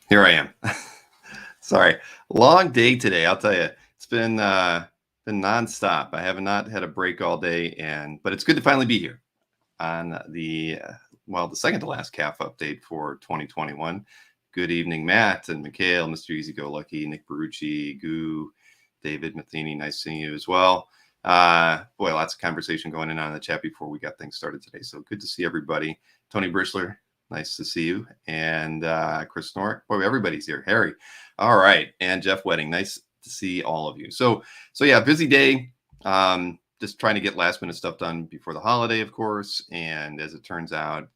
Here I am. Sorry, long day today. I'll tell you, it's been nonstop. I have not had a break all day, but it's good to finally be here on the second to last CAF update for 2021. Good evening, Matt and Mikhail, Mr. Easy Go Lucky, Nick Barucci, Goo, David Matheny. Nice seeing you as well. Boy, lots of conversation going on in the chat before we got things started today. So good to see everybody. Tony Brischler, nice to see you. And Chris Norick. Boy, everybody's here. Harry. All right. And Jeff Wedding. Nice to see all of you. So yeah, busy day. Just trying to get last minute stuff done before the holiday, of course. And as it turns out,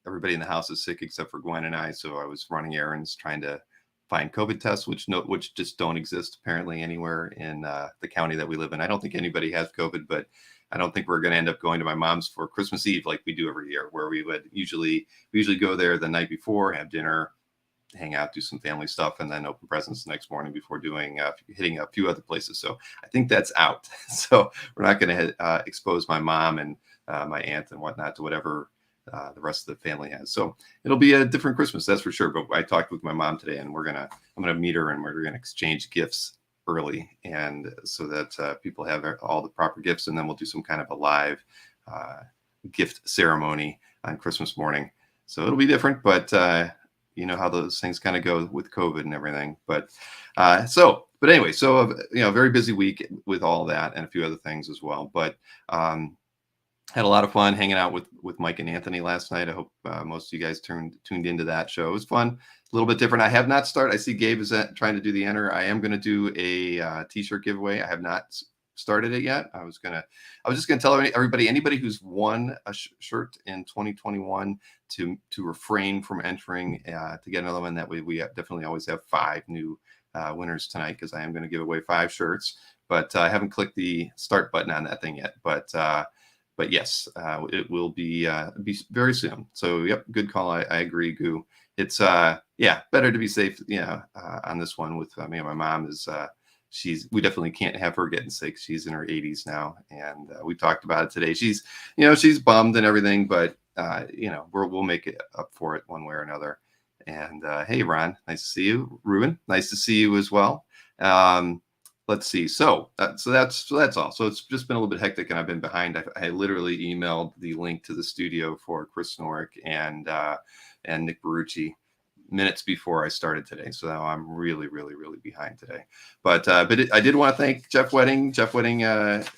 everybody in the house is sick except for Gwen and I. So I was running errands trying to find COVID tests, which just don't exist apparently anywhere in the county that we live in. I don't think anybody has COVID, but I don't think we're going to end up going to my mom's for Christmas Eve like we do every year, where we usually go there the night before, have dinner, hang out, do some family stuff, and then open presents the next morning before hitting a few other places. So I think that's out. So we're not going to expose my mom and my aunt and whatnot to whatever the rest of the family has. So it'll be a different Christmas, that's for sure. But I talked with my mom today, and I'm gonna meet her, and we're gonna exchange gifts early, and so that people have all the proper gifts, and then we'll do some kind of a live gift ceremony on Christmas morning. So it'll be different, but you know how those things kind of go with COVID and everything. But anyway, very busy week with all that and a few other things as well. But had a lot of fun hanging out with Mike and Anthony last night. I hope most of you guys tuned into that show. It was fun, a little bit different. I have not started. I see Gabe is trying to do the enter. I am going to do a t-shirt giveaway. I have not started it yet. I was just gonna tell everybody, anybody who's won a shirt in 2021 to refrain from entering to get another one. That way we definitely always have 5 new winners tonight, because I am going to give away 5 shirts. But I haven't clicked the start button on that thing yet. But yes, it will be very soon. So yep, good call. I agree, Goo. It's better to be safe. On this one with me and my mom is. We definitely can't have her getting sick. She's in her 80s now, and we talked about it today. She's bummed and everything, but we'll make it up for it one way or another. And hey, Ron, nice to see you. Ruben, nice to see you as well. Let's see. So that's all. So it's just been a little bit hectic, and I've been behind. I literally emailed the link to the studio for Chris Norick and Nick Barucci minutes before I started today. So now I'm really, really, really behind today. But I did want to thank Jeff Wedding. Jeff Wedding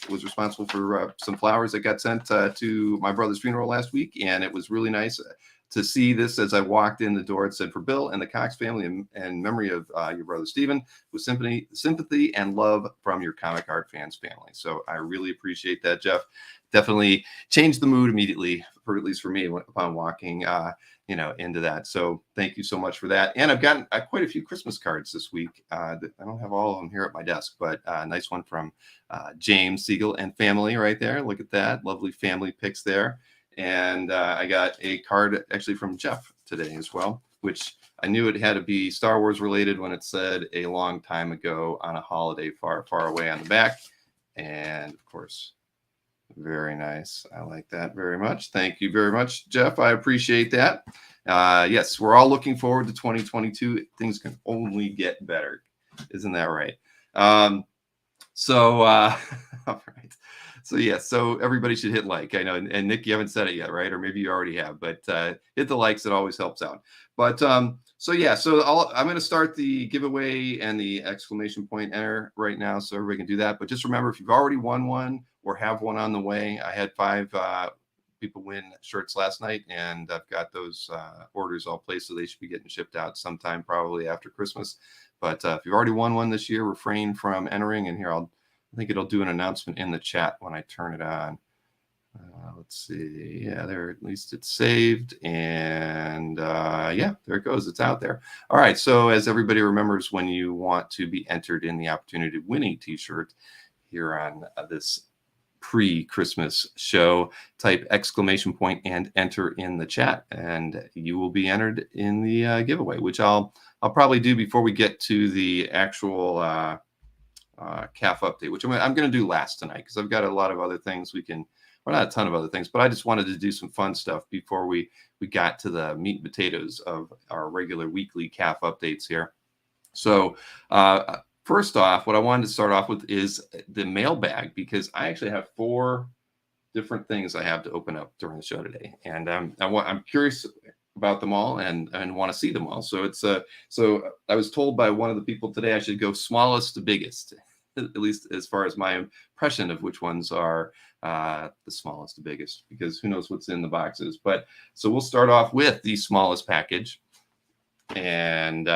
was responsible for some flowers that got sent to my brother's funeral last week. And it was really nice to see this as I walked in the door. It said, "For Bill and the Cox family, and memory of your brother Stephen, with sympathy and love from your comic art fans family." So I really appreciate that, Jeff. Definitely changed the mood immediately, at least for me, upon walking into that. So thank you so much for that. And I've gotten quite a few Christmas cards this week. I don't have all of them here at my desk, but a nice one from James Siegel and family right there. Look at that. Lovely family pics there. And I got a card actually from Jeff today as well, which I knew it had to be Star Wars related when it said "a long time ago on a holiday far, far away" on the back. And of course, very nice. I like that very much. Thank you very much, Jeff. I appreciate that. Yes, we're all looking forward to 2022. Things can only get better. Isn't that right? All right. So everybody should hit like. I know, and Nick, you haven't said it yet, right? Or maybe you already have, but hit the likes. It always helps out. But I'm going to start the giveaway and the exclamation point enter right now, so everybody can do that. But just remember, if you've already won one or have one on the way, I had 5 people win shirts last night, and I've got those orders all placed, so they should be getting shipped out sometime probably after Christmas. But if you've already won one this year, refrain from entering. And here, I think it'll do an announcement in the chat when I turn it on. Let's see. Yeah, there, at least it's saved. And there it goes. It's out there. All right. So as everybody remembers, when you want to be entered in the opportunity to win a t-shirt here on this pre-Christmas show, type exclamation point and enter in the chat, and you will be entered in the giveaway, which I'll probably do before we get to the actual CAF update, which I'm going to do last tonight, because I've got a lot of other things we can well, not a ton of other things, but I just wanted to do some fun stuff before we got to the meat and potatoes of our regular weekly CAF updates here. So first off, what I wanted to start off with is the mailbag, because I actually have 4 different things I have to open up during the show today, and I'm curious about them all and want to see them all. So it's so I was told by one of the people today I should go smallest to biggest, at least as far as my impression of which ones are the smallest to biggest, because who knows what's in the boxes. But so we'll start off with the smallest package, and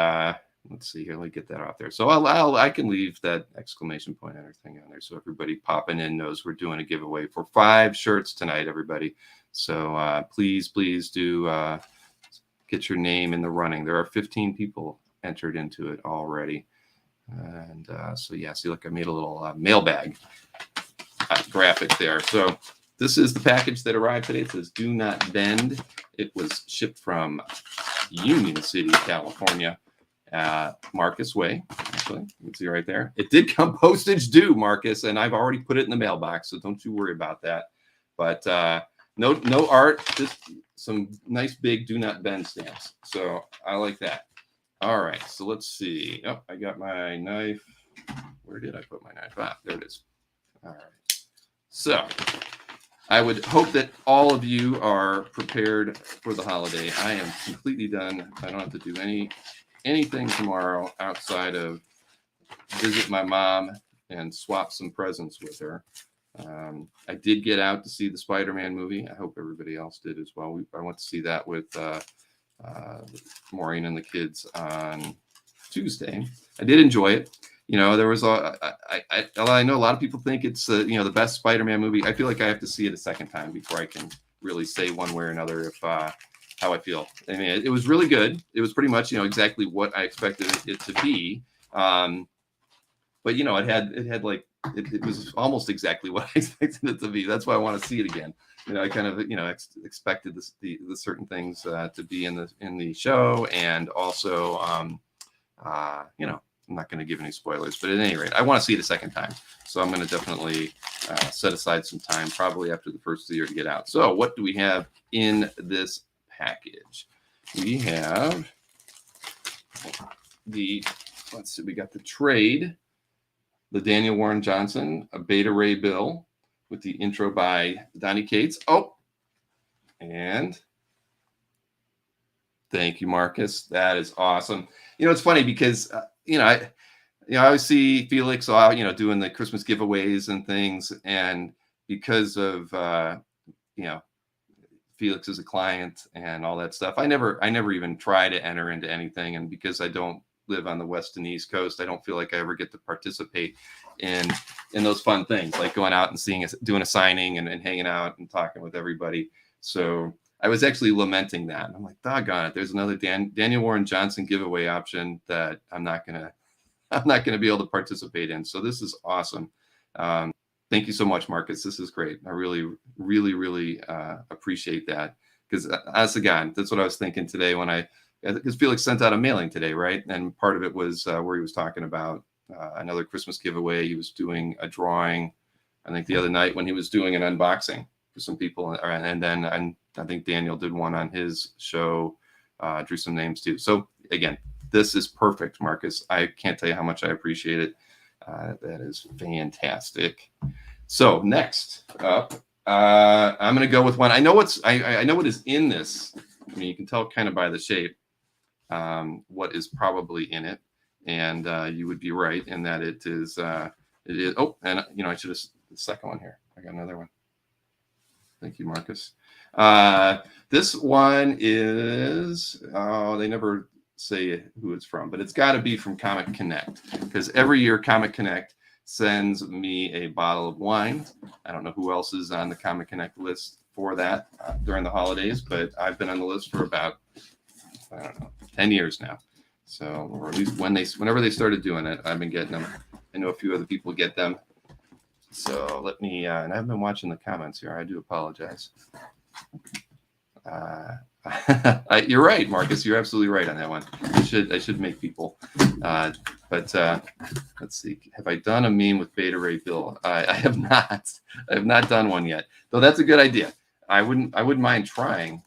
let's see here. Let me get that out there. So I can leave that exclamation point and everything on there, so everybody popping in knows we're doing a giveaway for 5 shirts tonight, everybody. So please do get your name in the running. There are 15 people entered into it already, and so yeah. See, look, I made a little mailbag graphic there. So this is the package that arrived today. It says "Do not bend." It was shipped from Union City, California. Marcus Way, actually, you can see right there. It did come postage due, Marcus, and I've already put it in the mailbox, so don't you worry about that. But no art, just some nice big "Do not bend" stamps. So I like that. All right, so let's see. Oh, I got my knife. Where did I put my knife? Ah, there it is. All right. So I would hope that all of you are prepared for the holiday. I am completely done. I don't have to do anything tomorrow outside of visit my mom and swap some presents with her. I did get out to see the Spider-Man movie. I hope everybody else did as well. I went to see that with Maureen and the kids on Tuesday. I did enjoy it. You know, there was I know a lot of people think it's the best Spider-Man movie. I feel like I have to see it a second time before I can really say one way or another if how I feel. I mean, it was really good. It was pretty much exactly what I expected it to be. But it was almost exactly what I expected it to be. That's why I want to see it again. I kind of expected the certain things to be in the show, and also I'm not going to give any spoilers, but at any rate, I want to see it a second time. So I'm going to definitely set aside some time, probably after the first of the year, to get out. So what do we have in this package? We have let's see, we got the trade, the Daniel Warren Johnson, a Beta Ray Bill with the intro by Donnie Cates. Oh, and thank you, Marcus. That is awesome. It's funny because I always see Felix doing the Christmas giveaways and things, and because of Felix is a client and all that stuff, I never even try to enter into anything, and because I don't live on the West and East Coast, I don't feel like I ever get to participate in those fun things, like going out and doing a signing and hanging out and talking with everybody. So I was actually lamenting that. I'm like, doggone it, there's another Daniel Warren Johnson giveaway option that I'm not gonna be able to participate in. So this is awesome. Thank you so much, Marcus. This is great. I really, really, really appreciate that, because honest to God, that's what I was thinking today because Felix sent out a mailing today, right? And part of it was where he was talking about another Christmas giveaway. He was doing a drawing, I think, the other night when he was doing an unboxing for some people, and then I think Daniel did one on his show, drew some names too. So again, this is perfect, Marcus. I can't tell you how much I appreciate it. That is fantastic. So next up, I'm going to go with one. I know what is in this. I mean, you can tell kind of by the shape what is probably in it, and you would be right in that it is. Oh, and I should have the second one here. I got another one. Thank you, Marcus. This one is. Oh, they never say who it's from, but it's got to be from Comic Connect, because every year Comic Connect sends me a bottle of wine. I don't know who else is on the Comic Connect list for that during the holidays, but I've been on the list for about 10 years now. So, or at least whenever they started doing it, I've been getting them. I know a few other people get them. So let me, and I've been watching the comments here. I do apologize. You're right, Marcus. You're absolutely right on that one. I should make people But let's see. Have I done a meme with Beta Ray Bill? I have not. I have not done one yet. Though that's a good idea. I wouldn't mind trying.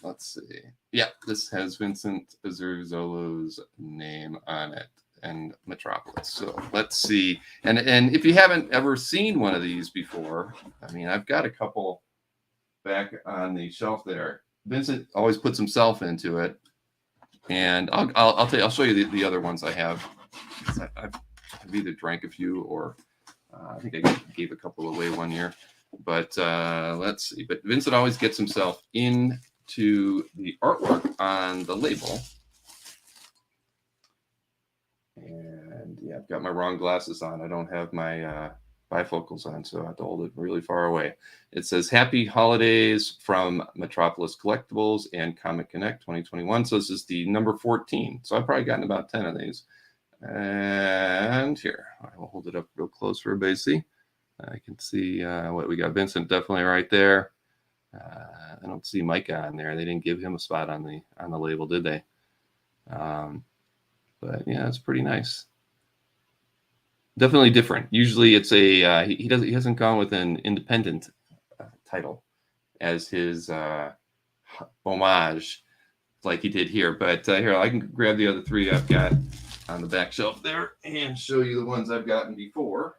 Let's see. Yeah, this has Vincent Azurzolo's name on it and Metropolis. So let's see. And if you haven't ever seen one of these before, I mean, I've got a couple back on the shelf there. Vincent always puts himself into it, and I'll show you the other ones I have. I've either drank a few or I think I gave a couple away one year. But let's see. But Vincent always gets himself into the artwork on the label. And yeah, I've got my wrong glasses on. I don't have my bifocals on, so I have to hold it really far away. It says Happy Holidays from Metropolis Collectibles and Comic Connect 2021. So this is the number 14. So I've probably gotten about 10 of these. And here, I will hold it up real close for everybody to see. I can see what we got. Vincent definitely right there. I don't see Micah on there. They didn't give him a spot on the label, did they? But yeah, it's pretty nice. Definitely different. Usually, it's a he hasn't gone with an independent title as his homage like he did here. But here, I can grab the other three I've got on the back shelf there and show you the ones I've gotten before.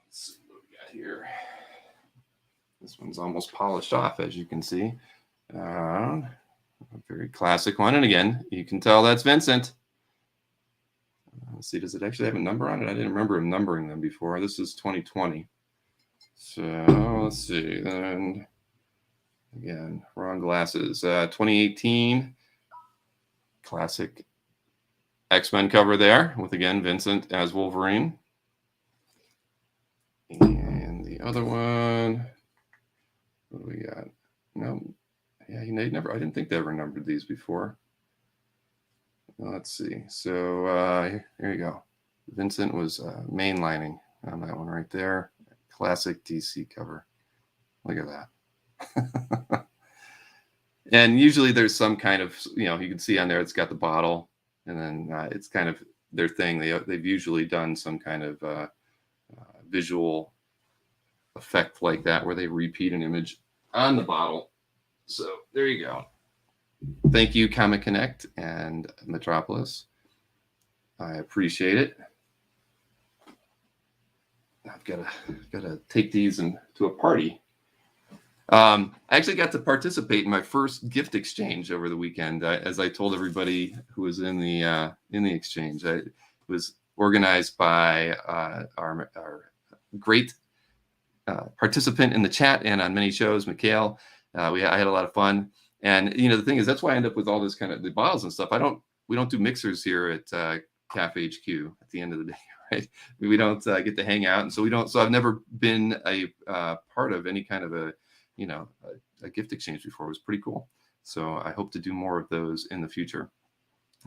Let's see what we got here. This one's almost polished off, as you can see. A very classic one. And again, you can tell that's Vincent. Let's see, does it actually have a number on it? I didn't remember him numbering them before. This is 2020. So let's see. Then again, wrong glasses. 2018 classic X-Men cover there with, again, Vincent as Wolverine. And the other one, what do we got? No, yeah, I didn't think they ever numbered these before. Let's see. So here you go. Vincent was mainlining on that one right there. Classic DC cover. Look at that. And usually there's some kind of, you can see on there it's got the bottle, and then it's kind of their thing. They've usually done some kind of visual effect like that where they repeat an image on the bottle. So there you go. Thank you, Comic Connect and Metropolis. I appreciate it. I've got to take these to a party. I actually got to participate in my first gift exchange over the weekend. As I told everybody who was in the exchange, it was organized by our great participant in the chat and on many shows, Mikhail. I had a lot of fun. And the thing is, that's why I end up with all this kind of the bottles and stuff. We don't do mixers here at CAF HQ at the end of the day, right? We don't get to hang out, and so I've never been a part of any kind of a gift exchange before. It was pretty cool. So I hope to do more of those in the future.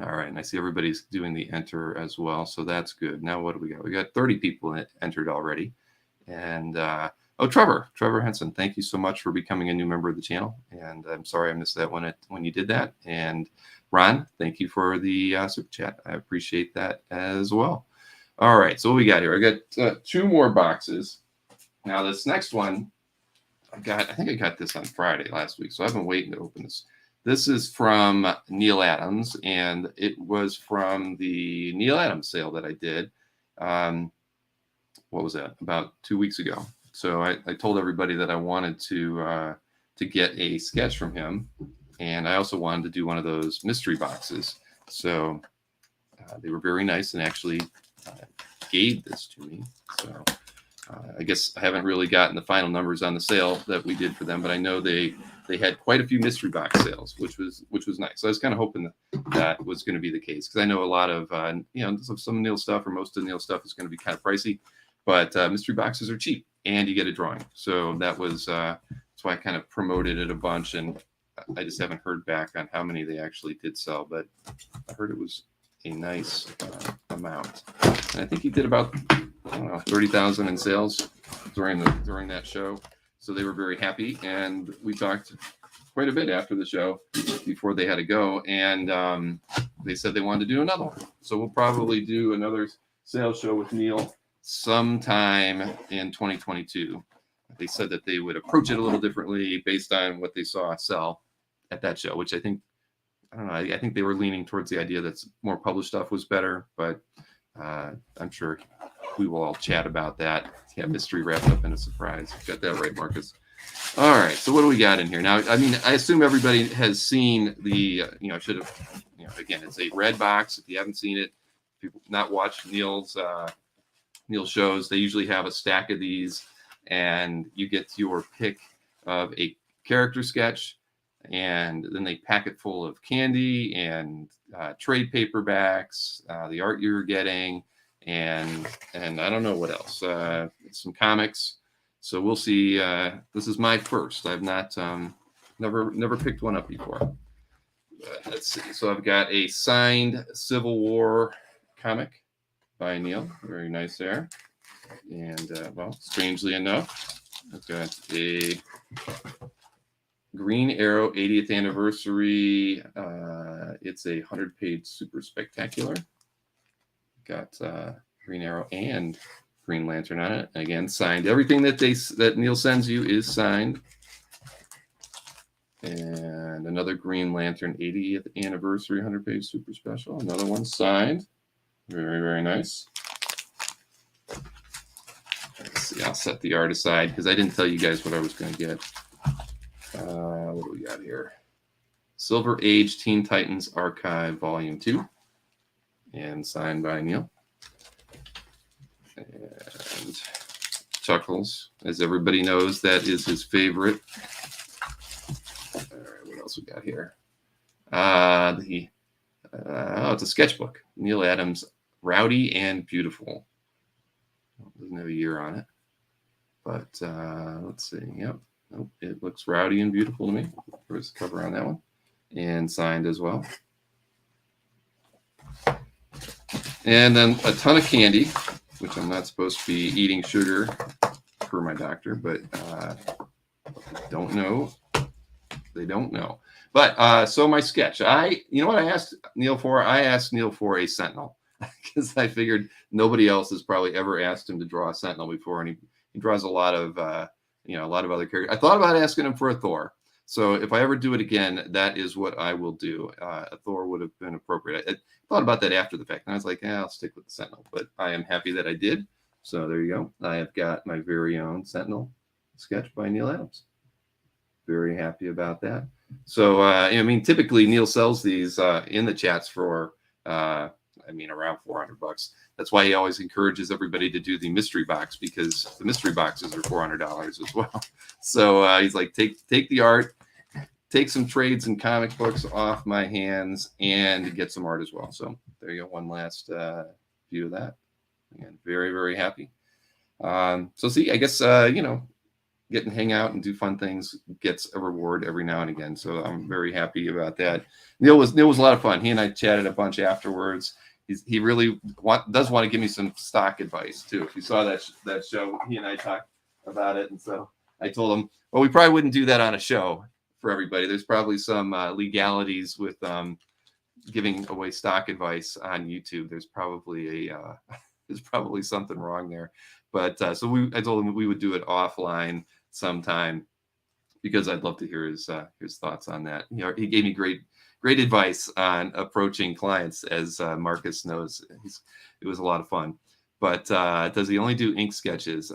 All right, and I see everybody's doing the enter as well, so that's good. Now what do we got? We got 30 people entered already, and Trevor Henson, thank you so much for becoming a new member of the channel. And I'm sorry I missed that when you did that. And Ron, thank you for the super chat. I appreciate that as well. All right, so what we got here? I got 2 more boxes. Now this next one, I think I got this on Friday last week, so I've been waiting to open this. This is from Neil Adams, and it was from the Neil Adams sale that I did. What was that? About 2 weeks ago. So I told everybody that I wanted to get a sketch from him, and I also wanted to do one of those mystery boxes. So they were very nice and actually gave this to me. So I guess I haven't really gotten the final numbers on the sale that we did for them, but I know they had quite a few mystery box sales, which was nice. So I was kind of hoping that was going to be the case, because I know a lot of some Neil stuff, or most of Neil stuff, is going to be kind of pricey, but mystery boxes are cheap. And you get a drawing. So that's why I kind of promoted it a bunch, and I just haven't heard back on how many they actually did sell, but I heard it was a nice amount. And I think he did about 30,000 in sales during that show. So they were very happy, and we talked quite a bit after the show before they had to go, and they said they wanted to do another one. So we'll probably do another sales show with Neil sometime in 2022. They said that they would approach it a little differently based on what they saw sell at that show, which I don't know. I think they were leaning towards the idea that more published stuff was better, but I'm sure we will all chat about that. Yeah, mystery wrapped up in a surprise. Got that right, Marcus. All right, so what do we got in here now? I mean, I assume everybody has seen the, should have, again, it's a red box. If you haven't seen it, if you've not watched Neil's shows, they usually have a stack of these, and you get your pick of a character sketch, and then they pack it full of candy and trade paperbacks, the art you're getting, and I don't know what else, some comics. So we'll see. This is my first. I've not never picked one up before. Let's see. So I've got a signed Civil War comic by Neil. Very nice there. And well, strangely enough, I've got a Green Arrow 80th anniversary. It's a 100-page super spectacular. Got Green Arrow and Green Lantern on it. Again, signed. Everything that Neil sends you is signed. And another Green Lantern 80th anniversary 100-page super special. Another one signed. Very, very nice. Let's see. I'll set the art aside because I didn't tell you guys what I was going to get. What do we got here? Silver Age Teen Titans Archive Volume 2. And signed by Neil. And Chuckles, as everybody knows, that is his favorite. All right, what else we got here? It's a sketchbook. Neil Adams, Rowdy and Beautiful. Doesn't have a year on it, but let's see. Yep, oh, it looks rowdy and beautiful to me. There's a cover on that one, and signed as well. And then a ton of candy, which I'm not supposed to be eating sugar per my doctor, but don't know. They don't know. But so my sketch, you know what I asked Neil for? I asked Neil for a Sentinel because I figured nobody else has probably ever asked him to draw a Sentinel before, and he draws a lot of a lot of other characters. I thought about asking him for a Thor. So if I ever do it again, that is what I will do. A Thor would have been appropriate. I thought about that after the fact, and I was like, I'll stick with the Sentinel. But I am happy that I did. So there you go. I have got my very own Sentinel sketch by Neil Adams. Very happy about that. So, I mean, typically Neil sells these in the chats for, around $400. That's why he always encourages everybody to do the mystery box, because the mystery boxes are $400 as well. So he's like, take the art, take some trades and comic books off my hands, and get some art as well. So there you go. One last view of that. Again, very, very happy. So see, I guess, get and hang out and do fun things gets a reward every now and again. So I'm very happy about that. Neil was a lot of fun. He and I chatted a bunch afterwards. He really does want to give me some stock advice too. If you saw that show, he and I talked about it. And so I told him, well, we probably wouldn't do that on a show for everybody. There's probably some legalities with giving away stock advice on YouTube. There's probably something wrong there. But I told him we would do it offline sometime, because I'd love to hear his thoughts on that. He gave me great advice on approaching clients, as Marcus knows. It was a lot of fun. But does he only do ink sketches?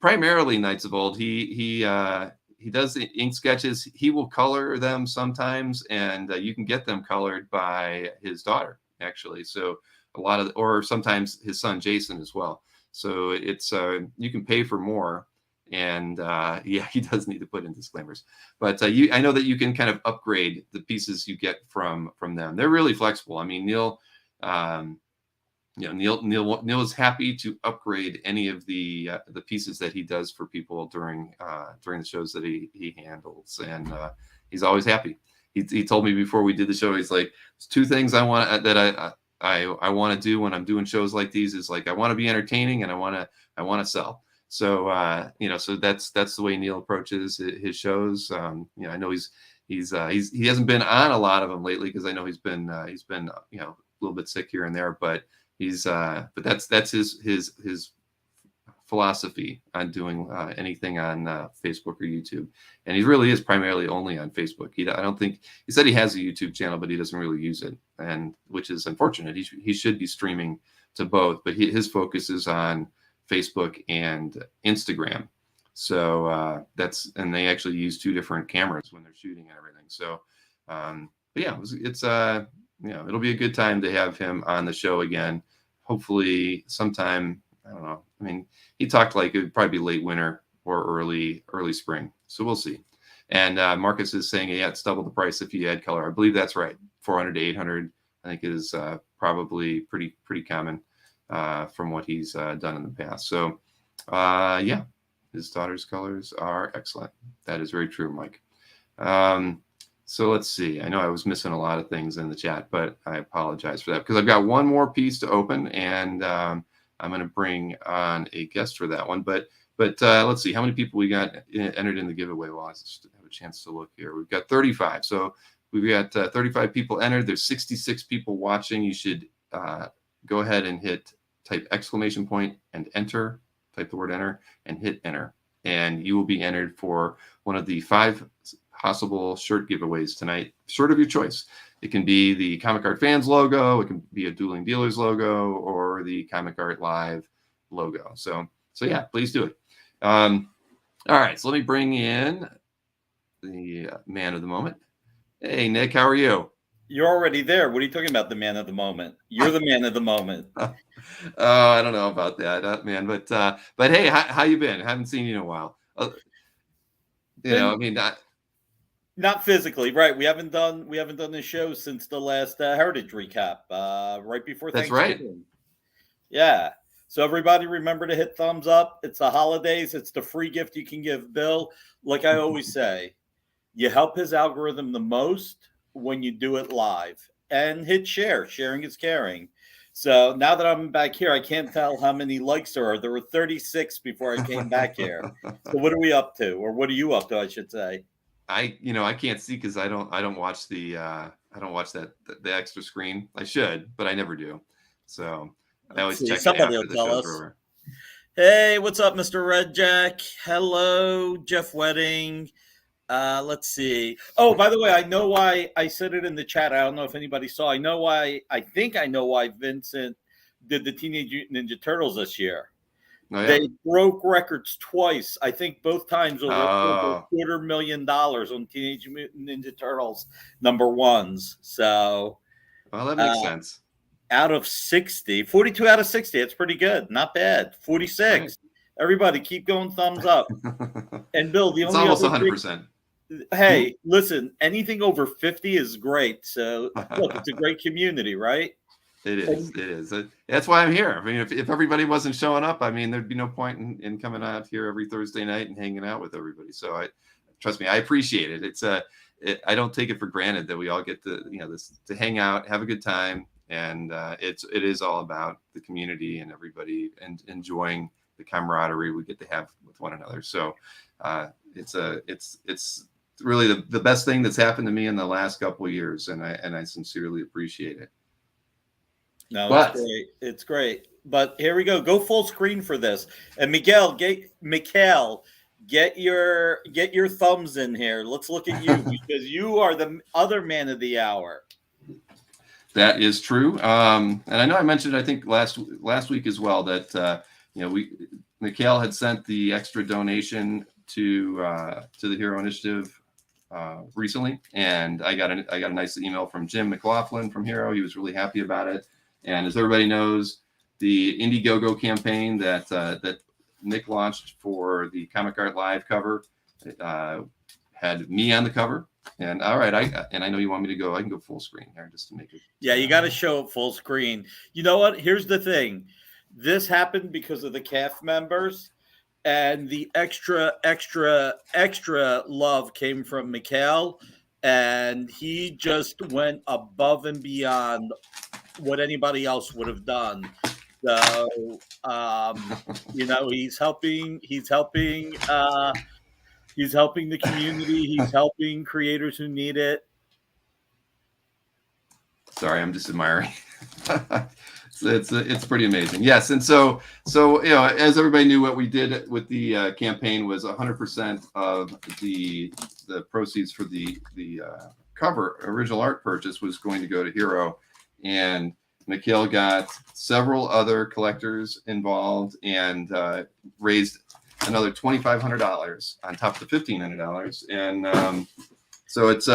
Primarily Knights of Old. He does the ink sketches. He will color them sometimes, and you can get them colored by his daughter, actually. So or sometimes his son Jason as well. So it's you can pay for more. And he does need to put in disclaimers, but I know that you can kind of upgrade the pieces you get from them. They're really flexible. I mean, Neil is happy to upgrade any of the pieces that he does for people during the shows that he handles, and he's always happy. He told me before we did the show, he's like, there's two things I want to do when I'm doing shows like these, is like, I want to be entertaining and I want to sell. So so that's the way Neil approaches his shows. I know he hasn't been on a lot of them lately because I know he's been a little bit sick here and there, but that's his philosophy on doing anything on Facebook or YouTube, and he really is primarily only on Facebook. I don't think he said he has a YouTube channel, but he doesn't really use it, and which is unfortunate. He should be streaming to both, but his focus is on Facebook and Instagram. So and they actually use 2 different cameras when they're shooting and everything. So, but yeah, it'll be a good time to have him on the show again. Hopefully sometime, I don't know. I mean, he talked like it would probably be late winter or early spring. So we'll see. And Marcus is saying, yeah, it's double the price if you add color. I believe that's right. 400 to 800, I think is probably pretty common from what he's done in the past. So yeah, his daughter's colors are excellent. That is very true, Mike. So let's see. I know I was missing a lot of things in the chat, but I apologize for that because I've got one more piece to open, and I'm going to bring on a guest for that one. But let's see how many people we got entered in the giveaway. Well, I just have a chance to look here. We've got 35. So we've got 35 people entered. There's 66 people watching. You should go ahead and type exclamation point and enter. Type the word enter and hit enter, and you will be entered for one of the 5 possible shirt giveaways tonight. Shirt of your choice. It can be the Comic Art Fans logo, it can be a Dueling Dealers logo, or the Comic Art Live logo. So yeah, please do it. All right, so let me bring in the man of the moment. Hey, Nick, how are you? You're already there. What are you talking about, the man of the moment? You're the man of the moment. Oh, I don't know about that, man. But hey, how you been? I haven't seen you in a while. I mean, not physically, right? We haven't done this show since the last Heritage recap, right before Thanksgiving. That's right. Yeah. So everybody remember to hit thumbs up. It's the holidays. It's the free gift you can give Bill. Like I always say, you help his algorithm the most when you do it live, and hit share. Sharing is caring. So now that I'm back here, I can't tell how many likes there are. There were 36 before I came back here. So what are we up to, or what are you up to, I should say? I can't see because I don't watch the the extra screen. I should, but I never do. So I always check somebody will tell us. Over. Hey, what's up, Mr. Red Jack? Hello, Jeff Wedding. Let's see. Oh, by the way, I know why I said it in the chat. I don't know if anybody saw. I think I know why Vincent did the Teenage Mutant Ninja Turtles this year. Oh, yeah? They broke records twice. I think both times over $250,000 on Teenage Mutant Ninja Turtles #1s. So, well, that makes sense. Out of 60, 42 out of 60. It's pretty good. Not bad. 46. Right. Everybody keep going thumbs up. And Bill, it's almost 100%. Hey, listen, anything over 50 is great. So look, it's a great community, right? It is. That's why I'm here. I mean, if everybody wasn't showing up, I mean, there'd be no point in coming out here every Thursday night and hanging out with everybody. So trust me, I appreciate it. I don't take it for granted that we all get to, to hang out, have a good time. And it is all about the community and everybody and enjoying the camaraderie we get to have with one another. So it's really the best thing that's happened to me in the last couple of years, and I sincerely appreciate it. No, it's great. It's great. But here we go. Go full screen for this. And Miguel, get your thumbs in here. Let's look at you because you are the other man of the hour. That is true. And I know I mentioned, I think last week as well, that Mikhail had sent the extra donation to the Hero Initiative recently, and I got a nice email from Jim McLaughlin from Hero. He was really happy about it. And as everybody knows, the Indiegogo campaign that Nick launched for the Comic Art Live cover had me on the cover. And all right, I know you want me to go. I can go full screen here just to make it. Yeah, you got to show it full screen. You know what? Here's the thing. This happened because of the CAF members, and the extra love came from Mikhail, and he just went above and beyond what anybody else would have done. So, he's helping. He's helping the community. He's helping creators who need it. Sorry, I'm just admiring. It's pretty amazing. Yes, and so as everybody knew, what we did with the campaign was 100% of the proceeds for the cover original art purchase was going to go to Hero, and Mikhail got several other collectors involved and raised another $2,500 on top of the $1,500, and so it's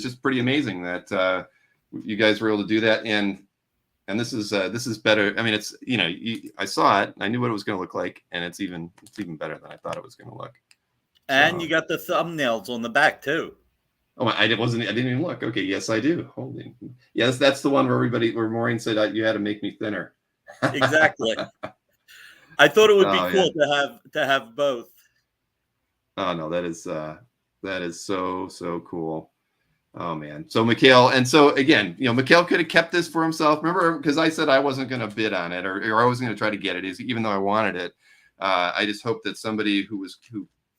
just pretty amazing that you guys were able to do that, and this is better. I mean, it's I saw it, I knew what it was going to look like, and it's even better than I thought it was going to look. And you got the thumbnails on the back too. Oh, I didn't even look. Okay, yes, I do. Holy, yes, that's the one where Maureen said you had to make me thinner. Exactly. I thought it would be cool to have both. Oh no, that is so cool. Oh man. So Mikhail, and so again, Mikhail could have kept this for himself. Remember, because I said I wasn't going to bid on it, or I wasn't going to try to get it, even though I wanted it. I just hoped that somebody who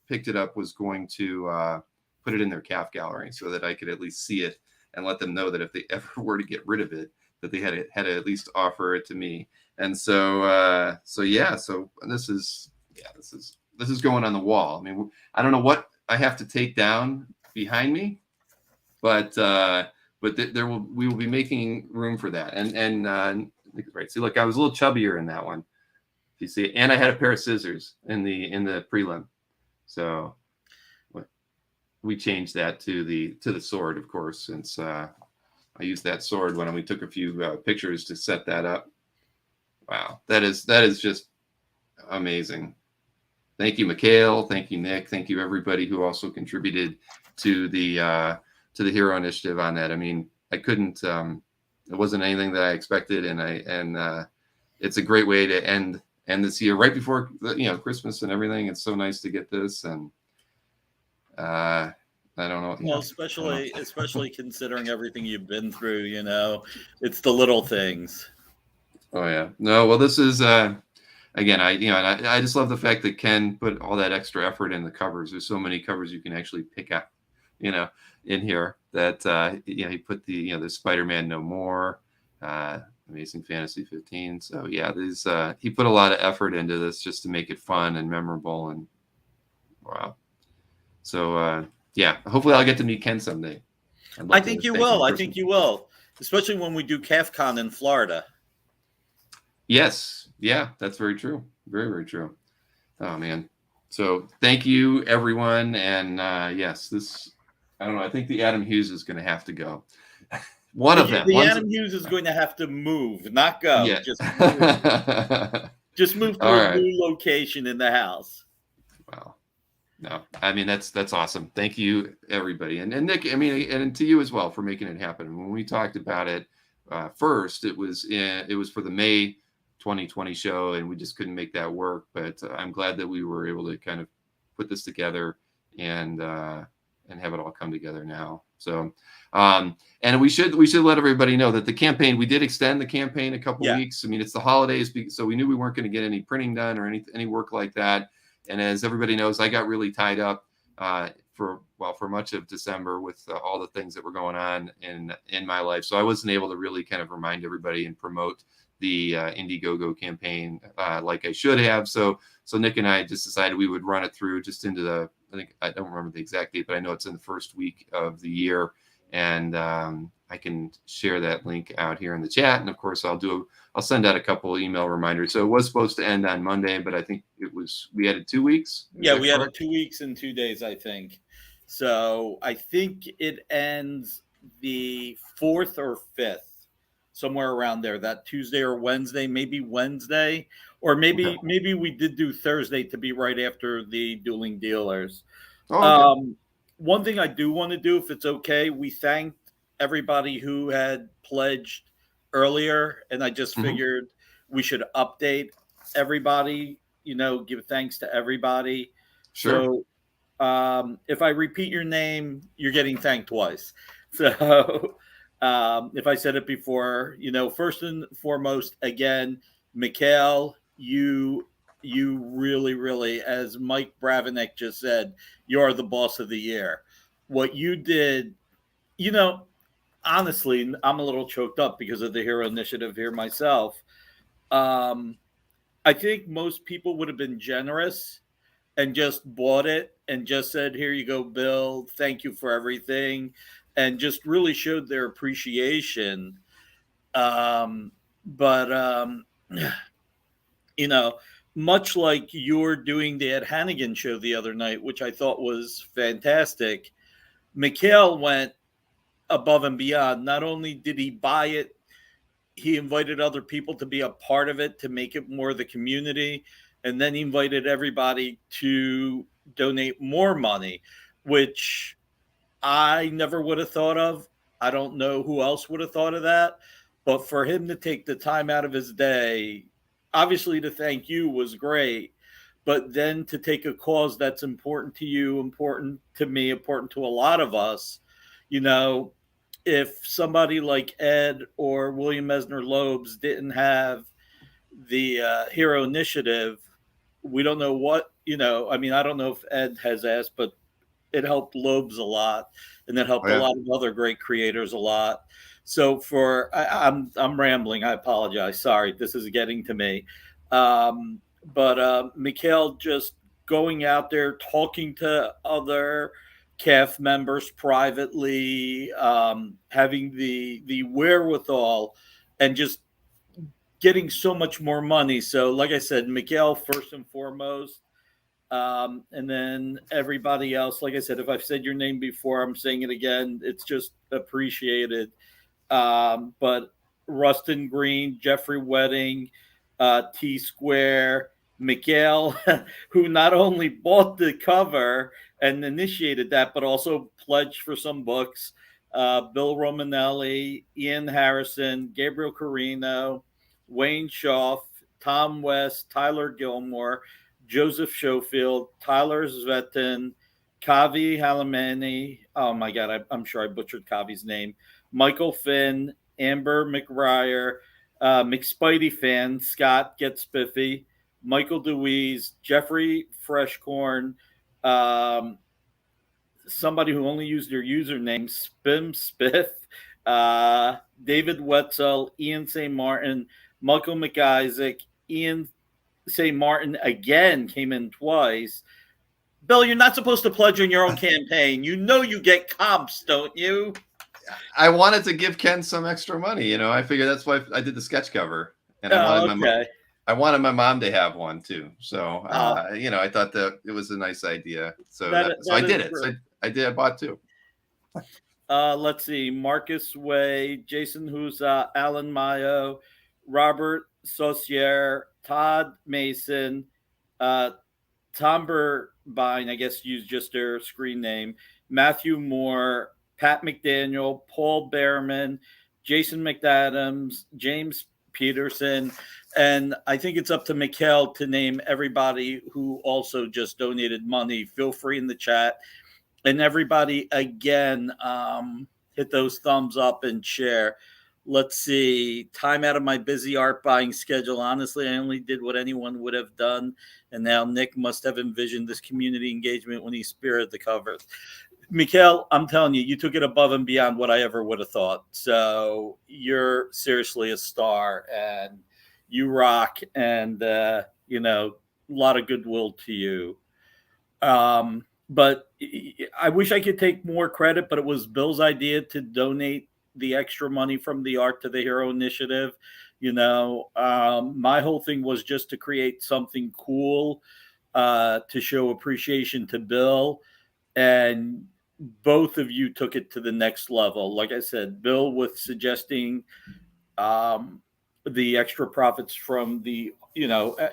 picked it up was going to put it in their CAF gallery so that I could at least see it and let them know that if they ever were to get rid of it, that they had to at least offer it to me. And so this is going on the wall. I mean, I don't know what I have to take down behind me, but we will be making room for that. And right. See, look, I was a little chubbier in that one. You see, and I had a pair of scissors in the prelim. So we changed that to the sword, of course, since I used that sword when we took a few pictures to set that up. Wow, that is just amazing. Thank you, Mikhail. Thank you, Nick. Thank you, everybody who also contributed to the Hero Initiative on that. I mean, I couldn't. It wasn't anything that I expected, and it's a great way to end this year right before Christmas and everything. It's so nice to get this, and I don't know. Well, especially considering everything you've been through, it's the little things. Oh yeah, no. Well, this is again, I just love the fact that Ken put all that extra effort in the covers. There's so many covers you can actually pick up, in here that he put the Spider-Man No More, Amazing Fantasy 15. So yeah, he put a lot of effort into this just to make it fun and memorable, and wow. So yeah, hopefully I'll get to meet Ken someday. I think you will, especially when we do CAFCon in Florida. Yes, yeah, that's very true. Very, very true. Oh man. So thank you, everyone, and yes, I don't know. I think the Adam Hughes is going to have to go. One of them. The Adam Hughes is going to have to move, not go. Yeah. Just move. Just move to a new location in the house. Wow. No, I mean that's awesome. Thank you, everybody, and Nick. I mean, and to you as well for making it happen. When we talked about it first, it was for the May 2020 show, and we just couldn't make that work. But I'm glad that we were able to kind of put this together and have it all come together now. So, and we should let everybody know that the campaign, we did extend the campaign a couple weeks. I mean, it's the holidays, so we knew we weren't going to get any printing done or any work like that. And as everybody knows, I got really tied up for much of December with all the things that were going on in my life. So I wasn't able to really kind of remind everybody and promote the Indiegogo campaign like I should have. So Nick and I just decided we would run it through just into I don't remember the exact date, but I know it's in the first week of the year. And I can share that link out here in the chat. And of course, I'll send out a couple email reminders. So it was supposed to end on Monday, but I think we added 2 weeks. Yeah, we added 2 weeks and 2 days, I think. So I think it ends the 4th or 5th, somewhere around there, that Tuesday or Wednesday, maybe Wednesday, or maybe we did do Thursday to be right after the Dueling Dealers. Oh, okay. One thing I do want to do, if it's okay, we thanked everybody who had pledged earlier, and I just figured we should update everybody, give thanks to everybody. Sure. So if I repeat your name, you're getting thanked twice. So if I said it before, first and foremost, again, Mikhail, you really, as Mike Bravenik just said, you're the boss of the year. What you did, honestly, I'm a little choked up because of the Hero Initiative here myself. I think most people would have been generous and just bought it and just said, "Here you go, Bill. Thank you for everything," and just really showed their appreciation. But you know, much like you're doing the Ed Hannigan show the other night, which I thought was fantastic, Mikhail went above and beyond. Not only did he buy it, he invited other people to be a part of it to make it more the community. And then he invited everybody to donate more money, which I never would have thought of. I don't know who else would have thought of that. But for him to take the time out of his day, obviously to thank you was great. But then to take a cause that's important to you, important to me, important to a lot of us, you know, if somebody like Ed or William Mesner Loebs didn't have the Hero Initiative, we don't know what, I mean, I don't know if Ed has asked, but it helped Loebs a lot, and it helped Oh, a yeah. lot of other great creators a lot. So I'm rambling. I apologize. Sorry, this is getting to me. But Mikhail just going out there talking to other CAF members privately, having the wherewithal, and just getting so much more money. So, like I said, Mikhail first and foremost. And then everybody else, like I said, if I've said your name before, I'm saying it again. It's just appreciated. But Rustin Green, Jeffrey Wedding, T Square, Miguel, who not only bought the cover and initiated that, but also pledged for some books. Bill Romanelli, Ian Harrison, Gabriel Carino, Wayne Schaff, Tom West, Tyler Gilmore, Joseph Schofield, Tyler Zvetin, Kavi Halamani. Oh my God, I'm sure I butchered Kavi's name. Michael Finn, Amber McBriar, McSpidey fan, Scott Get Spiffy, Michael Deweese, Jeffrey Freshcorn, somebody who only used their username, Spim Spiff, David Wetzel, Ian St. Martin, Michael McIsaac, Ian St. Martin again came in twice. Bill, you're not supposed to pledge on your own campaign. You know you get comps, don't you? I wanted to give Ken some extra money. I figured that's why I did the sketch cover, and I wanted my mom to have one too. So I thought that it was a nice idea. So I did it. So I bought two. Let's see: Marcus Way, Jason Husa, Alan Mayo, Robert Saucier, Todd Mason, Tom Burbine, I guess used just their screen name, Matthew Moore, Pat McDaniel, Paul Behrman, Jason McAdams, James Peterson, and I think it's up to Mikhail to name everybody who also just donated money. Feel free in the chat. And everybody, again, hit those thumbs up and share. Let's see. Time out of my busy art buying schedule. Honestly, I only did what anyone would have done. And now Nick must have envisioned this community engagement when he spearheaded the covers. Mikhail, I'm telling you, you took it above and beyond what I ever would have thought. So you're seriously a star, and you rock, and, a lot of goodwill to you. But I wish I could take more credit, but it was Bill's idea to donate the extra money from the art to the Hero Initiative. My whole thing was just to create something cool, to show appreciation to Bill, and both of you took it to the next level. Like I said, Bill with suggesting the extra profits from the,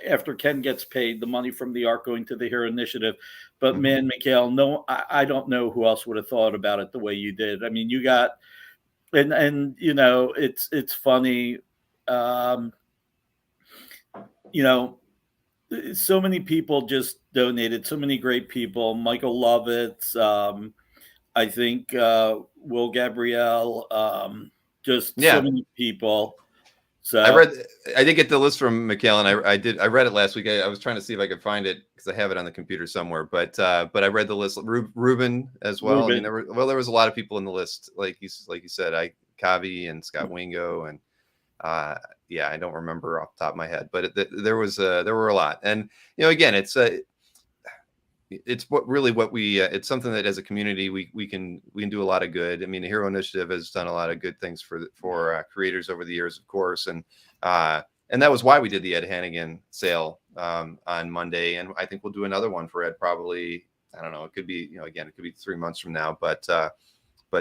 after Ken gets paid, the money from the art going to the Hero Initiative. But man, Mikhail, no, I don't know who else would have thought about it the way you did. I mean, you got, and it's funny, so many people just donated, so many great people. Michael Lovitz, I think Will Gabrielle, so many people. So I did get the list from McKellen. I read it last week. I was trying to see if I could find it because I have it on the computer somewhere. But I read the list. Ruben as well. I mean, there was a lot of people in the list, like you said, Kavi and Scott Wingo, and yeah, I don't remember off the top of my head, but there were a lot. And again, it's it's something that as a community we can do a lot of good. I mean, the Hero Initiative has done a lot of good things for creators over the years, of course, and that was why we did the Ed Hannigan sale on Monday, and I think we'll do another one for Ed probably. I don't know. It could be again, it could be 3 months from now, but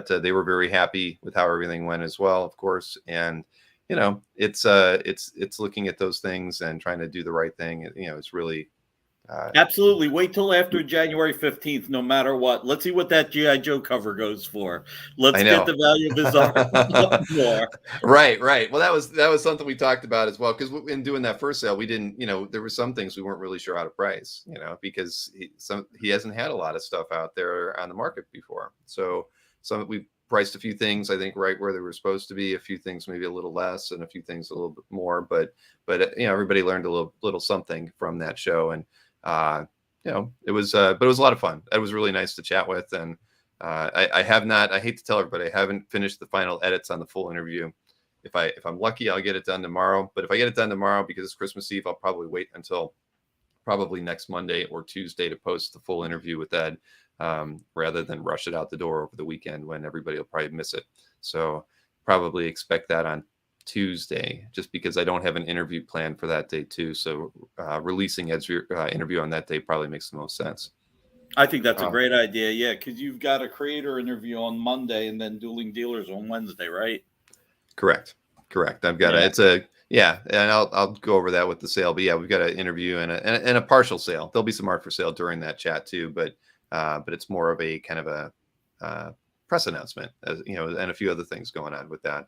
they were very happy with how everything went as well, of course, and it's looking at those things and trying to do the right thing. It's really. Absolutely. Wait till after January 15th, no matter what. Let's see what that G.I. Joe cover goes for. Let's get the value of his art more. Right. Well, that was something we talked about as well, because in doing that first sale, we didn't, there were some things we weren't really sure how to price, because he hasn't had a lot of stuff out there on the market before. So we priced a few things, I think, right where they were supposed to be, a few things maybe a little less, and a few things a little bit more. But everybody learned a little something from that show, and it was but it was a lot of fun. It was really nice to chat with, and I hate to tell everybody, I haven't finished the final edits on the full interview. If I'm lucky, I'll get it done tomorrow. But if I get it done tomorrow because it's Christmas Eve, I'll probably wait until probably next Monday or Tuesday to post the full interview with Ed, rather than rush it out the door over the weekend when everybody will probably miss it. So probably expect that on Tuesday, just because I don't have an interview planned for that day too. So releasing Ed's interview on that day probably makes the most sense. I think that's a great idea. Yeah, because you've got a creator interview on Monday and then Dueling Dealers on Wednesday, right? Correct. I've got and I'll go over that with the sale. But yeah, we've got an interview and a partial sale. There'll be some art for sale during that chat too, but it's more of a kind of a press announcement, as and a few other things going on with that.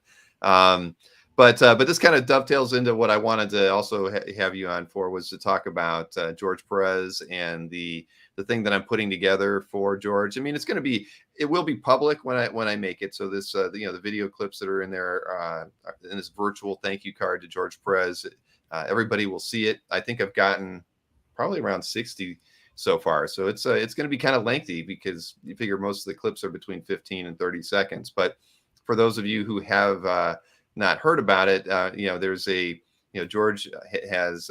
But this kind of dovetails into what I wanted to also have you on for, was to talk about George Perez and the thing that I'm putting together for George. I mean, it will be public when I make it. So this, the video clips that are in there, in this virtual thank you card to George Perez, everybody will see it. I think I've gotten probably around 60 so far. So it's going to be kind of lengthy, because you figure most of the clips are between 15 and 30 seconds. But for those of you who have not heard about it, there's George has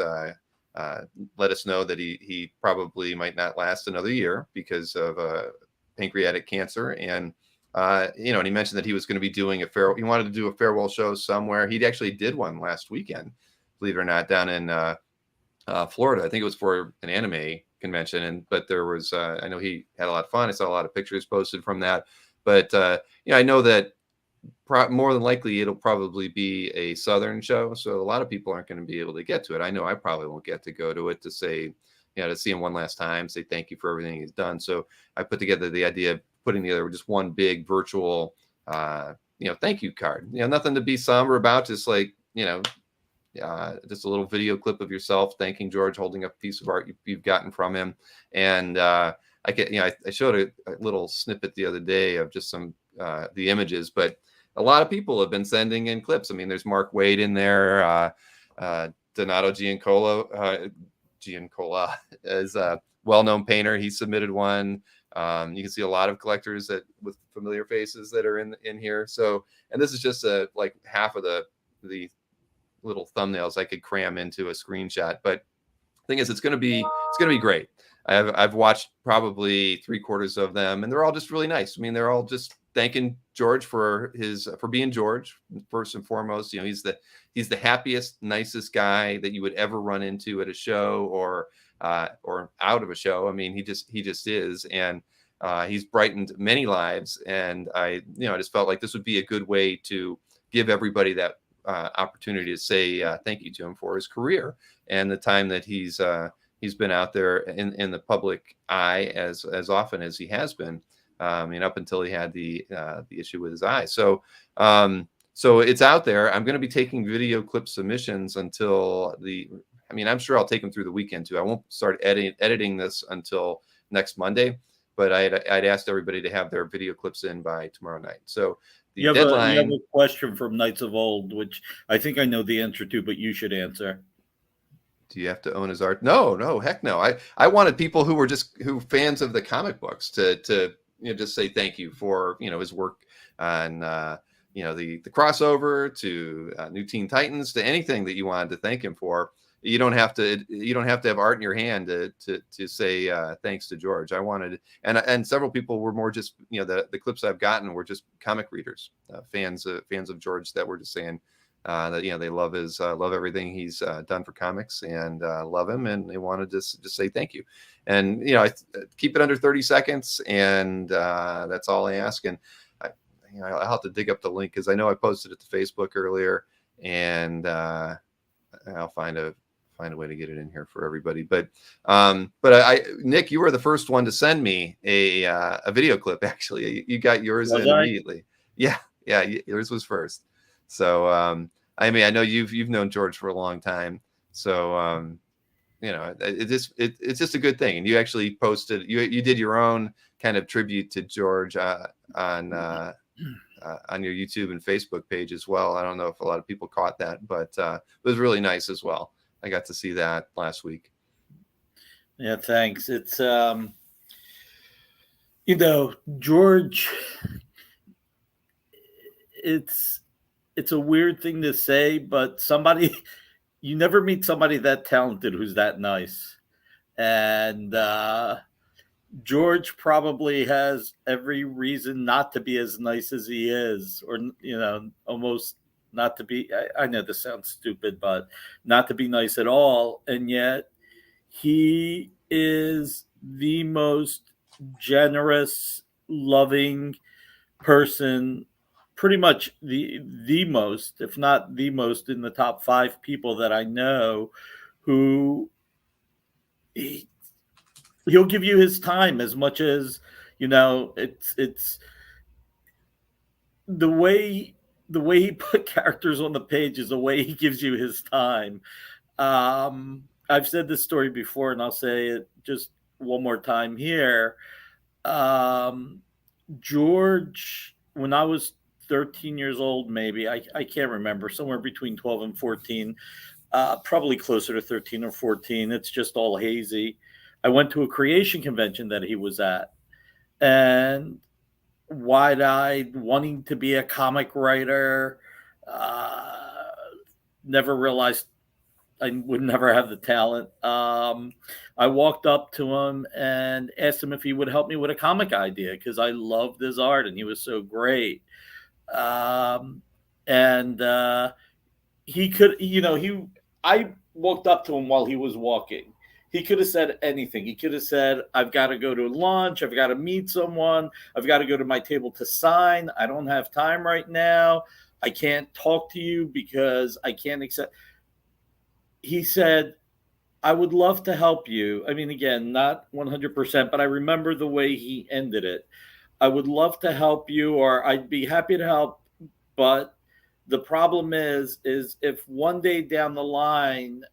let us know that he probably might not last another year because of pancreatic cancer, and and he mentioned that he was going to be doing he wanted to do a farewell show somewhere. He actually did one last weekend, believe it or not, down in Florida. I think it was for an anime convention, but there was I know he had a lot of fun. I saw a lot of pictures posted from that, but I know that more than likely it'll probably be a Southern show, so a lot of people aren't going to be able to get to it. I know I probably won't get to go to it to say, to see him one last time, say thank you for everything he's done. So I put together the idea of putting together just one big virtual thank you card. Nothing to be somber about, just like just a little video clip of yourself thanking George, holding up a piece of art you've gotten from him. And I showed a little snippet the other day of just some the images, but a lot of people have been sending in clips. I mean, there's Mark Wade in there, Donato Giancola is a well-known painter. He submitted one. You can see a lot of collectors with familiar faces that are in here. So, and this is just like half of the little thumbnails I could cram into a screenshot. But the thing is, it's going to be great. I've watched probably 3/4 of them, and they're all just really nice. I mean, they're all just thanking George for being George first and foremost. He's the happiest, nicest guy that you would ever run into at a show or out of a show. I mean, he just is, and he's brightened many lives. And I just felt like this would be a good way to give everybody that opportunity to say thank you to him for his career and the time that he's been out there in the public eye as often as he has been. Up until he had the issue with his eye. So it's out there. I'm going to be taking video clip submissions until I'm sure I'll take them through the weekend too. I won't start editing this until next Monday, but I'd asked everybody to have their video clips in by tomorrow night. So the you have deadline. a question from Knights of Old, which I think I know the answer to, but you should answer. Do you have to own his art? No, heck no. I wanted people who were fans of the comic books to just say thank you for his work on the crossover to New Teen Titans, to anything that you wanted to thank him for. You don't have to have art in your hand to say thanks to George. I wanted, and several people were more just the clips I've gotten were just comic readers, fans of George that were just saying that they love love everything he's done for comics and love him, and they wanted to just say thank you. And I keep it under 30 seconds, and that's all I ask. And I'll have to dig up the link because I know I posted it to Facebook earlier, and I'll find a way to get it in here for everybody. But Nick, you were the first one to send me a video clip. Actually, you got yours in immediately. Yeah, yours was first. So I mean, I know you've known George for a long time, so it's just a good thing. And you actually posted, you did your own kind of tribute to George on your YouTube and Facebook page as well. I don't know if a lot of people caught that, but it was really nice as well. I got to see that last week. Yeah, thanks. It's George, it's a weird thing to say, but you never meet somebody that talented who's that nice. And George probably has every reason not to be as nice as he is, or almost not to be. I know this sounds stupid, but not to be nice at all. And yet he is the most generous, loving person, pretty much the most, if not the most, in the top 5 people that I know, who he'll give you his time as much as it's the way he put characters on the page is the way he gives you his time. I've said this story before, and I'll say it just one more time here. George, when I was 13 years old, maybe, I can't remember, somewhere between 12 and 14, probably closer to 13 or 14. It's just all hazy. I went to a creation convention that he was at, and wide-eyed, wanting to be a comic writer, never realized I would never have the talent. I walked up to him and asked him if he would help me with a comic idea because I loved his art and he was so great. He could, I walked up to him while he was walking. He could have said anything. He could have said, I've got to go to lunch. I've got to meet someone. I've got to go to my table to sign. I don't have time right now. I can't talk to you because I can't accept. He said, I would love to help you. I mean, again, not 100%, but I remember the way he ended it. I would love to help you, or I'd be happy to help. But the problem is if one day down the line,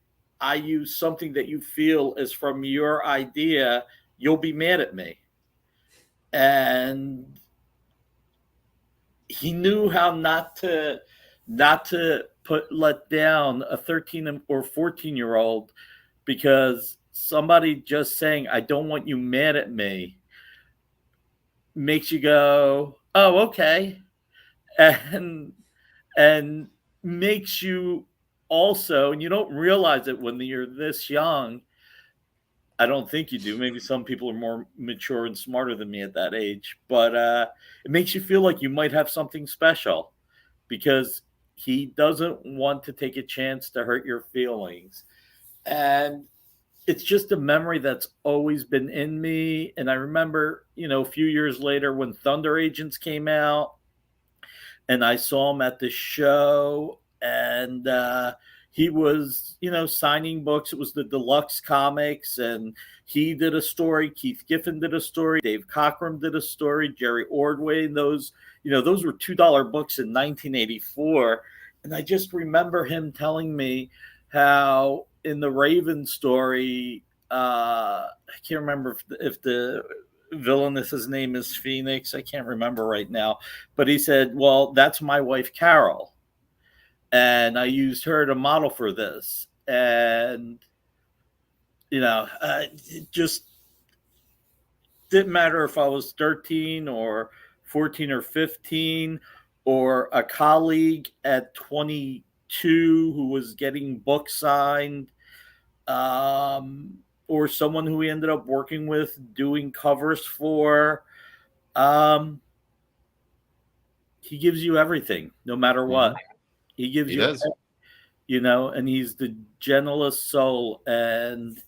I use something that you feel is from your idea, you'll be mad at me. And he knew how not to let down a 13 or 14-year-old because somebody just saying, I don't want you mad at me, makes you go, oh, okay. And makes you also, and you don't realize it when you're this young. I don't think you do. Maybe some people are more mature and smarter than me at that age, but it makes you feel like you might have something special because he doesn't want to take a chance to hurt your feelings. And it's just a memory that's always been in me. And I remember, a few years later when Thunder Agents came out and I saw him at the show, and he was, signing books. It was the deluxe comics, and he did a story. Keith Giffen did a story. Dave Cockrum did a story. Jerry Ordway. Those were $2 books in 1984. And I just remember him telling me how in the Raven story, I can't remember if the villainous name is Phoenix. I can't remember right now, but he said, "Well, that's my wife Carol, and I used her to model for this." And it just didn't matter if I was 13 or 14 or 15, or a colleague at 22 who was getting books signed, or someone who he ended up working with doing covers for. Um, he gives you everything, no matter what. He gives He you, does. and he's the gentlest soul. And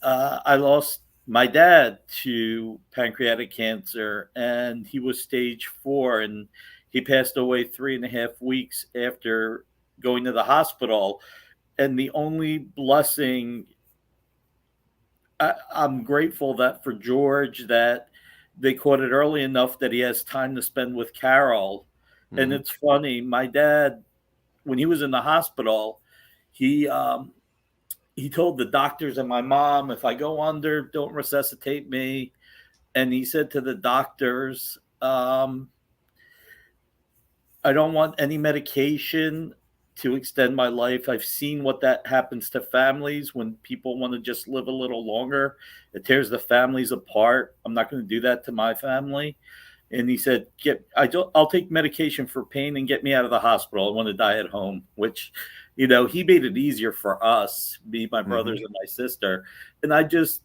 I lost my dad to pancreatic cancer, and he was stage 4, and he passed away 3.5 weeks after going to the hospital. And the only blessing, I'm grateful that for George, that they caught it early enough that he has time to spend with Carol. And it's funny, my dad, when he was in the hospital, he told the doctors and my mom, if I go under, don't resuscitate me. And he said to the doctors, I don't want any medication to extend my life. I've seen what that happens to families when people want to just live a little longer. It tears the families apart. I'm not going to do that to my family. And he said, I'll take medication for pain and get me out of the hospital. I want to die at home, which, he made it easier for us, me, my brothers, and my sister. And I just,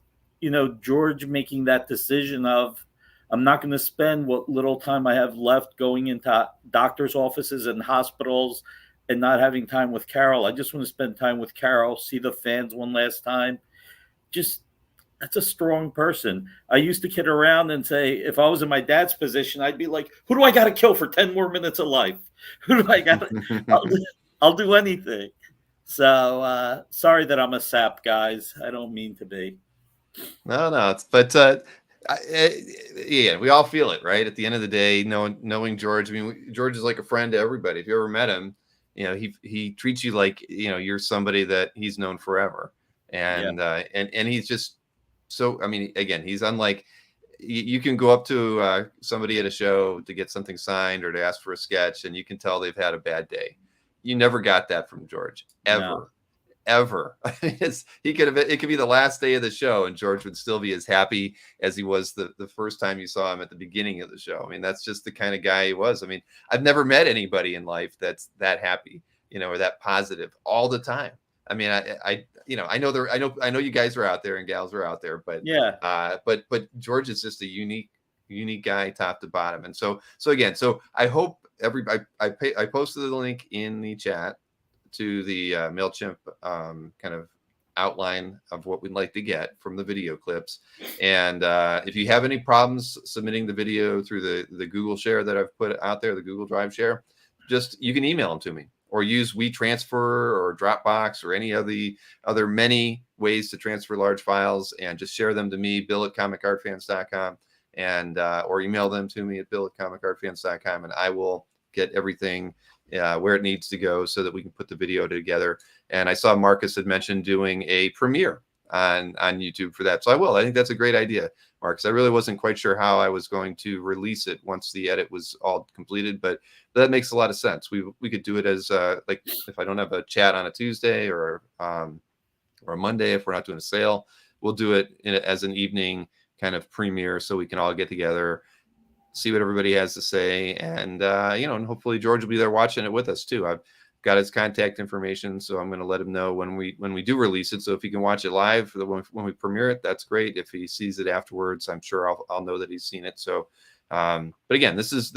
George making that decision of, I'm not going to spend what little time I have left going into doctor's offices and hospitals and not having time with Carol. I just want to spend time with Carol, see the fans one last time. Just, that's a strong person. I used to kid around and say, if I was in my dad's position, I'd be like, who do I got to kill for 10 more minutes of life? Who do I got to, I'll do anything. So sorry that I'm a sap, guys. I don't mean to be. No, yeah, we all feel it, right? At the end of the day, knowing George, I mean, George is like a friend to everybody. If you ever met him, he treats you like, you're somebody that he's known forever. And and he's just so, I mean, again, he's unlike, you can go up to somebody at a show to get something signed or to ask for a sketch, and you can tell they've had a bad day. You never got that from George, ever. No. Ever. It could be the last day of the show and George would still be as happy as he was the first time you saw him at the beginning of the show. I mean, that's just the kind of guy he was. I mean, I've never met anybody in life that's that happy, or that positive all the time. I mean, I know you guys are out there and gals are out there, but but George is just a unique guy, top to bottom. And so I hope I posted the link in the chat to the MailChimp kind of outline of what we'd like to get from the video clips. And if you have any problems submitting the video through the Google share that I've put out there, the Google Drive share, you can email them to me or use WeTransfer or Dropbox or any of the other many ways to transfer large files, and just share them to me, bill@comicartfans.com, and or email them to me at bill@comicartfans.com, and I will get everything where it needs to go so that we can put the video together. And I saw Marcus had mentioned doing a premiere on YouTube for that. So I will. I think that's a great idea, Marcus. I really wasn't quite sure how I was going to release it once the edit was all completed, but that makes a lot of sense. We could do it as like, if I don't have a chat on a Tuesday or a Monday, if we're not doing a sale, we'll do it as an evening kind of premiere so we can all get together, see what everybody has to say, and and hopefully George will be there watching it with us too. I've got his contact information, so I'm going to let him know when we do release it. So if he can watch it live when we premiere it, that's great. If he sees it afterwards, I'm sure I'll know that he's seen it. So, but again, this is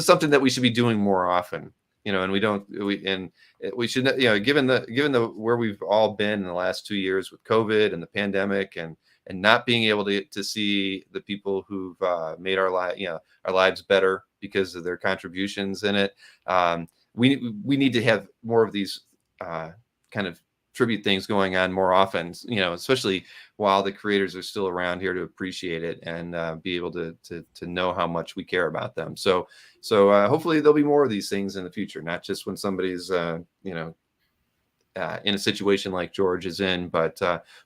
something that we should be doing more often, and we should, given the where we've all been in the last 2 years with COVID and the pandemic and not being able to see the people who've made our lives better because of their contributions in it. We need to have more of these kind of tribute things going on more often, especially while the creators are still around here to appreciate it and be able to know how much we care about them. So hopefully there'll be more of these things in the future, not just when somebody's, in a situation like George is in, but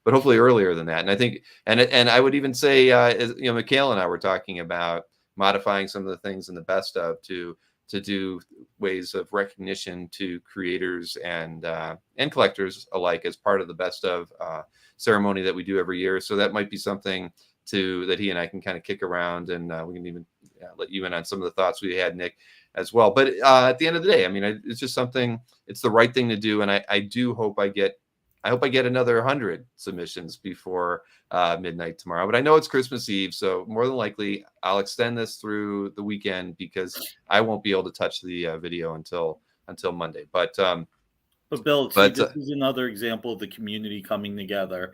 hopefully earlier than that. And I think, and I would even say, Mikhail and I were talking about modifying some of the things in the best of to do ways of recognition to creators and collectors alike as part of the best of ceremony that we do every year. So that might be something that he and I can kind of kick around, and we can even let you in on some of the thoughts we had, Nick, as well. But at the end of the day, I mean, it's just something. It's the right thing to do, and I do hope I get another 100 submissions before midnight tomorrow. But I know it's Christmas Eve, so more than likely I'll extend this through the weekend because I won't be able to touch the video until Monday. But Bill, see, this is another example of the community coming together.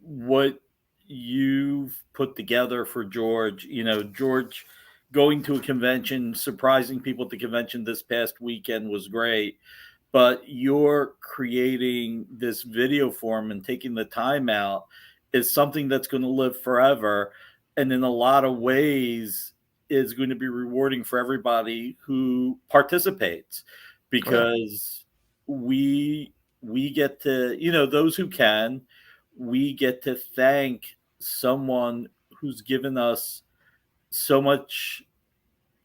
What you've put together for George, George going to a convention, surprising people at the convention this past weekend was great. But you're creating this video form and taking the time out is something that's going to live forever. And in a lot of ways is going to be rewarding for everybody who participates, because we get to, those who can, we get to thank someone who's given us so much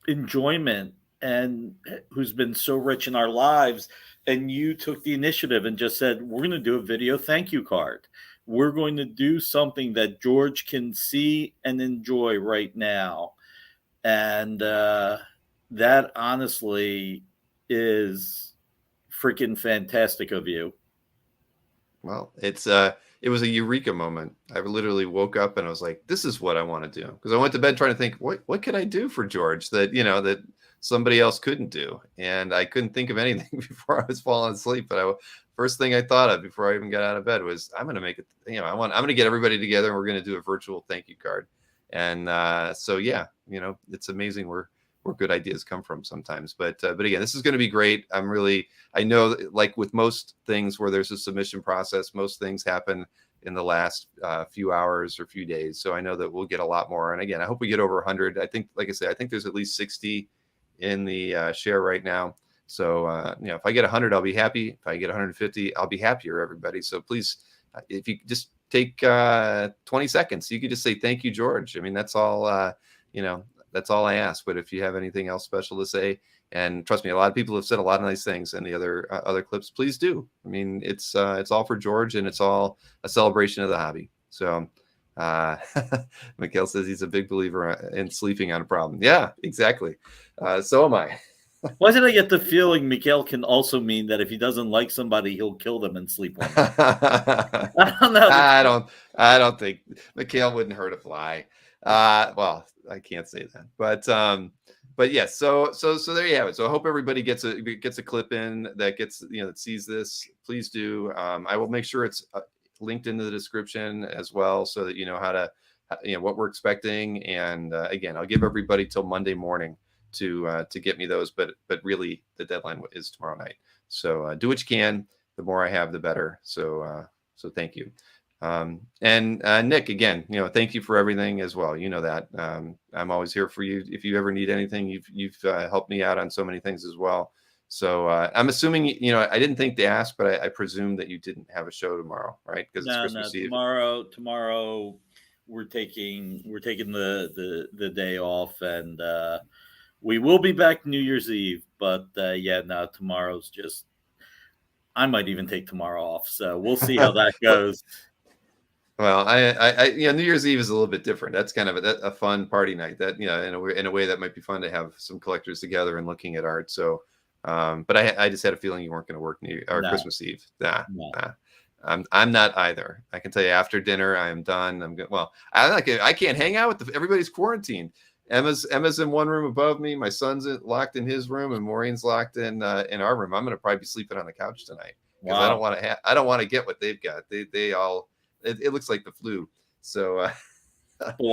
enjoyment and who's been so rich in our lives. And you took the initiative and just said, we're going to do a video thank you card. We're going to do something that George can see and enjoy right now. And that honestly is freaking fantastic of you. Well, it was a eureka moment. I literally woke up and I was like, this is what I want to do. Because I went to bed trying to think, what could I do for George that, that somebody else couldn't do? And I couldn't think of anything before I was falling asleep. But first thing I thought of before I even got out of bed was, I'm going to make it, I'm going to get everybody together and we're going to do a virtual thank you card. And so, yeah, it's amazing where good ideas come from sometimes. But again, this is going to be great. I know, like with most things where there's a submission process, most things happen in the last few hours or few days. So I know that we'll get a lot more. And again, I hope we get over 100. I think, like I said, I think there's at least 60 in the share right now. So, if I get 100, I'll be happy. If I get 150, I'll be happier, everybody. So please, if you just take 20 seconds, you could just say, thank you, George. I mean, that's all, that's all I ask. But if you have anything else special to say, and trust me, a lot of people have said a lot of nice things in the other clips, please do. I mean, it's all for George, and it's all a celebration of the hobby. So Mikhail says he's a big believer in sleeping on a problem. Yeah, exactly. So am I. Why did I get the feeling Mikhail can also mean that if he doesn't like somebody, he'll kill them and sleep on them? I don't know. I don't think Mikhail wouldn't hurt a fly. Well, I can't say that, but yes. So there you have it. So I hope everybody gets a clip in that gets, that sees this. Please do. I will make sure it's linked into the description as well, so that you know how to, what we're expecting. And again, I'll give everybody till Monday morning to get me those, but really the deadline is tomorrow night. So do what you can. The more I have, the better. So thank you. And Nick, again, thank you for everything as well. You know that I'm always here for you. If you ever need anything, you've helped me out on so many things as well. So I'm assuming, I didn't think to ask, but I presume that you didn't have a show tomorrow, right? Because it's Christmas Eve. Tomorrow we're taking the day off, and we will be back New Year's Eve. But tomorrow's just, I might even take tomorrow off. So we'll see how that goes. Well, I New Year's Eve is a little bit different. That's kind of a fun party night. That in a way that might be fun to have some collectors together and looking at art. So, but I just had a feeling you weren't going to work Christmas Eve. Nah. I'm not either. I can tell you, after dinner, I am done. I'm good. Well, I can't hang out with everybody's quarantined. Emma's in one room above me. My son's locked in his room, and Maureen's locked in our room. I'm going to probably be sleeping on the couch tonight because I don't want to get what they've got. They all. It looks like the flu. So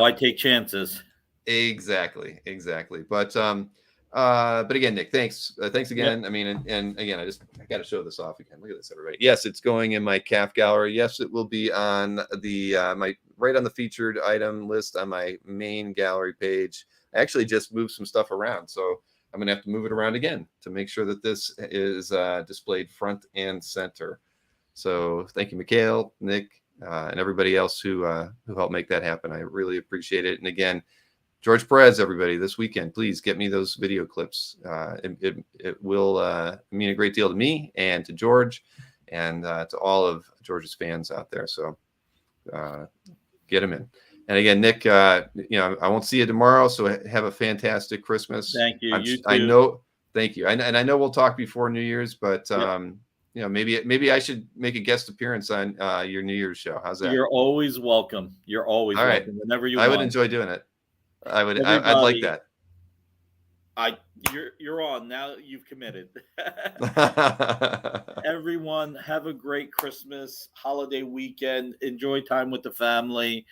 I take chances. Exactly. But again, Nick, thanks again. Yep. I mean, and again, I got to show this off again. Look at this, everybody. Yes, it's going in my CAF gallery. Yes, it will be on the right on the featured item list on my main gallery page. I actually just moved some stuff around. So I'm going to have to move it around again to make sure that this is displayed front and center. So thank you, Mikhail, Nick, and everybody else who helped make that happen. I really appreciate it. And again, George Perez, everybody, this weekend, please get me those video clips. It will mean a great deal to me and to George and to all of George's fans out there. So get them in. And again, Nick, I won't see you tomorrow, so have a fantastic Christmas. Thank you. You too. I know. Thank you. And I know we'll talk before New Year's, but maybe I should make a guest appearance on your New Year's show. How's that? You're always welcome. You're always welcome. Right. Whenever you want. I would enjoy doing it. I'd like that. You're on now. You've committed. Everyone, have a great Christmas holiday weekend. Enjoy time with the family,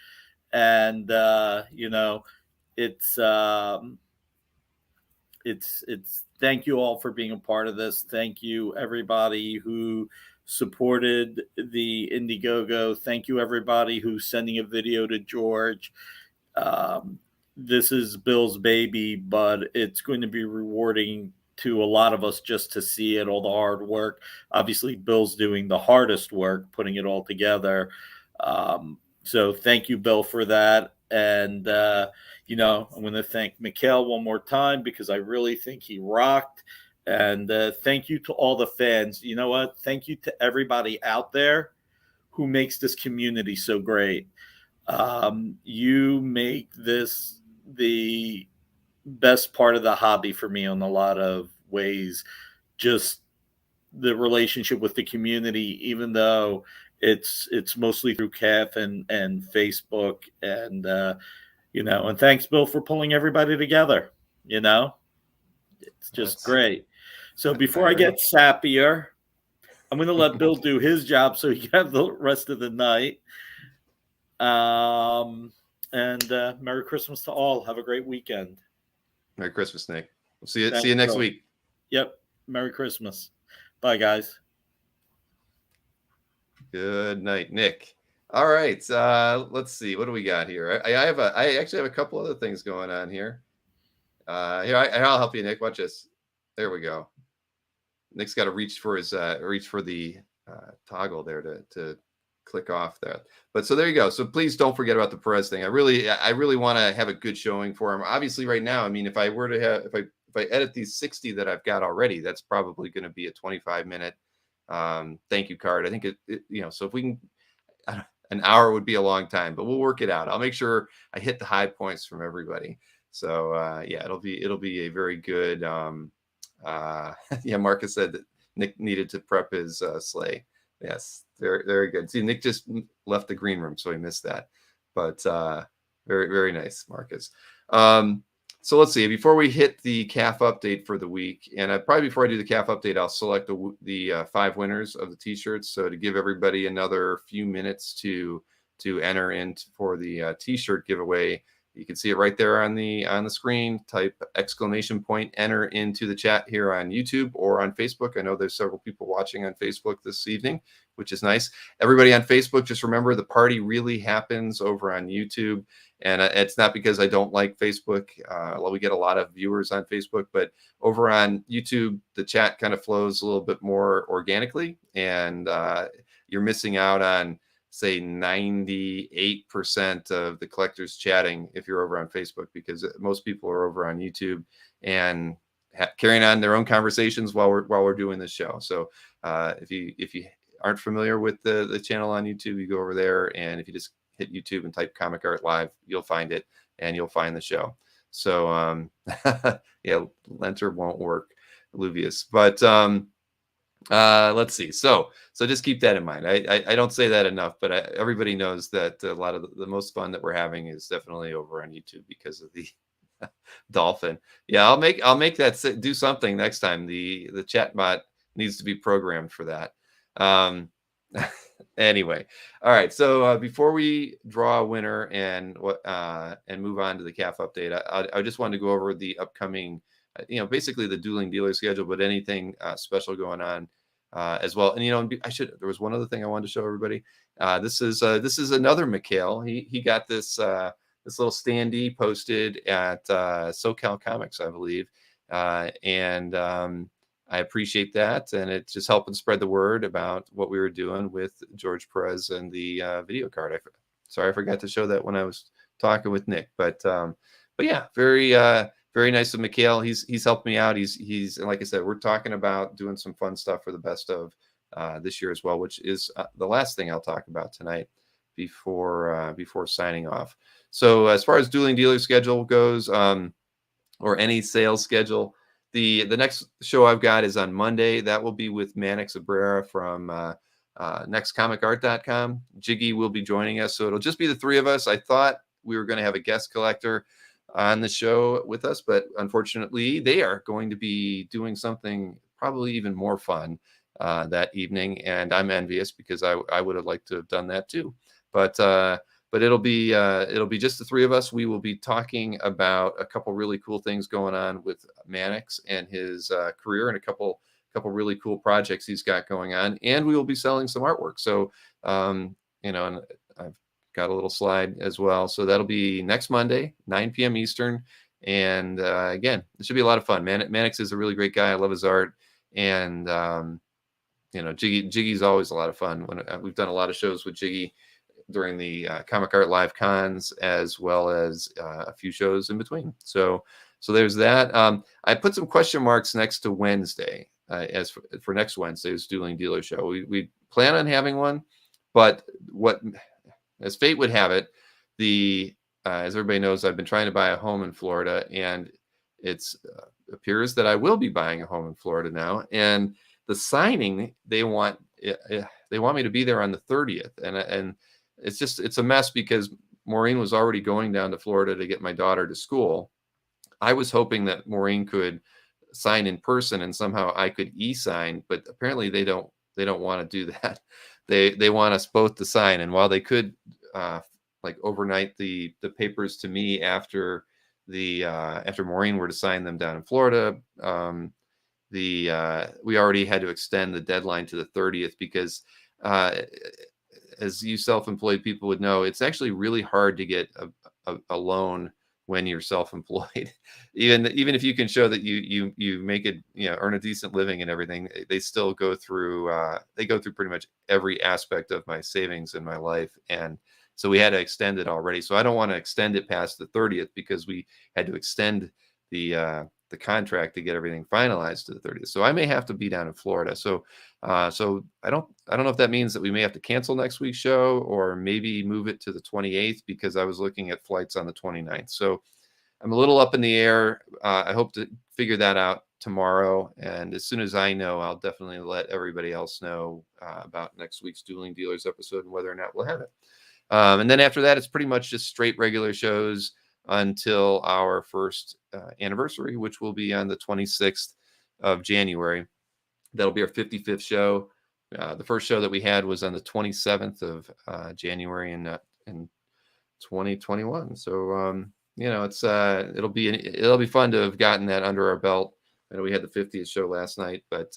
and it's thank you all for being a part of this. Thank you everybody who supported the Indiegogo. Thank you everybody who's sending a video to George. This is Bill's baby, but it's going to be rewarding to a lot of us just to see it, all the hard work. Obviously, Bill's doing the hardest work, putting it all together. So thank you, Bill, for that. And, I'm going to thank Mikhail one more time because I really think he rocked. And thank you to all the fans. You know what? Thank you to everybody out there who makes this community so great. You make this the best part of the hobby for me in a lot of ways. Just the relationship with the community, even though it's mostly through CAF and Facebook, and and thanks, Bill, for pulling everybody together. It's just great. So before I get sappier, I'm going to let Bill do his job so he can have the rest of the night. And Merry Christmas to all. Have a great weekend. Merry Christmas, Nick. We'll see you next week. Yep. Merry Christmas. Bye, guys. Good night, Nick. All right. Let's see. What do we got here? I actually have a couple other things going on here. I'll help you, Nick. Watch this. There we go. Nick's got to reach for the toggle there to click off that. But so there you go. So please don't forget about the Perez thing. I really want to have a good showing for him. Obviously, right now, I mean, if I edit these 60 that I've got already, that's probably going to be a 25-minute thank you card. I think so if we can, an hour would be a long time, but we'll work it out. I'll make sure I hit the high points from everybody. So it'll be a very good. Marcus said that Nick needed to prep his sleigh. Yes, very, very good. See, Nick just left the green room, so he missed that. But very, very nice, Marcus. So let's see. Before we hit the CAF update for the week, and probably before I do the CAF update, I'll select the 5 winners of the T-shirts. So to give everybody another few minutes to enter in for the T-shirt giveaway, you can see it right there on the screen. Type ! Enter into the chat here on YouTube or on Facebook. I know there's several people watching on Facebook this evening, which is nice. Everybody on Facebook, just remember the party really happens over on YouTube. And it's not because I don't like Facebook. We get a lot of viewers on Facebook, but over on YouTube, the chat kind of flows a little bit more organically. And you're missing out on, say, 98% of the collectors chatting if you're over on Facebook, because most people are over on YouTube and carrying on their own conversations while we're doing this show. So if you aren't familiar with the channel on YouTube, you go over there, and if you just hit YouTube and type Comic Art Live, you'll find it and you'll find the show. So Lenter won't work, Luvius, but let's see. So just keep that in mind. I don't say that enough, but everybody knows that a lot of the most fun that we're having is definitely over on YouTube because of the dolphin. Yeah, I'll make that do something next time. The chat bot needs to be programmed for that. Anyway, all right. So before we draw a winner and move on to the CAF update, I just wanted to go over the upcoming, basically the dueling dealer schedule, but anything special going on as well. And there was one other thing I wanted to show everybody. This is another Mikhail. He got this little standee posted at SoCal Comics, I believe. and I appreciate that, and it's just helping spread the word about what we were doing with George Perez and the video card. Sorry, I forgot to show that when I was talking with Nick, but yeah, very nice of Mikhail. He's helped me out. He's and like I said, we're talking about doing some fun stuff for the best of this year as well, which is the last thing I'll talk about tonight before signing off. So as far as Dueling Dealer schedule goes, or any sales schedule, the next show I've got is on Monday. That will be with Mannix Abrera from nextcomicart.com. Jiggy will be joining us, so it'll just be the three of us. I thought we were going to have a guest collector on the show with us, but unfortunately they are going to be doing something probably even more fun that evening, and I'm envious because I would have liked to have done that too. But it'll be just the three of us. We will be talking about a couple really cool things going on with Mannix and his career, and a couple really cool projects he's got going on, and we will be selling some artwork. So and I've got a little slide as well. So that'll be next Monday, 9 p.m. Eastern. And again, it should be a lot of fun. Mannix is a really great guy. I love his art. And, Jiggy's always a lot of fun. When we've done a lot of shows with Jiggy during the Comic Art Live cons, as well as a few shows in between. So there's that. I put some question marks next to Wednesday as for next Wednesday's Dueling Dealer show. We plan on having one, but as fate would have it, as everybody knows, I've been trying to buy a home in Florida, and it's appears that I will be buying a home in Florida now. And the signing, they want me to be there on the 30th, and it's a mess because Maureen was already going down to Florida to get my daughter to school. I was hoping that Maureen could sign in person and somehow I could e-sign, but apparently they don't want to do that. They want us both to sign, and while they could overnight the papers to me after Maureen were to sign them down in Florida, we already had to extend the deadline to the 30th because as you self-employed people would know, it's actually really hard to get a loan when you're self-employed. even if you can show that you make it, earn a decent living and everything, they still go through pretty much every aspect of my savings in my life. And so we had to extend it already. So I don't want to extend it past the 30th because we had to extend the contract to get everything finalized to the 30th. So I may have to be down in Florida. So I don't know if that means that we may have to cancel next week's show or maybe move it to the 28th, because I was looking at flights on the 29th. So I'm a little up in the air. I hope to figure that out tomorrow. And as soon as I know, I'll definitely let everybody else know about next week's Dueling Dealers episode and whether or not we'll have it. And then after that, it's pretty much just straight regular shows until our first anniversary, which will be on the 26th of January. That'll be our 55th show. The first show that we had was on the 27th of January in 2021. So it'll be fun to have gotten that under our belt. I know we had the 50th show last night, but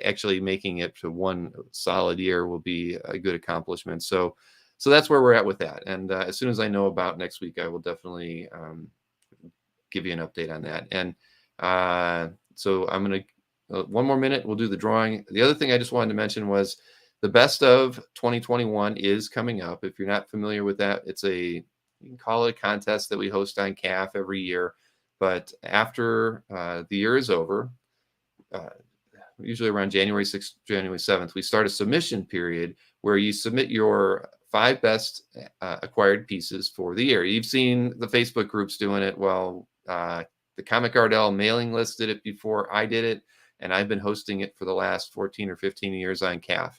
actually making it to one solid year will be a good accomplishment. So that's where we're at with that. And as soon as I know about next week, I will definitely give you an update on that. And so I'm going to, one more minute, we'll do the drawing. The other thing I just wanted to mention was the Best of 2021 is coming up. If you're not familiar with that, you can call it a contest that we host on CAF every year. But after the year is over, usually around January 6th, January 7th, we start a submission period where you submit your 5 best acquired pieces for the year. You've seen the Facebook groups doing it. Well, the Comic Ardell mailing list did it before I did it, and I've been hosting it for the last 14 or 15 years on CAF.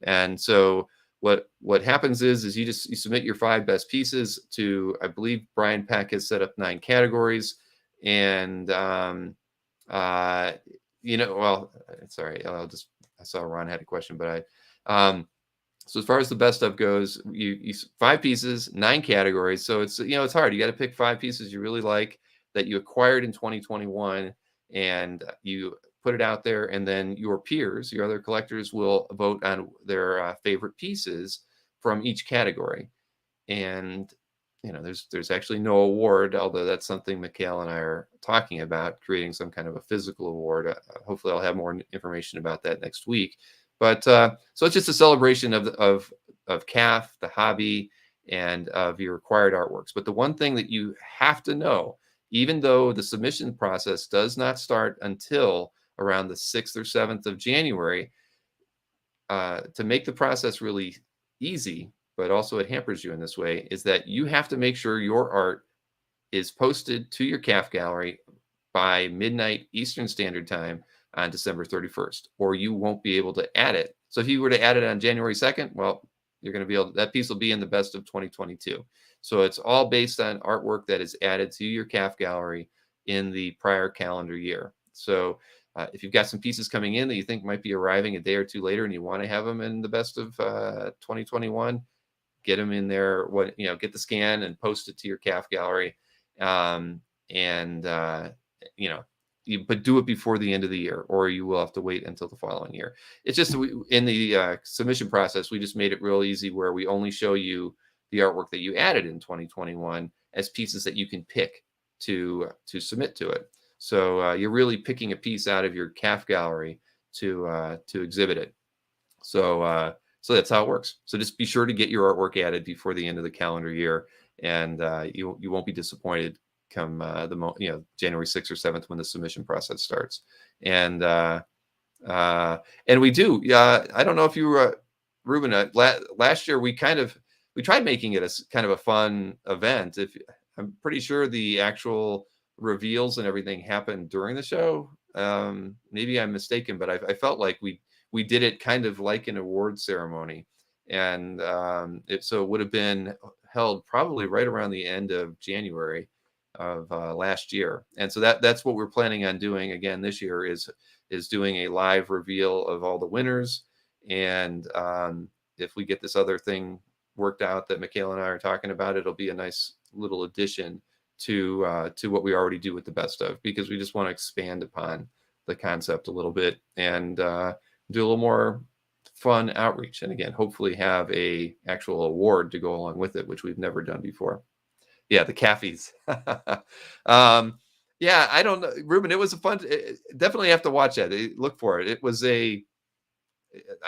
And so what happens is you submit your 5 best pieces to, I believe Brian Peck has set up 9 categories. And sorry, I saw Ron had a question, but so as far as the best of goes, you 5 pieces, 9 categories. So it's hard. You got to pick 5 pieces you really like that you acquired in 2021, and you put it out there, and then your peers, your other collectors, will vote on their favorite pieces from each category. And there's actually no award, although that's something Mikhail and I are talking about, creating some kind of a physical award. Hopefully I'll have more information about that next week. But so it's just a celebration of CAF, the hobby, and of your required artworks. But the one thing that you have to know, even though the submission process does not start until around the 6th or 7th of January, to make the process really easy, but also it hampers you in this way, is that you have to make sure your art is posted to your CAF gallery by midnight Eastern Standard Time on December 31st, or you won't be able to add it. So if you were to add it on January 2nd, well, you're going to be able to, that piece will be in the best of 2022. So it's all based on artwork that is added to your CAF gallery in the prior calendar year. So if you've got some pieces coming in that you think might be arriving a day or two later and you want to have them in the best of 2021, get them in there, get the scan and post it to your CAF gallery. But do it before the end of the year, or you will have to wait until the following year. It's just in the submission process, we just made it real easy where we only show you the artwork that you added in 2021 as pieces that you can pick to submit to it. So you're really picking a piece out of your CAF gallery to exhibit it. So that's how it works. So just be sure to get your artwork added before the end of the calendar year, and you won't be disappointed come January 6th or 7th when the submission process starts. And we do. I don't know if you Ruben, last year we tried making it a kind of a fun event. I'm pretty sure the actual reveals and everything happened during the show. Maybe I'm mistaken, but I felt like we did it kind of like an award ceremony, and it would have been held probably right around the end of January of last year. And so that's what we're planning on doing again this year, is doing a live reveal of all the winners. And if we get this other thing worked out that Mikhail and I are talking about, it'll be a nice little addition to what we already do with the best of, because we just want to expand upon the concept a little bit and do a little more fun outreach. And again, hopefully have a actual award to go along with it, which we've never done before. Yeah, the cafes. Yeah, I don't know, Ruben. It was a fun. Definitely have to watch that. Look for it. It was I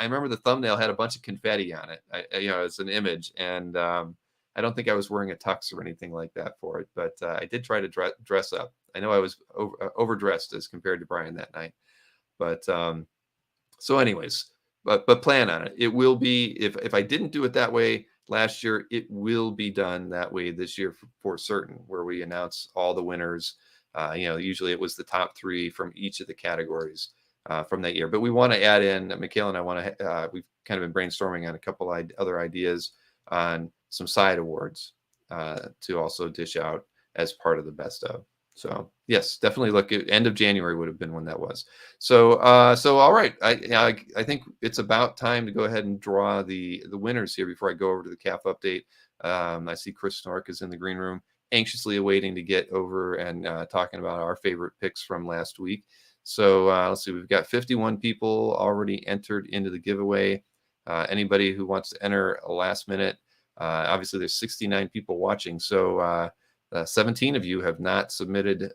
remember the thumbnail had a bunch of confetti on it. It's an image, and I don't think I was wearing a tux or anything like that for it, but I did try to dress up. I know I was overdressed as compared to Brian that night, but so anyways, but plan on it. It will be, if I didn't do it that way last year, it will be done that way this year for certain, where we announce all the winners. Usually it was the top 3 from each of the categories from that year. But we want to add in, Mikhail and I we've kind of been brainstorming on a couple other ideas on some side awards to also dish out as part of the best of. So yes, definitely look at end of January would have been when that was. So all right, I think it's about time to go ahead and draw the winners here before I go over to the CAF update. I see Chris Snork is in the green room, anxiously awaiting to get over and talking about our favorite picks from last week. So let's see, we've got 51 people already entered into the giveaway. Anybody who wants to enter a last minute, obviously there's 69 people watching, so 17 of you have not submitted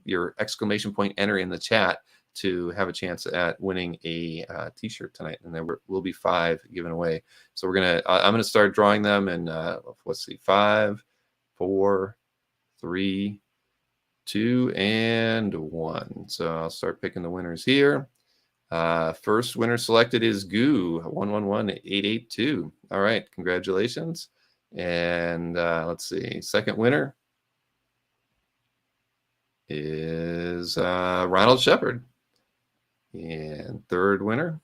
your exclamation point enter in the chat to have a chance at winning a t-shirt tonight, and there will be 5 given away. So I'm gonna start drawing them, and let's see, 5, 4, 3, 2, and 1. So I'll start picking the winners here. First winner selected is Goo 111882. All right, congratulations. And let's see, second winner is Ronald Shepard. And third winner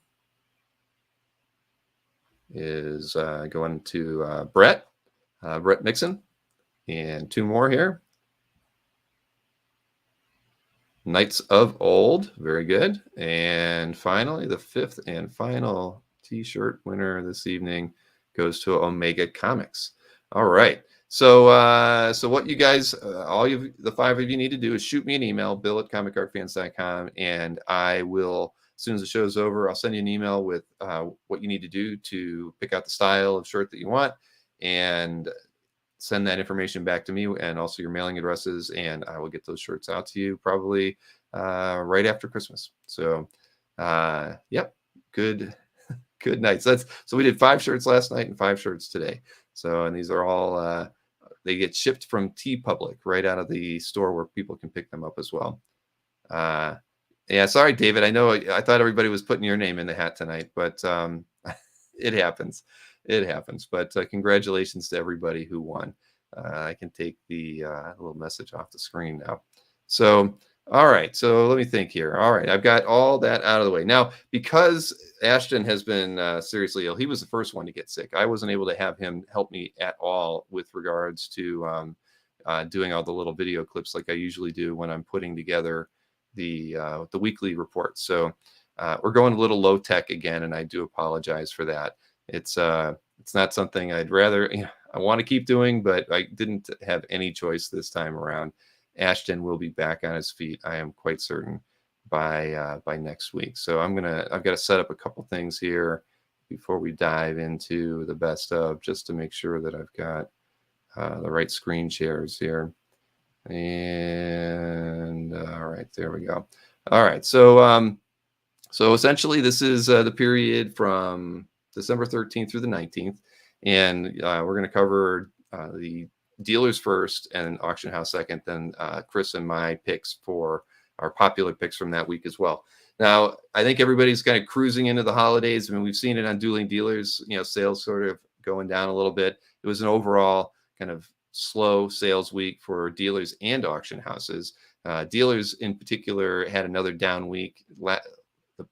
is going to Brett Mixon. And 2 more here. Knights of Old, very good. And finally, the 5th and final t-shirt winner this evening goes to Omega Comics. All right. So what you guys, the 5 of you need to do is shoot me an email, bill@comicartfans.com, and I will, as soon as the show's over, I'll send you an email with what you need to do to pick out the style of shirt that you want. And send that information back to me and also your mailing addresses, and I will get those shirts out to you probably right after Christmas. So, yep, good night. So we did 5 shirts last night and 5 shirts today. So, and these are all they get shipped from TeePublic right out of the store where people can pick them up as well. Yeah, sorry, David. I know I thought everybody was putting your name in the hat tonight, but it happens. It happens. But congratulations to everybody who won. I can take the little message off the screen now. So, all right. So let me think here. All right. I've got all that out of the way. Now, because Ashton has been seriously ill, he was the first one to get sick. I wasn't able to have him help me at all with regards to doing all the little video clips like I usually do when I'm putting together the weekly report. So we're going a little low tech again, and I do apologize for that. It's not something I'd rather, I want to keep doing, but I didn't have any choice this time around. Ashton will be back on his feet, I am quite certain, by next week. So I've got to set up a couple things here before we dive into the best of, just to make sure that I've got the right screen shares here. And all right, there we go. All right, so essentially this is the period from December 13th through the 19th, and we're going to cover the dealers first and auction house second, then Chris and my picks for our popular picks from that week as well. Now, I think everybody's kind of cruising into the holidays. I mean, we've seen it on Dueling Dealers, sales sort of going down a little bit. It was an overall kind of slow sales week for dealers and auction houses. Dealers in particular had another down week. The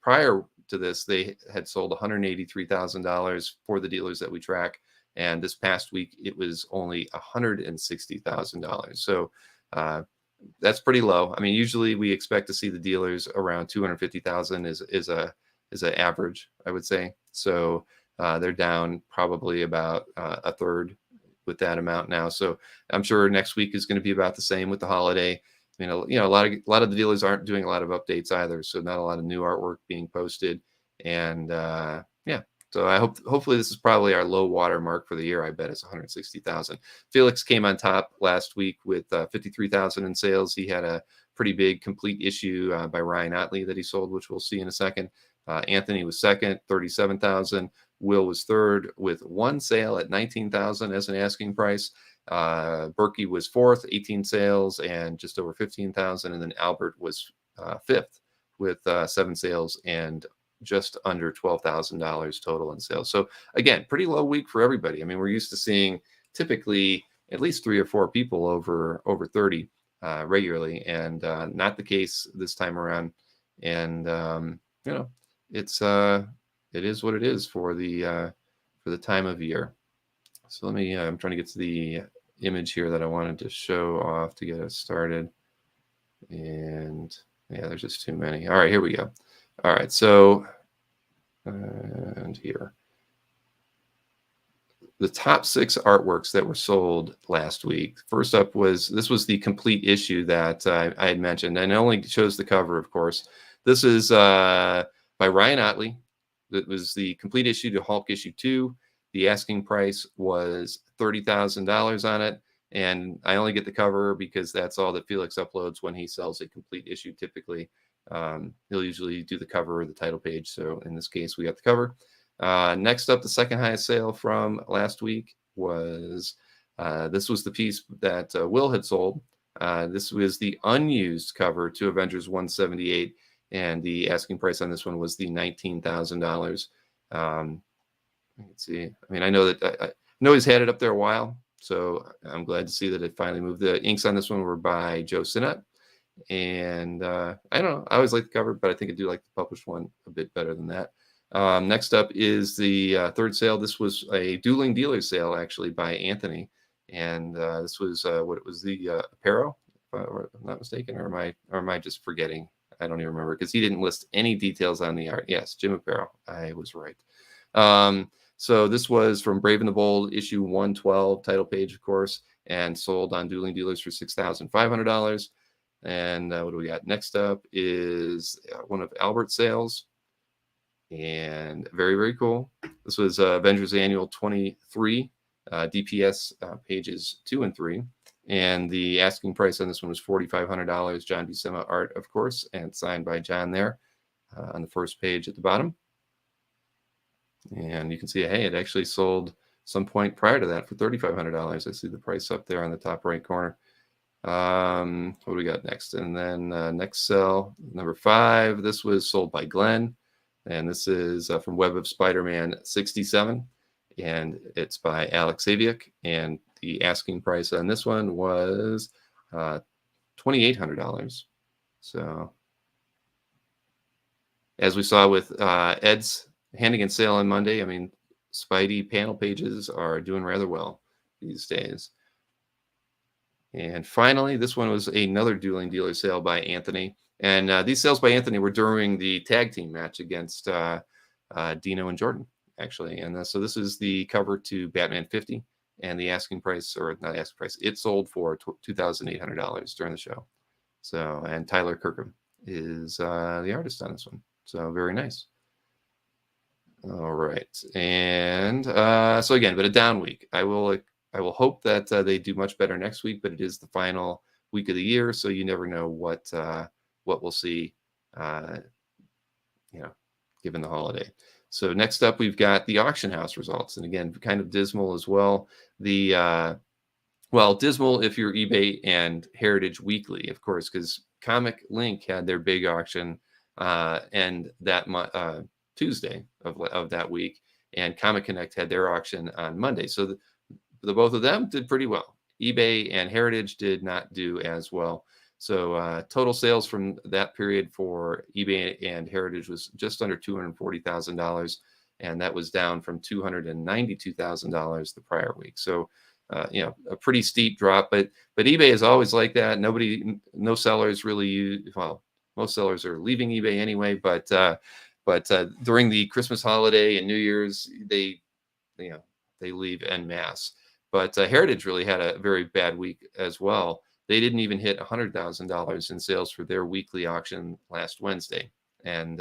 prior to this, they had sold $183,000 for the dealers that we track. And this past week, it was only $160,000. So that's pretty low. I mean, usually we expect to see the dealers around 250,000 is an average, I would say. So they're down probably about a third with that amount now. So I'm sure next week is going to be about the same with the holiday. A lot of the dealers aren't doing a lot of updates either, so not a lot of new artwork being posted. And yeah, so hopefully this is probably our low water mark for the year. I bet it's 160,000. Felix came on top last week with 53,000 in sales. He had a pretty big complete issue by Ryan Otley that he sold, which we'll see in a second. Anthony was second, 37,000. Will was third with 1 sale at 19,000 as an asking price. Berkey was fourth, 18 sales and just over 15,000. And then Albert was fifth with 7 sales and just under $12,000 total in sales. So again, pretty low week for everybody. I mean, we're used to seeing typically at least 3 or 4 people over 30 regularly, and not the case this time around. And it is what it is for the time of year. So let me, I'm trying to get to the image here that I wanted to show off to get us started. And yeah, there's just too many. All right, here we go. All right, so, and here. The top 6 artworks that were sold last week. First up was the complete issue that I had mentioned, and it only shows the cover, of course. This is by Ryan Otley. That was the complete issue to Hulk issue 2. The asking price was $30,000 on it, and I only get the cover because that's all that Felix uploads when he sells a complete issue. Typically, he'll usually do the cover or the title page. So in this case, we got the cover. Next up, the second highest sale from last week was this was the piece that Will had sold. This was the unused cover to Avengers 178, and the asking price on this one was the $19,000. Let's see. I mean, I know that I know he's had it up there a while, so I'm glad to see that it finally moved. The inks on this one were by Joe Sinnott, and I don't know. I always like the cover, but I think I do like the published one a bit better than that. Next up is the third sale. This was a Dueling Dealer sale, actually, by Anthony, and this was what it was, the Apparel, if I'm not mistaken, or am I just forgetting? I don't even remember because he didn't list any details on the art. Yes, Jim Apparel. I was right. So this was from Brave and the Bold, issue 112, title page, of course, and sold on Dueling Dealers for $6,500. And what do we got? Next up is one of Albert's sales. And very, very cool. This was Avengers Annual 23. DPS pages 2 and 3. And the asking price on this one was $4,500. John Buscema art, of course, and signed by John there on the first page at the bottom. And you can see, hey, it actually sold some point prior to that for $3,500. I see the price up there on the top right corner. What do we got next? And then next sell, number 5. This was sold by Glenn. And this is from Web of Spider-Man 67. And it's by Alex Saviuk. And the asking price on this one was $2,800. So as we saw with Ed's handing and sale on Monday, I mean, Spidey panel pages are doing rather well these days. And finally, this one was another dueling dealer sale by Anthony. And these sales by Anthony were during the tag team match against Dino and Jordan, actually. And so this is the cover to Batman 50. And the asking price, or not asking price, it sold for $2,800 during the show. So, and Tyler Kirkham is the artist on this one. So very nice. All right. And so again, but a down week. I will hope that they do much better next week, but it is the final week of the year, so you never know what we'll see, given the holiday. So next up, we've got the auction house results, and again, kind of dismal as well. Dismal if you're eBay and Heritage Weekly, of course, because Comic Link had their big auction and that Tuesday of that week, and Comic Connect had their auction on Monday. So the both of them did pretty well. eBay and Heritage did not do as well. So total sales from that period for eBay and Heritage was just under $240,000, and that was down from $292,000 the prior week. So a pretty steep drop, but eBay is always like that. No sellers really use, well, most sellers are leaving eBay anyway, but during the Christmas holiday and New Year's, they leave en masse. But Heritage really had a very bad week as well. They didn't even hit $100,000 in sales for their weekly auction last Wednesday. And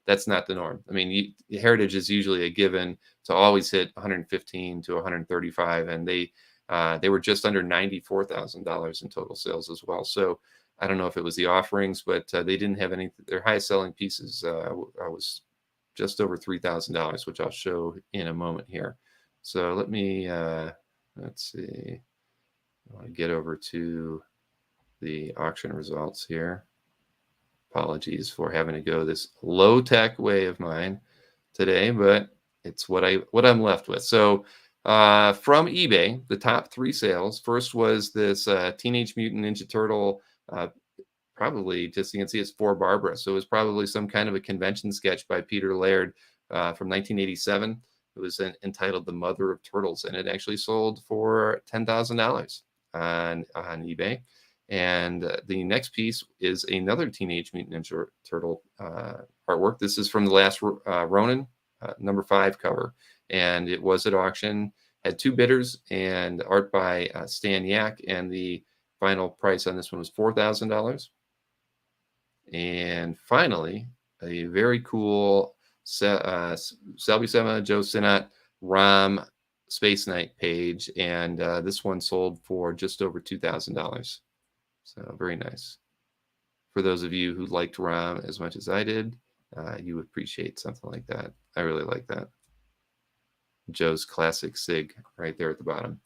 that's not the norm. I mean, Heritage is usually a given to always hit 115 to 135. And they were just under $94,000 in total sales as well. So I don't know if it was the offerings, but they didn't have any. Their highest selling pieces was just over $3,000, which I'll show in a moment here. So let me, let's see. I want to get over to the auction results here. Apologies for having to go this low-tech way of mine today, but it's what I'm left with. So from eBay, the top 3 sales. First was this Teenage Mutant Ninja Turtle, probably just you can see it's for Barbara. So it was probably some kind of a convention sketch by Peter Laird from 1987. It was entitled The Mother of Turtles, and it actually sold for $10,000 on eBay. And the next piece is another Teenage Mutant Ninja Turtle artwork. This is from the last Ronin number 5 cover, and it was at auction. Had 2 bidders and art by Stan Yak, and the final price on this one was $4,000. And finally, a very cool Sal Buscema, Joe Sinnott, Rom Space Knight page, and this one sold for just over $2,000. So very nice. For those of you who liked Rom as much as I did, you would appreciate something like that. I really like that. Joe's classic SIG right there at the bottom.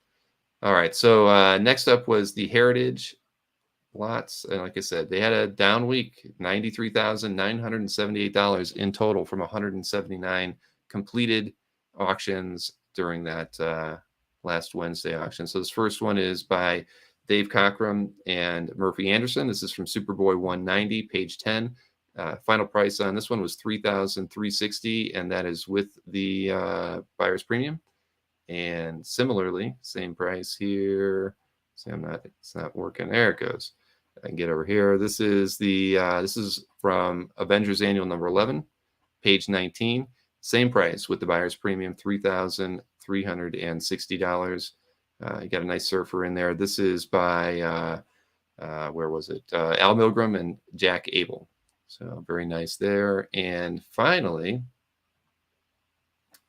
All right, so next up was the Heritage lots. And like I said, they had a down week, $93,978 in total from 179 completed auctions during that last Wednesday auction. So this first one is by Dave Cockrum and Murphy Anderson. This is from Superboy 190, page 10. Final price on this one was $3,360, and that is with the buyer's premium. And similarly, same price here. See, it's not working. There it goes. I can get over here. This is this is from Avengers Annual number 11, page 19. Same price with the buyer's premium, $3,360. You got a nice surfer in there. This is by where was it? Al Milgram and Jack Abel. So very nice there. And finally,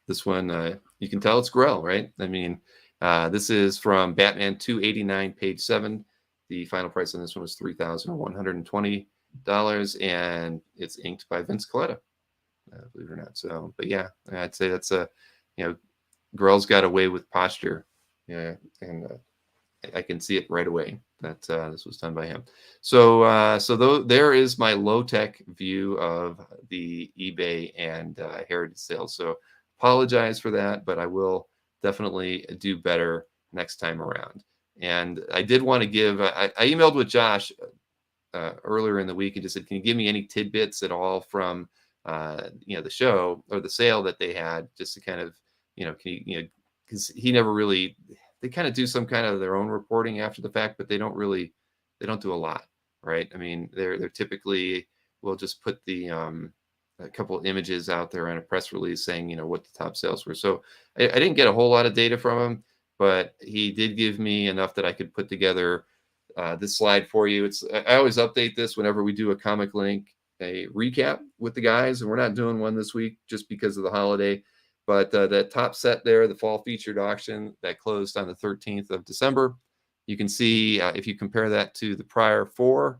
this one you can tell it's Grell, right? I mean, This is from Batman 289, page 7. The final price on this one was $3,120, and it's inked by Vince Coletta, believe it or not. So, but yeah, I'd say that's Grell's got away with posture. Yeah, and I can see it right away that this was done by him. So, there is my low-tech view of the eBay and Heritage sales. So, apologize for that, but I will definitely do better next time around. And I did want to give. I emailed with Josh earlier in the week and just said, "Can you give me any tidbits at all from the show or the sale that they had, just to kind of because he never really." They kind of do some kind of their own reporting after the fact, but they don't do a lot, right? I mean, they're typically will just put the a couple of images out there in a press release saying, what the top sales were. So I didn't get a whole lot of data from him, but he did give me enough that I could put together this slide for you. I always update this whenever we do a Comic Link, a recap with the guys, and we're not doing one this week just because of the holiday. But that top set there, the fall featured auction that closed on the 13th of December, you can see if you compare that to the prior 4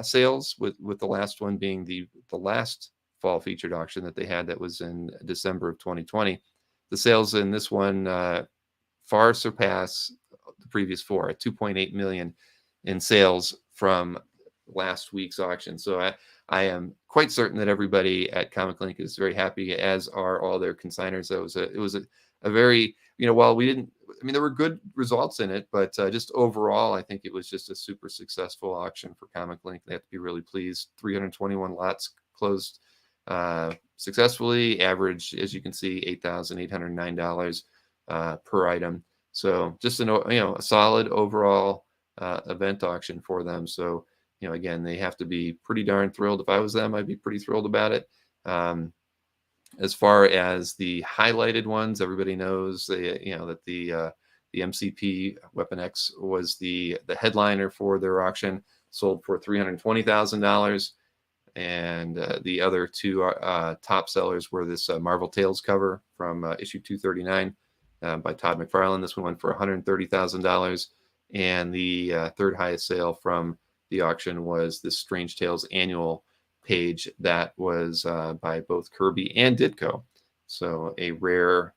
sales, with the last one being the last fall featured auction that they had that was in December of 2020, the sales in this one far surpass the previous 4 at 2.8 million in sales from last week's auction. So I am quite certain that everybody at Comic Link is very happy, as are all their consigners. It was a very, while we didn't, there were good results in it, but just overall, I think it was just a super successful auction for Comic Link. They have to be really pleased. 321 lots closed successfully. Average, as you can see, $8,809 per item. So just a solid overall event auction for them. So again, they have to be pretty darn thrilled. If I was them, I'd be pretty thrilled about it. As far as the highlighted ones, everybody knows that the MCP Weapon X was the headliner for their auction, sold for $320,000. And the other 2 top sellers were this Marvel Tales cover from issue 239 by Todd McFarlane. This one went for $130,000. And the third highest sale from the auction was this Strange Tales annual page that was by both Kirby and Ditko. So a rare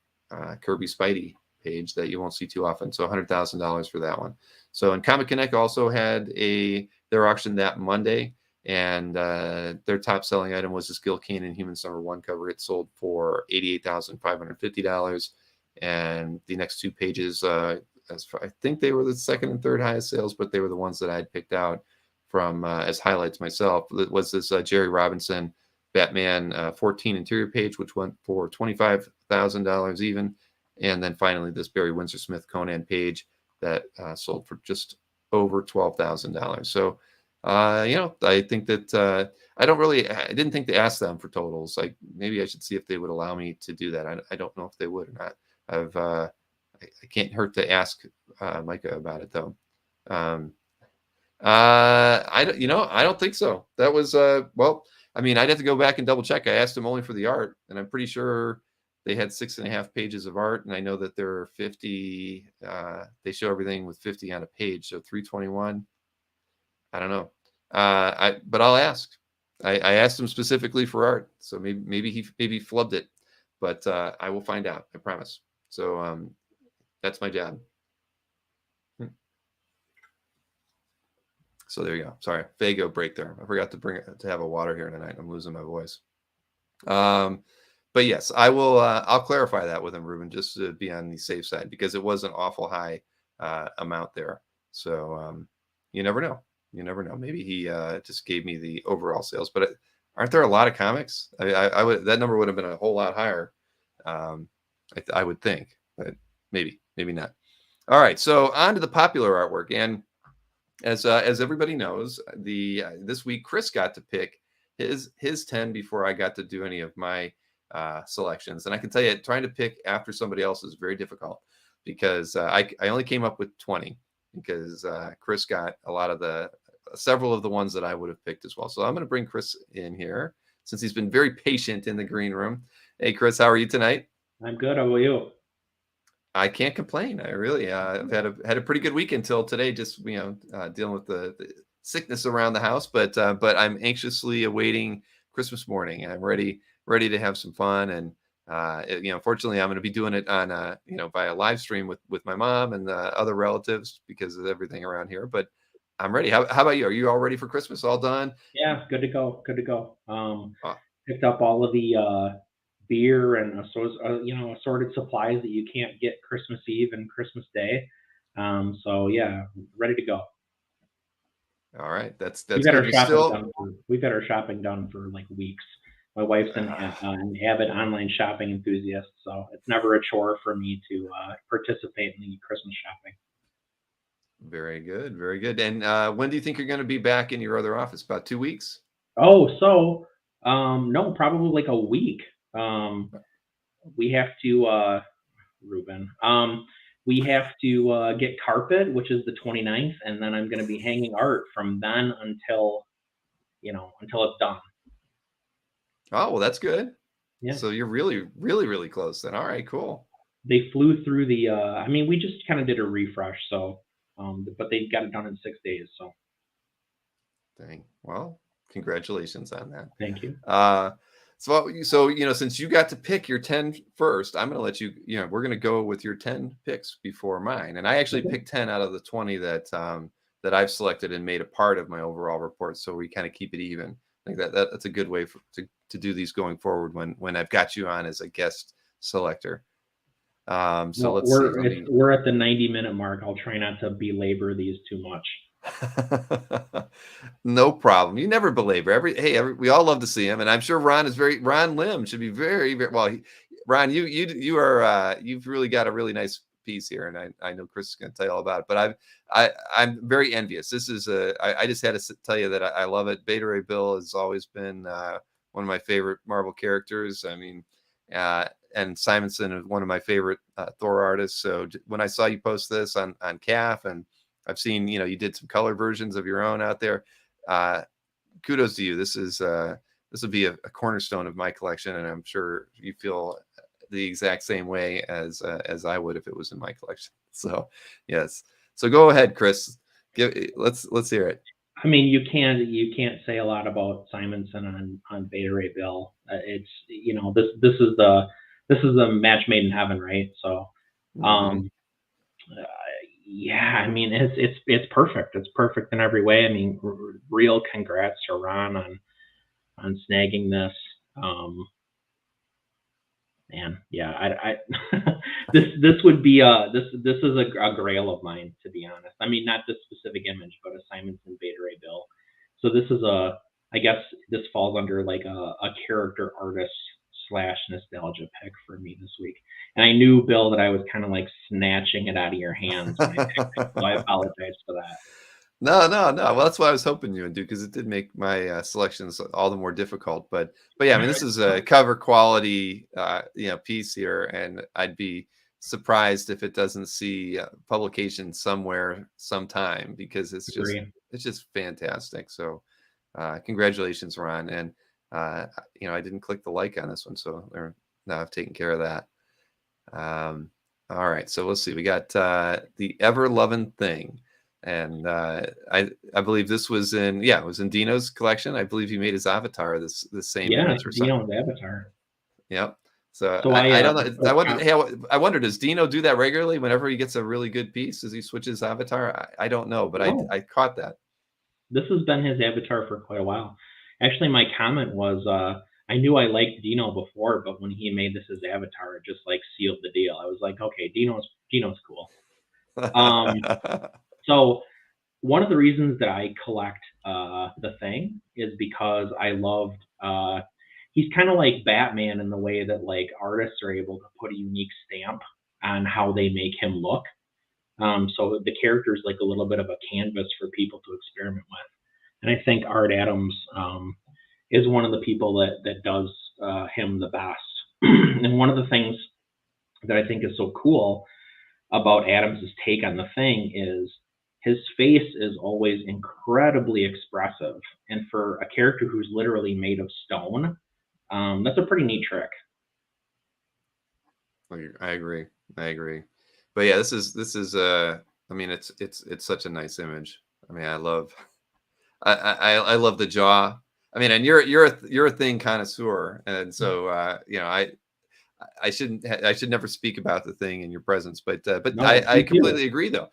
Kirby Spidey page that you won't see too often. So $100,000 for that one. So, and Comic Connect also had their auction that Monday, and their top selling item was this Gil Kane and Human Summer 1 cover. It sold for $88,550. And the next 2 pages, I think they were the second and third highest sales, but they were the ones that I had picked out from as highlights myself. It was this Jerry Robinson Batman 14 interior page, which went for $25,000 even. And then finally this Barry Windsor Smith Conan page that sold for just over $12,000. So, I think that I didn't think to ask them for totals. Like, maybe I should see if they would allow me to do that. I don't know if they would or not. I can't hurt to ask Micah about it though. I don't think so. That was I'd have to go back and double check. I asked him only for the art, and I'm pretty sure they had 6.5 pages of art, and I know that there are 50. They show everything with 50 on a page, so 321. I don't know. But I'll ask. I asked him specifically for art, so maybe he flubbed it, but I will find out. I promise. So that's my job. So there you go. Sorry, Fago break there. I forgot to have a water here tonight. I'm losing my voice. But yes, I will. I'll clarify that with him, Ruben, just to be on the safe side, because it was an awful high amount there. So you never know. You never know. Maybe he just gave me the overall sales. But aren't there a lot of comics? I would, that number would have been a whole lot higher. I would think, but maybe not. All right. So on to the popular artwork. And as everybody knows, this week Chris got to pick his 10 before I got to do any of my selections. And I can tell you, trying to pick after somebody else is very difficult, because I only came up with 20, because Chris got several of the ones that I would have picked as well. So I'm going to bring Chris in here, since he's been very patient in the green room. Hey, Chris, how are you tonight? I'm good. How about you? I can't complain. I really I've had a pretty good week until today. Just dealing with the sickness around the house, but I'm anxiously awaiting Christmas morning. I'm ready to have some fun, and fortunately, I'm going to be doing it on via live stream with my mom and other relatives because of everything around here. But I'm ready. How about you? Are you all ready for Christmas? All done? Yeah, good to go. Good to go. Oh, Picked up all of the beer and assorted supplies that you can't get Christmas Eve and Christmas Day. So yeah, ready to go. all right. That's We've that's had good. our You shopping still? done for we've had our shopping done for like weeks. My wife's an avid online shopping enthusiast, so it's never a chore for me to participate in the Christmas shopping. Very good, very good. And when do you think you're going to be back in your other office? About 2 weeks? Oh, so no, probably like a week. We have to Ruben. We have to get carpet, which is the 29th, and then I'm going to be hanging art from then until until it's done. Oh, well, that's good. Yeah, So you're really, really, really close then. All right, cool. they flew through the. I mean, we just kind of did a refresh, so but they got it done in 6 days. So Dang. Well, congratulations on that. thank you. Since you got to pick your 10 first, I'm going to let you, we're going to go with your 10 picks before mine. And I actually Okay. picked 10 out of the 20 that I've selected and made a part of my overall report. So we kind of keep it even. I think that's a good way to do these going forward when I've got you on as a guest selector. So Well, let's see. we're at the 90-minute mark. I'll try not to belabor these too much. No problem. You never belabor. We all love to see him, and I'm sure Ron Lim should be very, very well. Ron, you are you've really got a really nice piece here, and I know Chris is going to tell you all about it. But I'm very envious. This is I just had to tell you that I love it. Beta Ray Bill has always been one of my favorite Marvel characters. I mean, and Simonson is one of my favorite Thor artists. So when I saw you post this on CAF, and I've seen, you did some color versions of your own out there. Kudos to you. This will be a cornerstone of my collection, and I'm sure you feel the exact same way as I would if it was in my collection. So, yes. So go ahead, Chris. Let's hear it. I mean, you can't say a lot about Simonson on Beta Ray Bill. It's this is the match made in heaven, right? So, um, uh, yeah, I mean, it's perfect. It's perfect in every way. I mean, real congrats to Ron on snagging this. Man, yeah, I this would be this is a grail of mine, to be honest. I mean, not this specific image, but a Simonson Beta Ray Bill. So this is I guess this falls under like a character artist slash nostalgia pick for me this week. And I knew, Bill, that I was kind of like snatching it out of your hands when I picked it, so I apologize for that. No. Well, that's what I was hoping you would do, because it did make my selections all the more difficult. But yeah, I mean, this is a cover quality, piece here, and I'd be surprised if it doesn't see publication somewhere, sometime, because it's just fantastic. So, congratulations, Ron. And I didn't click the like on this one, so now I've taken care of that. All right, so we'll see. We got the Ever Loving Thing. And I believe this was it was in Dino's collection. I believe he made his avatar this same image or something. Dino's avatar. Yep. So, So I don't know. I wonder, does Dino do that regularly whenever he gets a really good piece? Does he switch his avatar? I don't know, but I caught that. This has been his avatar for quite a while. Actually, my comment was I knew I liked Dino before, but when he made this his avatar, it just like sealed the deal. I was like, okay, Dino's cool. So one of the reasons that I collect the Thing is because I loved. He's kind of like Batman in the way that like artists are able to put a unique stamp on how they make him look. So the character is like a little bit of a canvas for people to experiment with. And I think Art Adams is one of the people that does him the best. And one of the things that I think is so cool about Adams's take on the Thing is his face is always incredibly expressive. And for a character who's literally made of stone, that's a pretty neat trick. I agree. But yeah, this is I mean, it's such a nice image. I mean, I love the jaw. I mean, and you're a thing connoisseur, and so you know, I should never speak about the thing in your presence, but No, I thank you. completely agree though.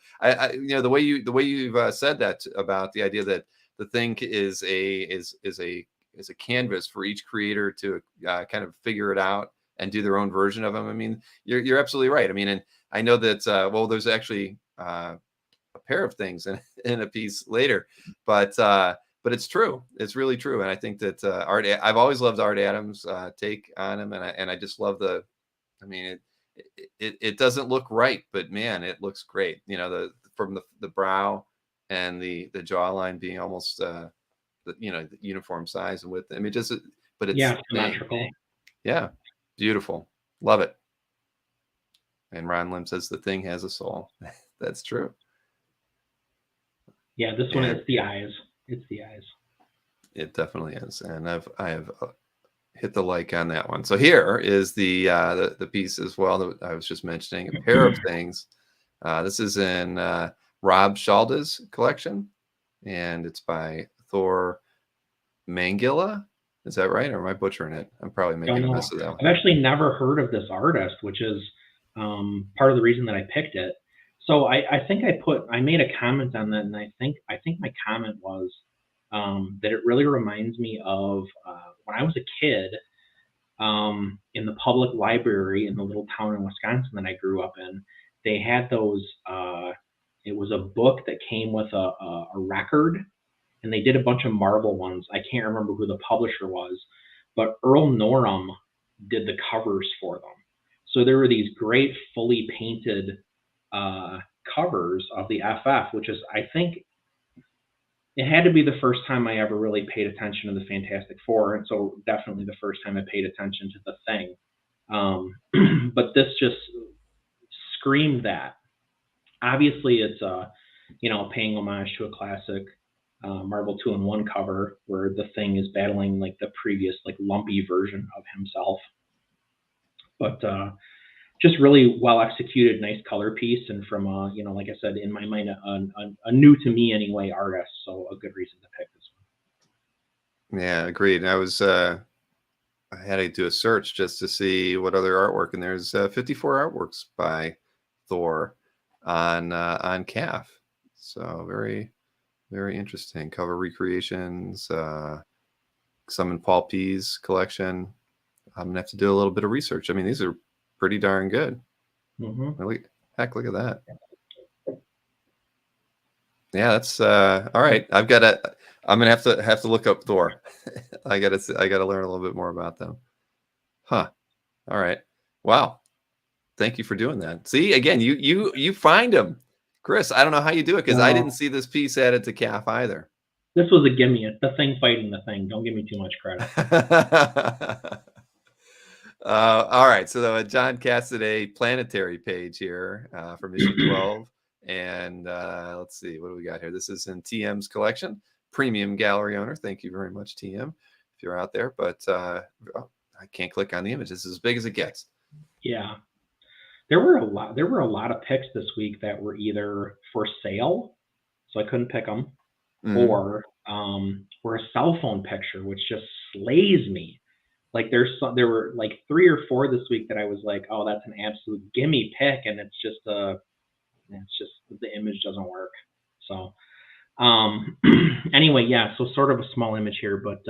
You know, the way you've said that about the idea that the thing is a canvas for each creator to kind of figure it out and do their own version of them. I mean, you're absolutely right. I mean, and I know that well, there's actually a pair of things in a piece later, but it's true. It's really true. And I think that I've always loved Art Adams' take on him, and I just love the. I mean, it doesn't look right, but man, it looks great. You know, from the brow and the jawline being almost the uniform size and width. I mean, just but it's Yeah, symmetrical. Yeah, beautiful. Love it. And Ron Lim says the thing has a soul. That's true. Yeah, this one is the eyes. It's the eyes. It definitely is, and I have hit the like on that one. So here is the piece as well that I was just mentioning. A pair of things. This is in Rob Shalda's collection, and it's by Thor Mangilla. Is that right, or am I butchering it? I'm probably making a mess of that one. I've actually never heard of this artist, which is part of the reason that I picked it. So I think I made a comment on that, and I think my comment was that it really reminds me of when I was a kid in the public library in the little town in Wisconsin that I grew up in. They had those. It was a book that came with a record, and they did a bunch of Marvel ones. I can't remember who the publisher was, but Earl Norham did the covers for them. So there were these great fully painted covers of the FF, which is, I think, it had to be the first time I ever really paid attention to the Fantastic Four, and so definitely the first time I paid attention to the Thing. But this just screamed that. Obviously, it's paying homage to a classic Marvel 2-in-1 cover where the Thing is battling like the previous like lumpy version of himself. But just really well executed, nice color piece, and from like I said, in my mind, a new to me anyway artist, so a good reason to pick this one. Yeah, agreed. And I was I had to do a search just to see what other artwork, and there's 54 artworks by Thor on CAF. So very, very interesting. Cover recreations, some in Paul P's collection. I'm gonna have to do a little bit of research. I mean, these are pretty darn good. Mm-hmm. Look at that. Yeah, that's all right. I'm gonna have to look up Thor. I gotta learn a little bit more about them. Huh. All right. Wow. Thank you for doing that. See, again, you find them, Chris. I don't know how you do it because I didn't see this piece added to CAF either. This was a gimme. The Thing fighting the Thing. Don't give me too much credit. All right, so John Cassaday Planetary page here from issue 12, and let's see, what do we got here? This is in TM's collection, premium gallery owner. Thank you very much, TM, if you're out there. But I can't click on the image. This is as big as it gets. Yeah, there were a lot of picks this week that were either for sale, so I couldn't pick them, or a cell phone picture, which just slays me. Like there were like 3 or 4 this week that I was like, oh, that's an absolute gimme pick, and it's just the image doesn't work. So anyway, yeah. So sort of a small image here, but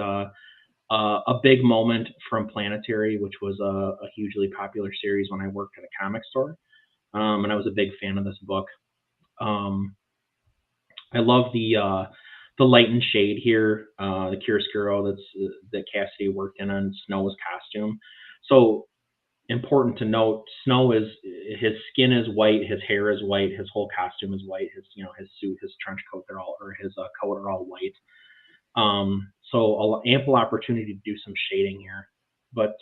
a big moment from Planetary, which was a hugely popular series when I worked at a comic store, and I was a big fan of this book. I love the light and shade here, the chiaroscuro that Cassidy worked in on Snow's costume. So important to note, Snow his skin is white, his hair is white, his whole costume is white, his suit, his trench coat, his coat are all white. So ample opportunity to do some shading here, but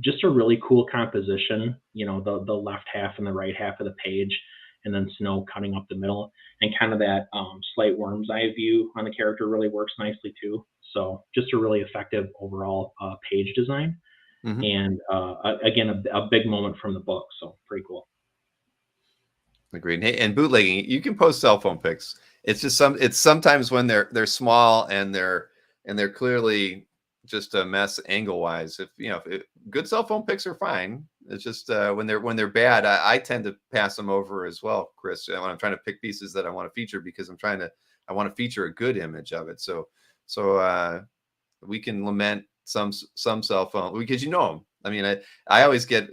just a really cool composition. The left half and the right half of the page, and then Snow cutting up the middle, and kind of that slight worm's eye view on the character really works nicely too. So just a really effective overall page design, and again a big moment from the book. So pretty cool. Agreed. Hey, and bootlegging, you can post cell phone pics. It's just it's sometimes when they're small and they're clearly just a mess angle wise. If good cell phone pics are fine. It's just when they're bad, I tend to pass them over as well, Chris. When I'm trying to pick pieces that I want to feature because I want to feature a good image of it. So we can lament some cell phone because them. I mean, I always get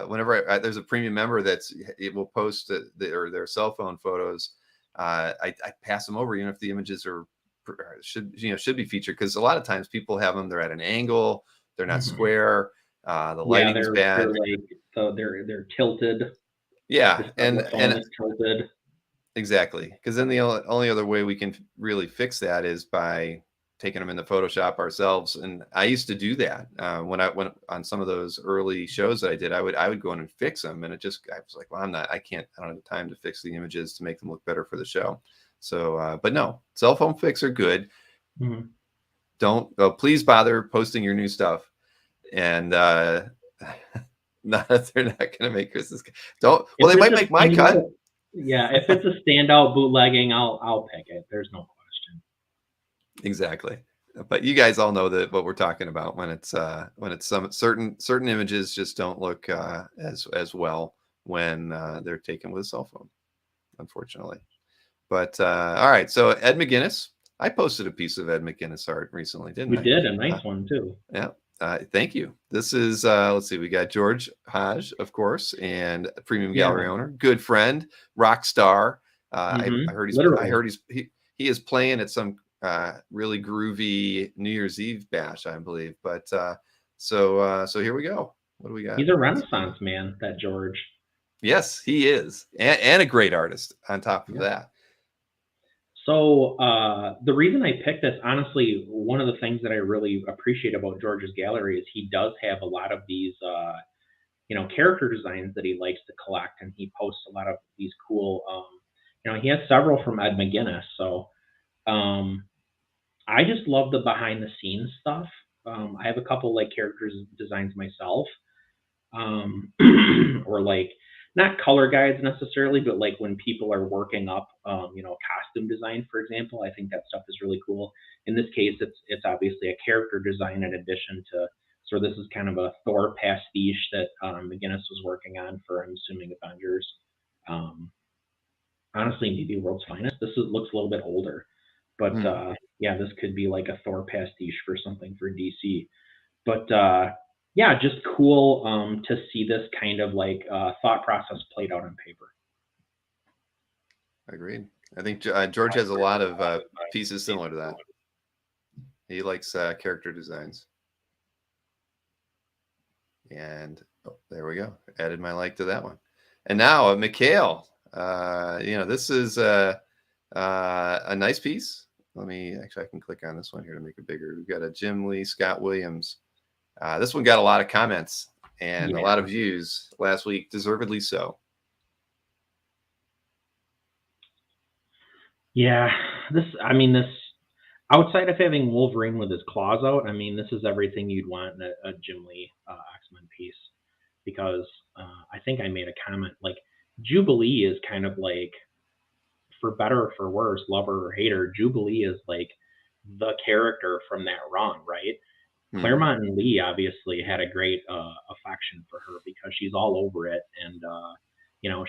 whenever there's a premium member it will post their cell phone photos. I pass them over even if the images should be featured, because a lot of times people have them, they're at an angle, they're not square, the lighting is bad, they're tilted. Yeah, and tilted. Exactly, because then the only other way we can really fix that is by taking them into Photoshop ourselves. And I used to do that when I went on some of those early shows that I did. I would go in and fix them, and I was like, well, I don't have the time to fix the images to make them look better for the show. So, but no, cell phone pics are good. Mm-hmm. Please bother posting your new stuff, and not that they're not going to make Chris's. Well, they might make my cut. Yeah, if it's a standout bootlegging, I'll pick it. There's no question. Exactly, but you guys all know what we're talking about when it's some certain images just don't look as well when they're taken with a cell phone, unfortunately. But all right, so Ed McGuinness, I posted a piece of Ed McGuinness art recently, didn't I? You did, a nice one too. Yeah. Thank you. This is let's see, we got George Hodge, of course, and premium gallery owner, good friend, rock star. I heard he is playing at some really groovy New Year's Eve bash, I believe. But so here we go. What do we got? He's a Renaissance man, that George. Yes, he is, and a great artist on top of that. So the reason I picked this, honestly, one of the things that I really appreciate about George's gallery is he does have a lot of these, character designs that he likes to collect, and he posts a lot of these cool, he has several from Ed McGuinness. So I just love the behind the scenes stuff. I have a couple character designs myself, or not color guides necessarily, but when people are working up, costume design, for example. I think that stuff is really cool. In this case, it's obviously a character design in addition to, so this is kind of a Thor pastiche that McGuinness was working on for, I'm assuming, Avengers. Honestly, maybe World's Finest. This looks a little bit older, but this could be a Thor pastiche for something for DC. But just cool to see this kind of thought process played out on paper. Agreed. I think George has a lot of pieces similar to that. He likes character designs. And there we go. Added my like to that one. And now Mikhail. This is a nice piece. I can click on this one here to make it bigger. We've got a Jim Lee, Scott Williams. This one got a lot of comments and a lot of views last week, deservedly so. Yeah, this outside of having Wolverine with his claws out, this is everything you'd want in a Jim Lee X-Men piece, because I think I made a comment Jubilee is kind of for better or for worse, lover or hater, Jubilee is the character from that run, right? Claremont and Lee obviously had a great affection for her because she's all over it, and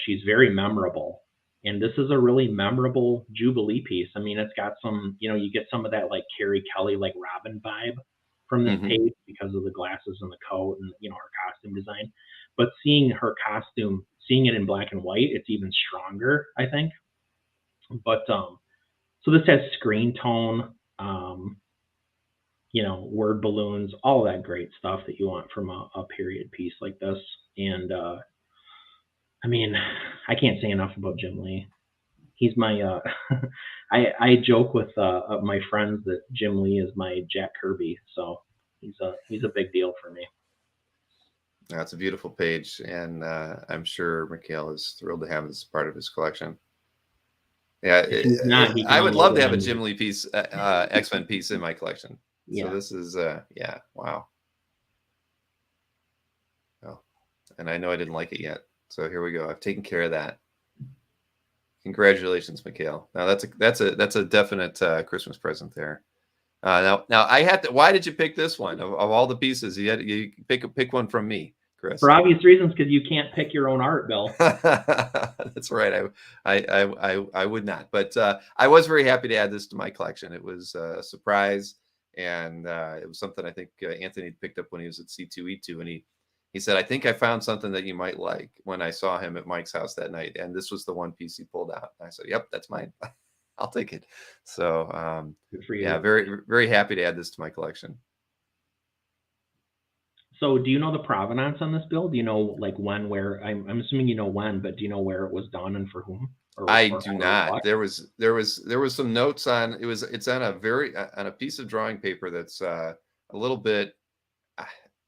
she's very memorable. And this is a really memorable Jubilee piece. It's got some, you get some of that Carrie Kelly, Robin vibe from this page because of the glasses and the coat and her costume design. But seeing her costume, seeing it in black and white, it's even stronger, I think. But so this has screen tone, word balloons, all that great stuff that you want from a period piece like this. And I can't say enough about Jim Lee. He's my I joke with my friends that Jim Lee is my Jack Kirby, so he's a big deal for me. That's a beautiful page, and I'm sure Mikhail is thrilled to have this part of his collection. Yeah, I would love to have a Jim Lee piece, X-Men piece in my collection. Yeah. So this is, wow. Oh, and I know I didn't like it yet. So here we go. I've taken care of that. Congratulations, Mikhail. Now that's a definite Christmas present there. Now I had to. Why did you pick this one of all the pieces? You pick one from me, Chris. For obvious reasons, because you can't pick your own art, Bill. That's right. I would not, but I was very happy to add this to my collection. It was a surprise, and it was something I think Anthony picked up when he was at C2E2, and he said, "I think I found something that you might like," when I saw him at Mike's house that night, and this was the one piece he pulled out. And I said, "Yep, that's mine. I'll take it." So Good for you. yeah, very very happy to add this to my collection. So do you know the provenance on this, Bill? Do you know like when, where? I'm assuming you know when, but do you know where it was done and for whom? I do not. There was some notes on it. It's on a piece of drawing paper that's a little bit.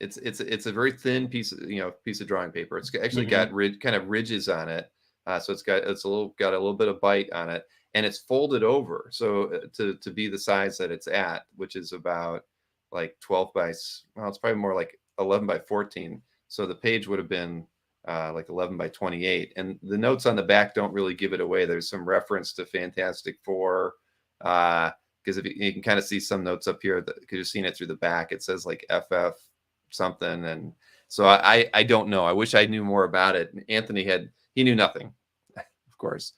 It's a very thin piece of drawing paper. It's actually got kind of ridges on it, so got a little bit of bite on it, and it's folded over so to be the size that it's at, which is about like 12 by, well, it's probably more like 11 by 14. So the page would have been like 11 by 28, and the notes on the back don't really give it away. There's some reference to Fantastic Four, because if you can kind of see some notes up here because you've seen it through the back. It says like FF something, and so I don't know. I wish I knew more about it. Anthony he knew nothing, of course,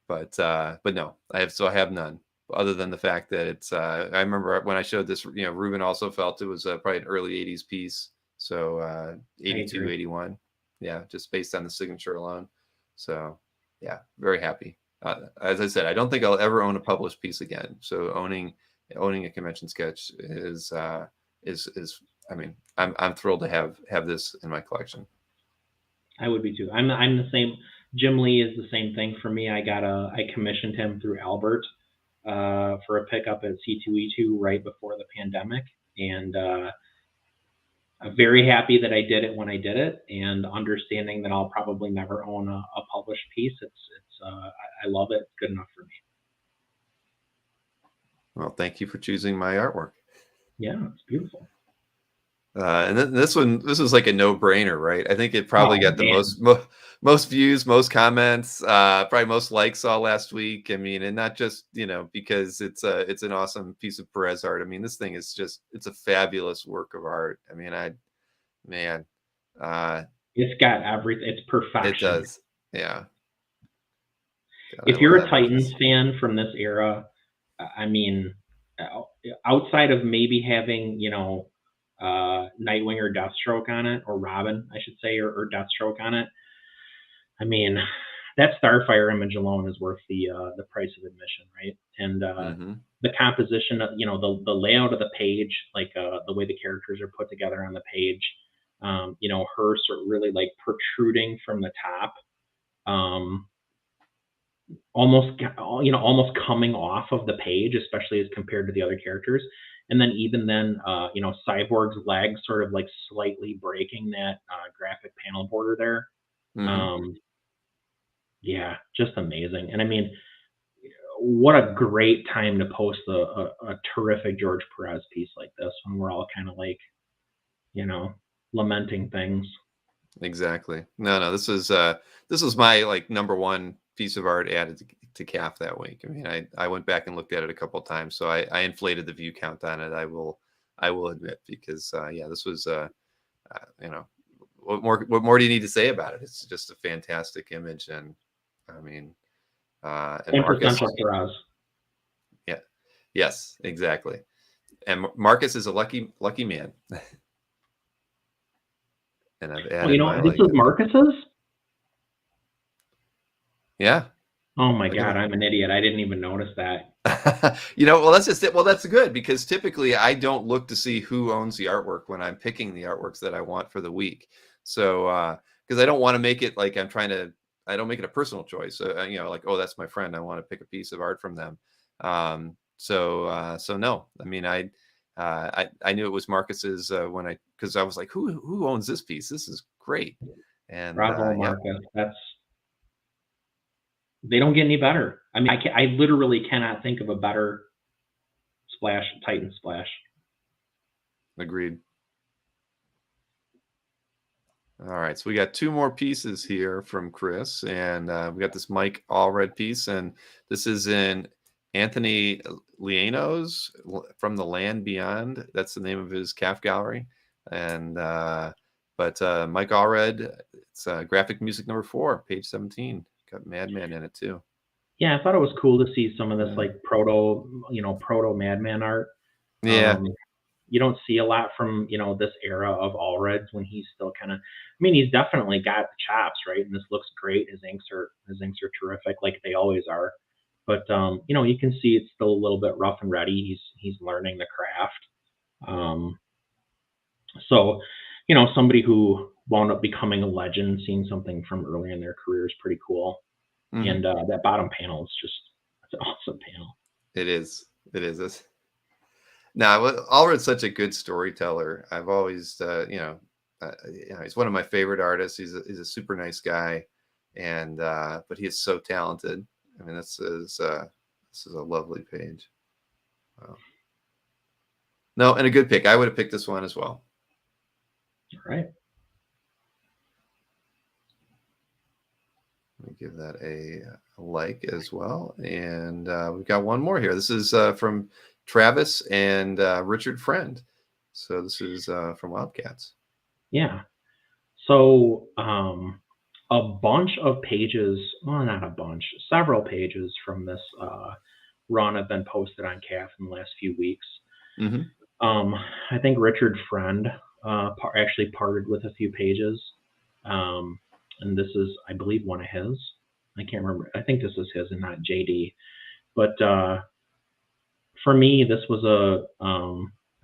but no, I have none other than the fact that it's I remember when I showed this, Ruben also felt it was probably an early 80s piece, so 82, 81, yeah, just based on the signature alone. So yeah, very happy. As I said, I don't think I'll ever own a published piece again, so owning a convention sketch is I mean, I'm thrilled to have this in my collection. I would be too. I'm the same. Jim Lee is the same thing for me. I commissioned him through Albert for a pickup at C2E2 right before the pandemic, and I'm very happy that I did it when I did it, and understanding that I'll probably never own a published piece. I love it. It's good enough for me. Well, thank you for choosing my artwork. Yeah, it's beautiful. And then this was like a no-brainer, right? I think it probably got the most views, most comments, probably most likes all last week. I mean, and not just because it's an awesome piece of Perez art. I mean, this thing is it's a fabulous work of art. I mean, it's got everything. It's perfection. It does, yeah. God, if you're a Titans fan from this era, I mean, outside of maybe having Nightwing or Deathstroke on it, or Robin, I should say, or Deathstroke on it. I mean, that Starfire image alone is worth the price of admission, right? And the composition of the layout of the page, like the way the characters are put together on the page, her sort of really like protruding from the top, almost coming off of the page, especially as compared to the other characters. And then Cyborg's legs sort of like slightly breaking that graphic panel border there. Yeah, just amazing. And I mean, what a great time to post a terrific George Perez piece like this when we're all kind of like, lamenting things. Exactly. No, this was my like number one piece of art added to CAF that week. I mean, I went back and looked at it a couple of times, so I inflated the view count on it. I will admit, because this was what more do you need to say about it? It's just a fantastic image, and I mean, and Marcus, yeah, yes, exactly. And Marcus is a lucky man. And I've added this is Marcus's. Yeah. Oh my God, I'm an idiot. I didn't even notice that. Well, that's just it. Well, that's good, because typically I don't look to see who owns the artwork when I'm picking the artworks that I want for the week. So, because I don't want to make it like I don't make it a personal choice. Like, oh, that's my friend, I want to pick a piece of art from them. So no, I mean, I knew it was Marcus's because I was like, who owns this piece? This is great. And bravo, Marcus. They don't get any better. I mean, I literally cannot think of a better Titan splash. Agreed. All right, so we got 2 more pieces here from Chris, and we got this Mike Allred piece, and this is in Anthony Lianos from the Land Beyond. That's the name of his CAF gallery, and but Mike Allred, it's graphic music number 4, page 17. Got Madman in it too. Yeah, I thought it was cool to see some of this like proto Madman art. Yeah. You don't see a lot from, this era of Allred's when he's still kind of, I mean, he's definitely got the chops, right? And this looks great. His inks are terrific, like they always are. But, you can see it's still a little bit rough and ready. He's learning the craft. So, somebody who wound up becoming a legend, seeing something from early in their career is pretty cool. Mhm. And that bottom panel is just, it's an awesome panel. It is. It is. Now, Allred's such a good storyteller. I've always, he's one of my favorite artists. He's a super nice guy, and but he is so talented. I mean, this is a lovely page. Wow. No, and a good pick. I would have picked this one as well. All right. Let me give that a like as well. And we've got one more here. This is from Travis and Richard Friend. So this is from Wildcats. Yeah. So a bunch of pages, well, not a bunch, several pages from this run have been posted on CAF in the last few weeks. Mm-hmm. I think Richard Friend actually parted with a few pages. And this is, I believe, one of his. I can't remember. I think this is his and not JD. But for me, this was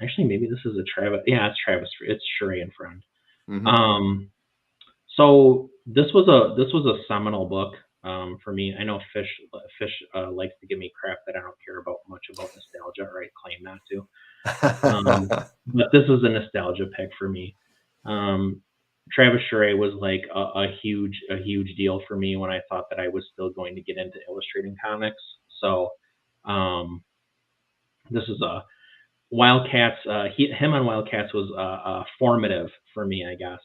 actually, maybe this is a Travis. Yeah, it's Travis. It's Sheree and Friend. Mm-hmm. So this was a seminal book for me. I know Fish likes to give me crap that I don't care about much about nostalgia, or I claim not to. But this is a nostalgia pick for me. Travis Sheree was like a huge deal for me when I thought that I was still going to get into illustrating comics. So this is a Wildcats. Him on Wildcats was formative for me, I guess,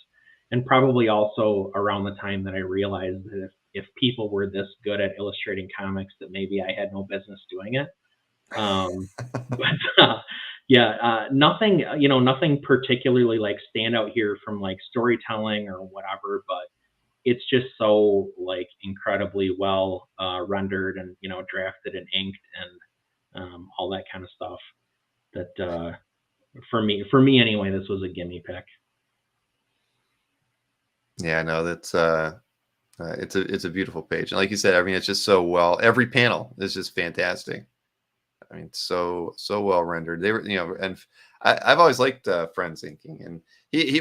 and probably also around the time that I realized that if people were this good at illustrating comics, that maybe I had no business doing it. But nothing particularly like stand out here from like storytelling or whatever, but it's just so like incredibly well rendered and drafted and inked and all that kind of stuff that for me anyway, this was a gimme pick. Yeah, no, that's it's a beautiful page, and like you said, I mean, it's just so well. Every panel is just fantastic. I mean, so well rendered. They were, and I've always liked Friends inking, and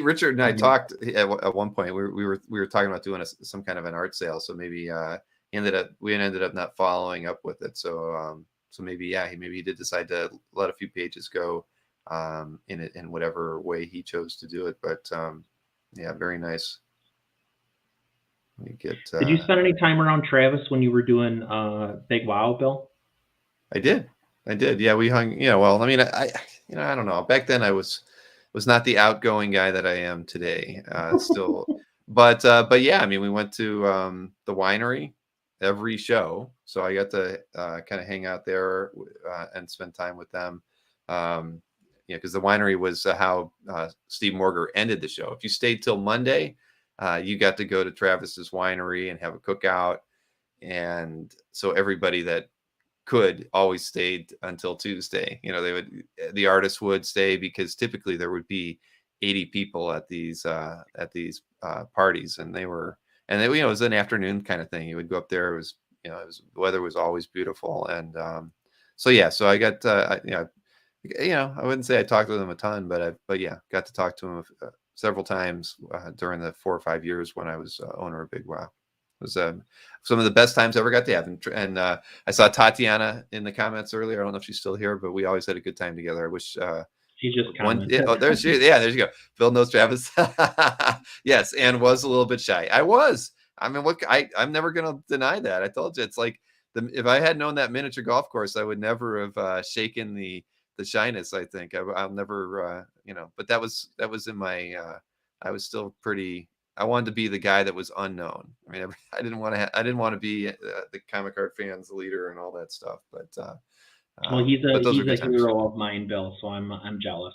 Richard and I talked at one point. We were talking about doing some kind of an art sale, so maybe we ended up not following up with it. So maybe he did decide to let a few pages go in whatever way he chose to do it. But yeah, very nice. Let me get. Did you spend any time around Travis when you were doing Big Wow, Bill? I did. Yeah, we hung. Well, I mean, I don't know. Back then, I was not the outgoing guy that I am today. Still, but yeah, I mean, we went to the winery every show, so I got to kind of hang out there and spend time with them. Because the winery was how Steve Morger ended the show. If you stayed till Monday, you got to go to Travis's winery and have a cookout, and so everybody that could always stayed until Tuesday. The artists would stay because typically there would be 80 people at these parties, and it was an afternoon kind of thing. You would go up there. It was the weather was always beautiful, and so I got I wouldn't say I talked to them a ton, but got to talk to them several times during the 4 or 5 years when I was owner of Big Wow. It was some of the best times I ever got to have. And I saw Tatiana in the comments earlier. I don't know if she's still here, but we always had a good time together. I wish she just commented. there she is. Yeah, there you go. Phil knows Travis. Yes, and was a little bit shy. I was. I mean, I'm never going to deny that. I told you, it's like if I had known that miniature golf course, I would never have shaken the shyness. I think I'll never, but that was in my. I was still pretty I wanted to be the guy that was unknown. I mean, I didn't want to be the comic art fans leader and all that stuff. But well, he's but those a are good times. hero of mine, Bill. So I'm jealous.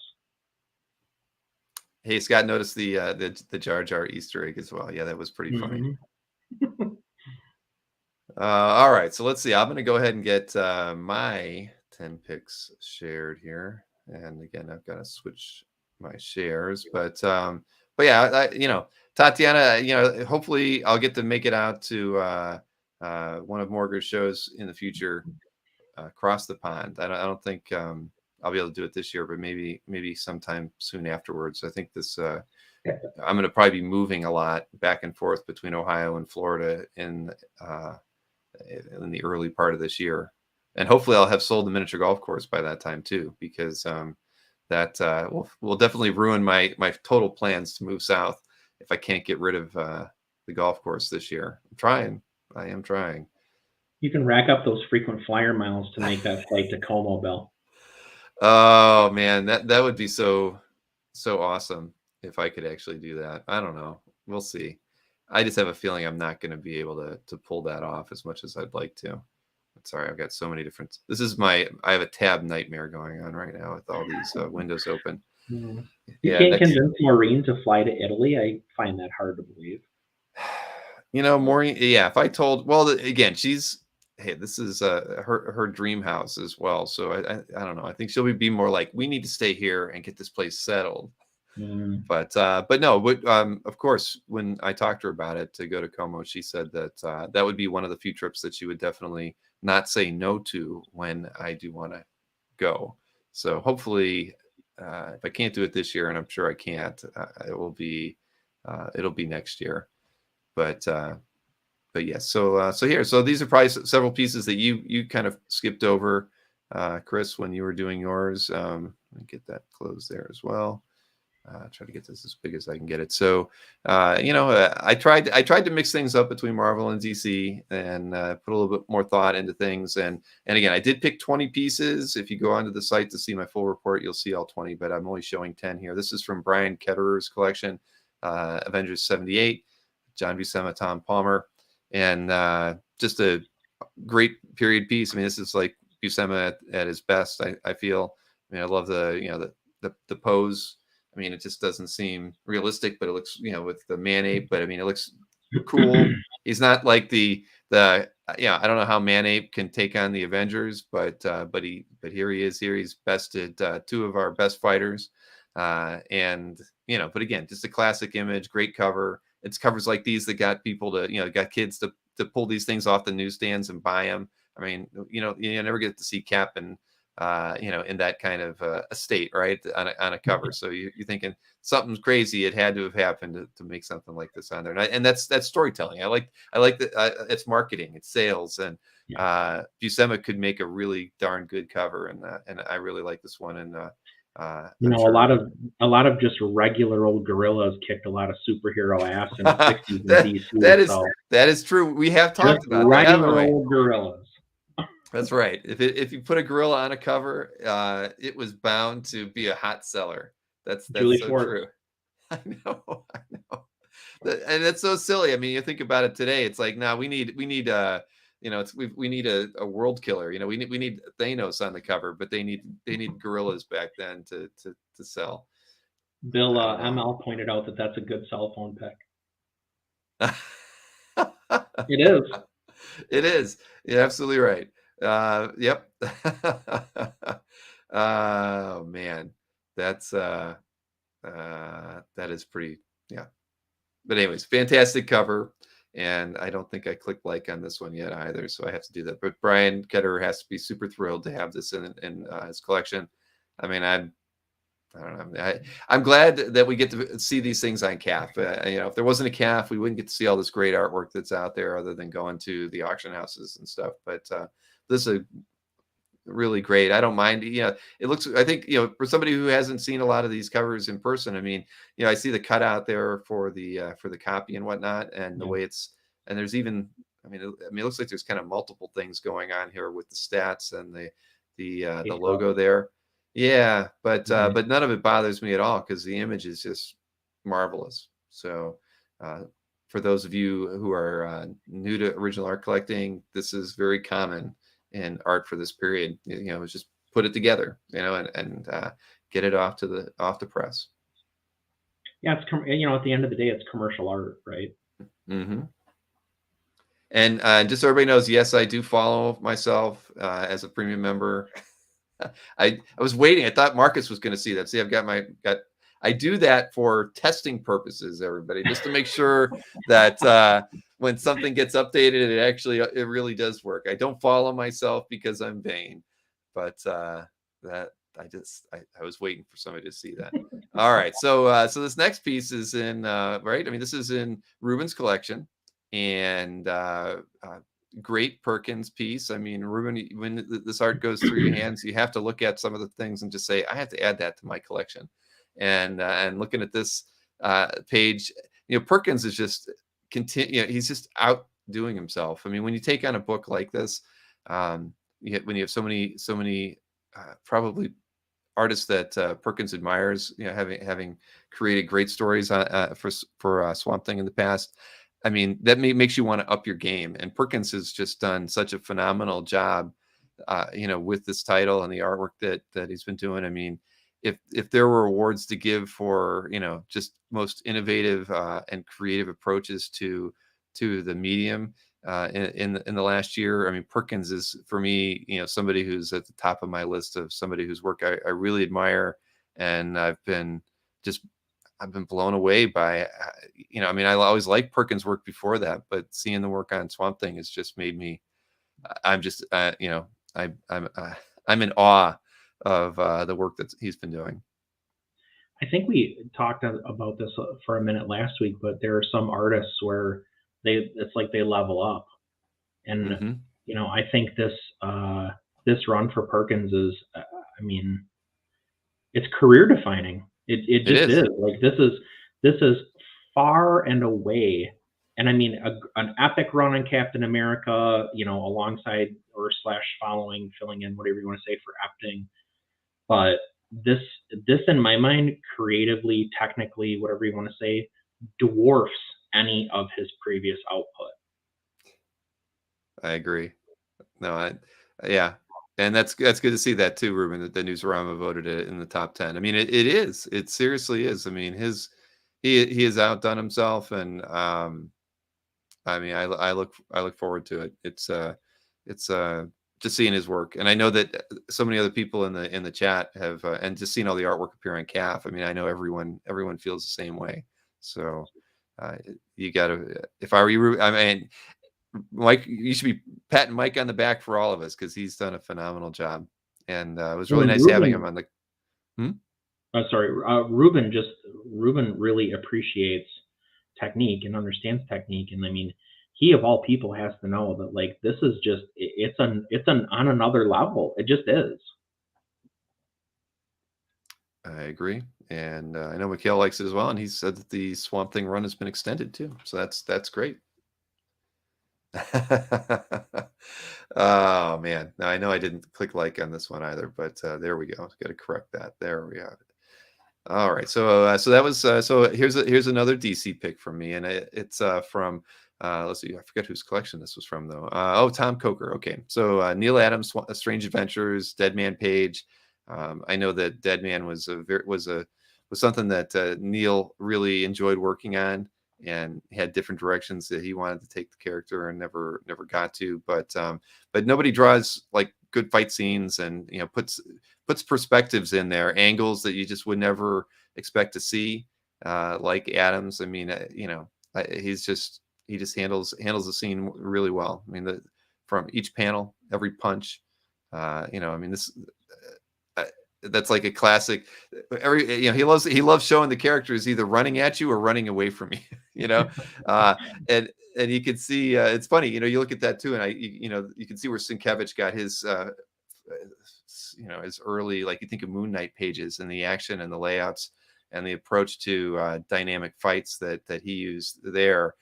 Hey, Scott, noticed the Jar Jar Easter egg as well. Yeah, that was pretty funny. All right, so let's see. I'm going to go ahead and get my 10 picks shared here, and again, I've got to switch my shares, but yeah, Tatiana, hopefully I'll get to make it out to one of Morgan's shows in the future, across the pond. I don't think I'll be able to do it this year, but maybe sometime soon afterwards. I think this I'm going to probably be moving a lot back and forth between Ohio and Florida in the early part of this year, and hopefully I'll have sold the miniature golf course by that time too, because that will definitely ruin my total plans to move south if I can't get rid of the golf course this year. I am trying. You can rack up those frequent flyer miles to make that flight to Como, Bill. Oh man, that would be so awesome if I could actually do that. I don't know. We'll see. I just have a feeling I'm not going to be able to pull that off as much as I'd like to. Sorry, I've got so many different. I have a tab nightmare going on right now with all these windows open. You can't convince Maureen to fly to Italy. I find that hard to believe. Maureen. Yeah, if I told, well, again, this is her dream house as well. So I don't know. I think she'll be more like, we need to stay here and get this place settled. But no, of course, when I talked to her about it to go to Como, she said that that would be one of the few trips that she would definitely not say no to when I do want to go. So hopefully, if I can't do it this year, and I'm sure I can't, it'll be next year. But yes. So these are probably several pieces that you kind of skipped over, Chris, when you were doing yours. Let me get that closed there as well. Try to get this as big as I can get it. So, I tried to mix things up between Marvel and DC and put a little bit more thought into things. And again, I did pick 20 pieces. If you go onto the site to see my full report, you'll see all 20, but I'm only showing 10 here. This is from Brian Ketterer's collection, Avengers 78, John Buscema, Tom Palmer, and just a great period piece. I mean, this is like Buscema at his best, I feel. I mean, I love the pose. I mean, it just doesn't seem realistic, but it looks, with the man-ape, but I mean, it looks cool. He's not like I don't know how man-ape can take on the Avengers, but here he is. Here he's bested two of our best fighters. And, but again, just a classic image, great cover. It's covers like these that got people got kids to pull these things off the newsstands and buy them. I mean, you never get to see Cap and, in that kind of a state, right, on a cover. So you're thinking something's crazy. It had to have happened to make something like this on there. And that's storytelling. I like that. It's marketing, it's sales, and Buscema could make a really darn good cover. And I really like this one. And a lot of just regular old gorillas kicked a lot of superhero ass in the 60s and DC. That is true. We have talked about regular old gorillas. That's right. If you put a gorilla on a cover, it was bound to be a hot seller. That's Julie so Ford. true. I know. And that's so silly. I mean, you think about it today. It's like, no, we need we need a world killer. We need Thanos on the cover, but they need gorillas back then to sell. Bill ML pointed out that that's a good cell phone pick. It is. It is. You're absolutely right. Yep. Oh man, that's that is pretty, yeah. But anyways, fantastic cover, and I don't think I clicked like on this one yet either, so I have to do that. But Brian Ketterer has to be super thrilled to have this in his collection. I mean, I don't know. I'm glad that we get to see these things on CAF. If there wasn't a CAF, we wouldn't get to see all this great artwork that's out there, other than going to the auction houses and stuff. But this is really great. I don't mind. It looks. I think for somebody who hasn't seen a lot of these covers in person, I mean, I see the cutout there for the copy and whatnot, and the way it's. And there's even. I mean, it looks like there's kind of multiple things going on here with the stats and the logo there. Yeah, but none of it bothers me at all because the image is just marvelous. So For those of you who are new to original art collecting, this is very common in art for this period. It's just put it together, and get it off the press. Yeah, it's at the end of the day, it's commercial art, right? Mm-hmm. And just so everybody knows, yes, I do follow myself as a premium member. I was waiting. I thought Marcus was going to see that. See, I do that for testing purposes, everybody, just to make sure that when something gets updated, it really does work. I don't follow myself because I'm vain, but that I was waiting for somebody to see that. All right, so this next piece is in right. I mean, this is in Ruben's collection, and great Perkins piece. I mean, Ruben, when this art goes through your hands, you have to look at some of the things and just say, I have to add that to my collection. And looking at this page, Perkins is just he's just outdoing himself. I mean, when you take on a book like this, when you have so many probably artists that Perkins admires, having created great stories for Swamp Thing in the past. I mean, that makes you want to up your game. And Perkins has just done such a phenomenal job, with this title and the artwork that he's been doing. I mean, if there were awards to give for, just most innovative and creative approaches to the medium in the last year, I mean, Perkins is, for me, somebody who's at the top of my list of somebody whose work I really admire, and I've been blown away by, I mean, I always liked Perkins' work before that, but seeing the work on Swamp Thing has just made me, I'm just, I'm in awe of the work that he's been doing. I think we talked about this for a minute last week, but there are some artists where it's like they level up, and I think this run for Perkins is, I mean, it's career defining. It just is. Like, this is far and away, and I mean, an epic run on Captain America, alongside or / following, filling in, whatever you want to say, for Epting. But this in my mind, creatively, technically, whatever you want to say, dwarfs any of his previous output. I agree. No, yeah. And that's good to see that too, Ruben, that the Newsarama voted it in the top 10. I mean, it seriously is. I mean, he has outdone himself, and I mean, I look forward to it. It's just seeing his work, and I know that so many other people in the chat have, and just seeing all the artwork appear on CAF. I mean, I know everyone feels the same way. So you got to, if I were you, I mean, Mike, you should be patting Mike on the back for all of us, because he's done a phenomenal job, and it was really nice having him on the. Sorry, Ruben really appreciates technique and understands technique, and I mean, he of all people has to know that, like, this is just, it's on another level. It just is. I agree, and I know Mikhail likes it as well, and he said that the Swamp Thing run has been extended too, so that's great. Oh man, now I know I didn't click like on this one either, but there we go. Got to correct that. There we have it. All right, so that was so here's another DC pick from me, and it's from let's see, I forget whose collection this was from though. Tom Coker. Okay, so Neil Adams' Strange Adventures, Dead Man Page. I know that Dead Man was something that Neil really enjoyed working on, and had different directions that he wanted to take the character and never got to. But nobody draws like good fight scenes, and puts perspectives in there, angles that you just would never expect to see, like Adams. I mean, he just handles the scene really well. I mean, from each panel, every punch, I mean, this. That's like a classic. He loves showing the characters either running at you or running away from you. And you can see it's funny. You look at that too, and you can see where Sienkiewicz got his his early, like, you think of Moon Knight pages, and the action and the layouts and the approach to dynamic fights that he used there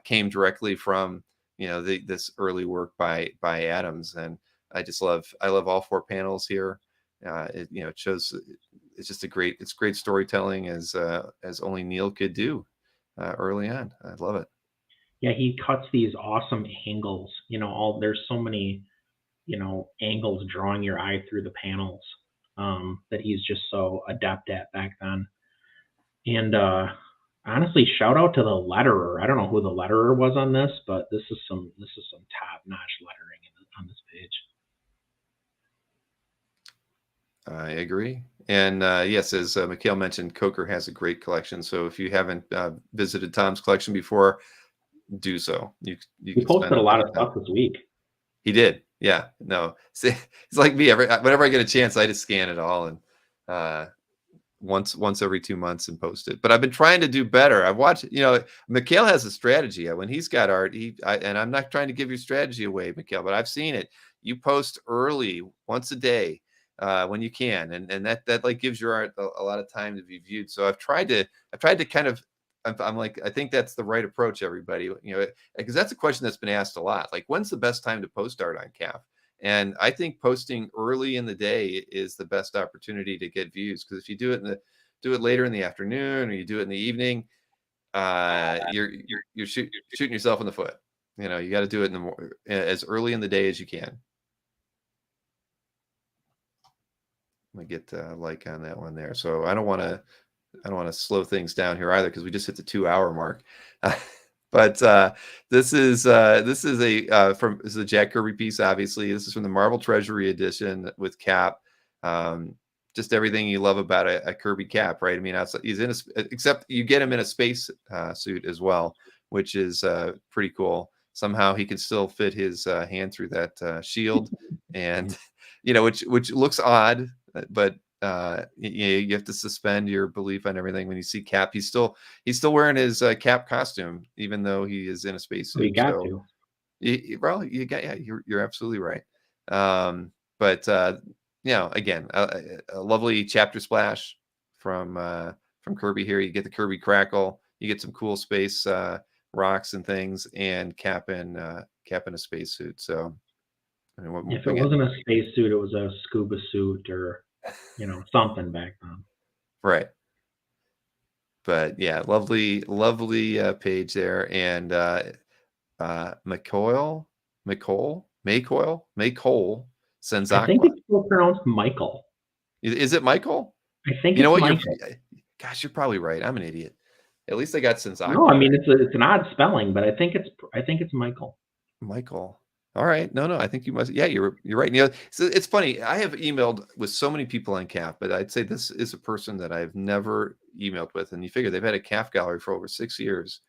came directly from this early work by Adams. And I love all four panels here. It shows, it's just great storytelling as only Neil could do. early on. I love it. Yeah, he cuts these awesome angles. There's so many, angles drawing your eye through the panels that he's just so adept at back then. And honestly, shout out to the letterer. I don't know who the letterer was on this, but this is some top-notch lettering on this page. I agree. And yes, as Mikhail mentioned, Coker has a great collection. So if you haven't visited Tom's collection before, do so. You He posted a lot of stuff this week. He did. Yeah. No. See, it's like me. Whenever I get a chance, I just scan it all and once every 2 months and post it. But I've been trying to do better. I've watched. Mikhail has a strategy. When he's got art, and I'm not trying to give your strategy away, Mikhail, but I've seen it. You post early, once a day, when you can, and that like gives your art a lot of time to be viewed. So I've tried to kind of. I'm like, I think that's the right approach, everybody. Because that's a question that's been asked a lot. Like, when's the best time to post art on CAF? And I think posting early in the day is the best opportunity to get views. Because if you do it later in the afternoon, or you do it in the evening, you're shooting yourself in the foot. You got to do it as early in the day as you can. Let me get a like on that one there. So I don't want to slow things down here either, because we just hit the 2-hour mark. But this is a Jack Kirby piece. Obviously, this is from the Marvel Treasury edition with Cap. Just everything you love about a Kirby Cap, right? I mean, he's except you get him in a space suit as well, which is pretty cool. Somehow he can still fit his hand through that shield, and which looks odd, but you have to suspend your belief on everything when you see Cap. He's still wearing his Cap costume, even though he is in a spacesuit. You got to. You're absolutely right. But again, a lovely chapter splash from Kirby here. You get the Kirby crackle. You get some cool space rocks and things, and Cap in a spacesuit. So, if it wasn't a spacesuit, it was a scuba suit or something back then. Right. But yeah, lovely page there. And Maycoil sends I think it's still pronounced Michael. Is it Michael? I think it's Michael. Gosh, you're probably right. I'm an idiot. At least I got Senzaki. No, I mean it's an odd spelling, but I think it's Michael. Michael. All right. No, I think you must. Yeah, you're right. So it's funny. I have emailed with so many people on CAF, but I'd say this is a person that I've never emailed with. And you figure they've had a CAF gallery for over 6 years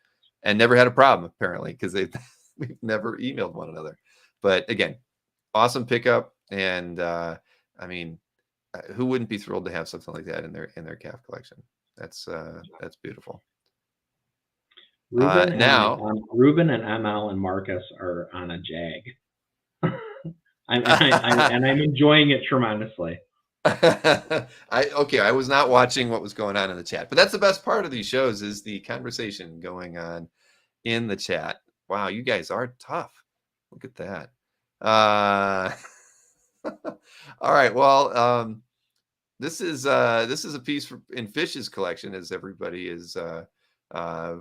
and never had a problem, apparently, because we've never emailed one another. But again, awesome pickup. And I mean, who wouldn't be thrilled to have something like that in their CAF collection? That's beautiful. Ruben and ML and Marcus are on a jag. I'm enjoying it tremendously. I was not watching what was going on in the chat, but that's the best part of these shows, is the conversation going on in the chat. Wow, you guys are tough. Look at that. All right. Well, this is a piece in Fish's collection, as everybody is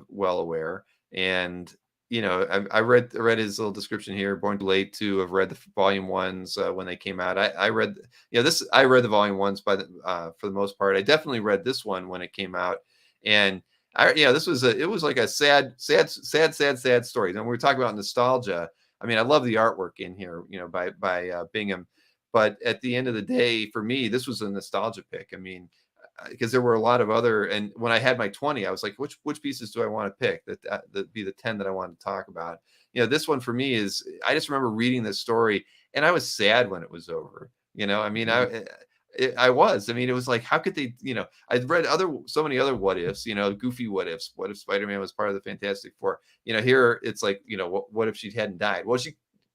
well aware. And I read his little description here. Born too late to have read the volume ones when they came out. I read the volume ones for the most part. I definitely read this one when it came out, and it was like a sad story. And we're talking about nostalgia. I mean, I love the artwork in here, by Bingham, but at the end of the day, for me, this was a nostalgia pick. I mean, because there were a lot of other, and when I had my 20, I was like, which pieces do I want to pick that be the 10 that I wanted to talk about? This one for me is, I just remember reading this story and I was sad when it was over. I mean, I was. I mean, it was like, how could they? I'd read so many other what ifs. Goofy what ifs. What if Spider-Man was part of the Fantastic Four? Here it's like, what if she hadn't died? Well,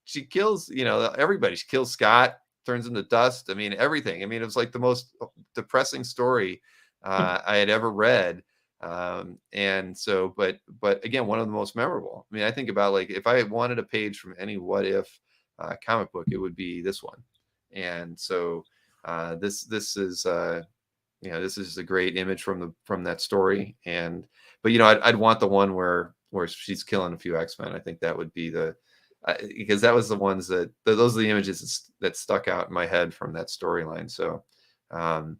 she kills everybody. She kills Scott, turns him to dust. I mean, everything. I mean, it was like the most depressing story I had ever read. And so, but again, one of the most memorable. I mean, I think about, like, if I wanted a page from any what if comic book, it would be this one. And so this is this is a great image from that story. But I'd want the one where she's killing a few X-Men. I think that would be because that was the ones those are the images that stuck out in my head from that storyline. So, and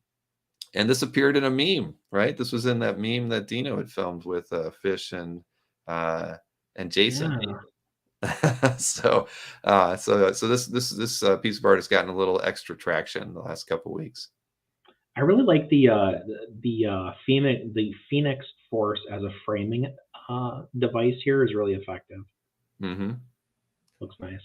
this appeared in a meme, right? This was in that meme that Dino had filmed with Fish and Jason. Yeah. So this piece of art has gotten a little extra traction in the last couple of weeks. I really like the Phoenix Force as a framing device here is really effective. Mm-hmm. Looks nice.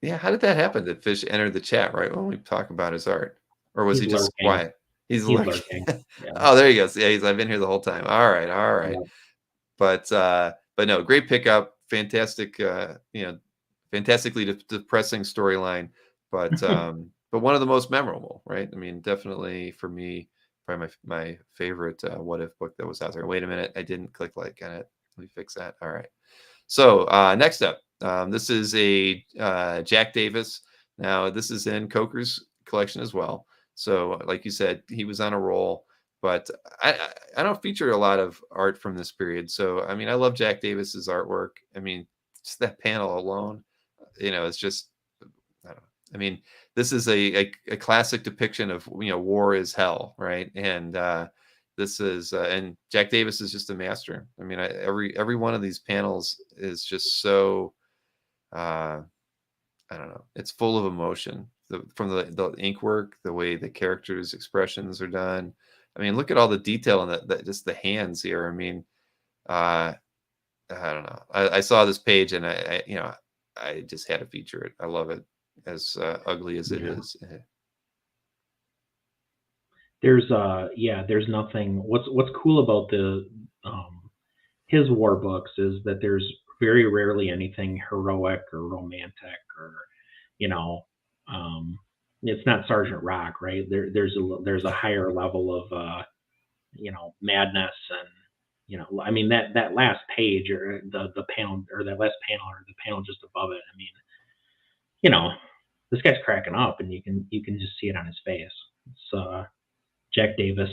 Yeah, how did that happen? Did Fish enter the chat right when we talk about his art, or was he just lurking. quiet? He's lurking. Yeah. Oh, there he goes. Yeah, I've been here the whole time. All right. Yeah. But no, great pickup. Fantastic. Fantastically depressing storyline, but but one of the most memorable, right? I mean, definitely for me, probably my favorite What If book that was out there. Wait a minute, I didn't click like on it. Let me fix that. All right. So next up, this is a Jack Davis. Now this is in Coker's collection as well. So like you said, he was on a roll, but I don't feature a lot of art from this period. So I mean, I love Jack Davis's artwork. I mean, just that panel alone, it's just, I don't know. I mean, this is a classic depiction of, war is hell, right? And this is and Jack Davis is just a master. I mean, every one of these panels is just so I don't know. It's full of emotion. From the ink work, the way the characters' expressions are done. I mean, look at all the detail in that just the hands here. I mean, I don't know. I saw this page and I just had to feature it. I love it, as ugly as it is. There's nothing. What's cool about his war books is that there's very rarely anything heroic or romantic or it's not Sergeant Rock, right? There's a higher level of madness and I mean that last page or the panel or that last panel or the panel just above it. I mean, this guy's cracking up and you can just see it on his face. It's Jack Davis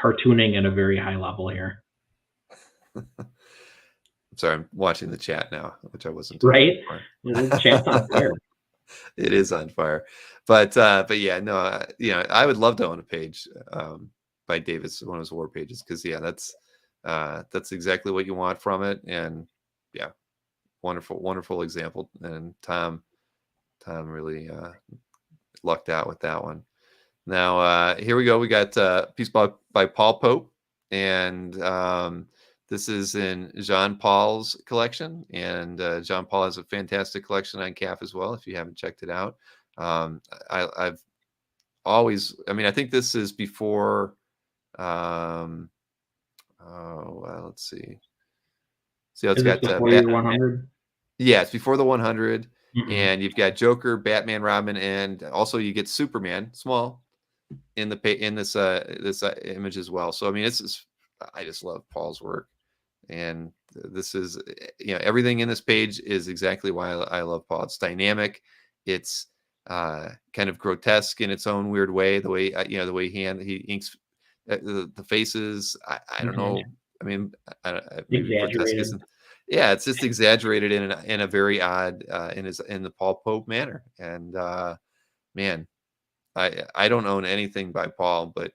cartooning at a very high level here. Sorry, I'm watching the chat now, which I wasn't. Right? The chat's on fire. It is on fire, but yeah, no, I would love to own a page by Davis, one of his war pages, because that's exactly what you want from it, and yeah, wonderful example, and Tom really lucked out with that one. Now here we go. We got a piece by Paul Pope, and this is in Jean Paul's collection, and Jean Paul has a fantastic collection on CAF as well, if you haven't checked it out. I've always, I mean, I think this is before, let's see. So it's got before your 100? Yeah, it's before the 100, Mm-hmm. and you've got Joker, Batman, Robin, and also you get Superman, small, in this image as well. So I mean, I just love Paul's work. And this is, everything in this page is exactly why I love Paul. It's dynamic. It's kind of grotesque in its own weird way. The way, the way he inks the faces. I don't know. I mean, maybe grotesque isn't. Yeah, it's just exaggerated in a very odd in the Paul Pope manner. And man, I don't own anything by Paul, but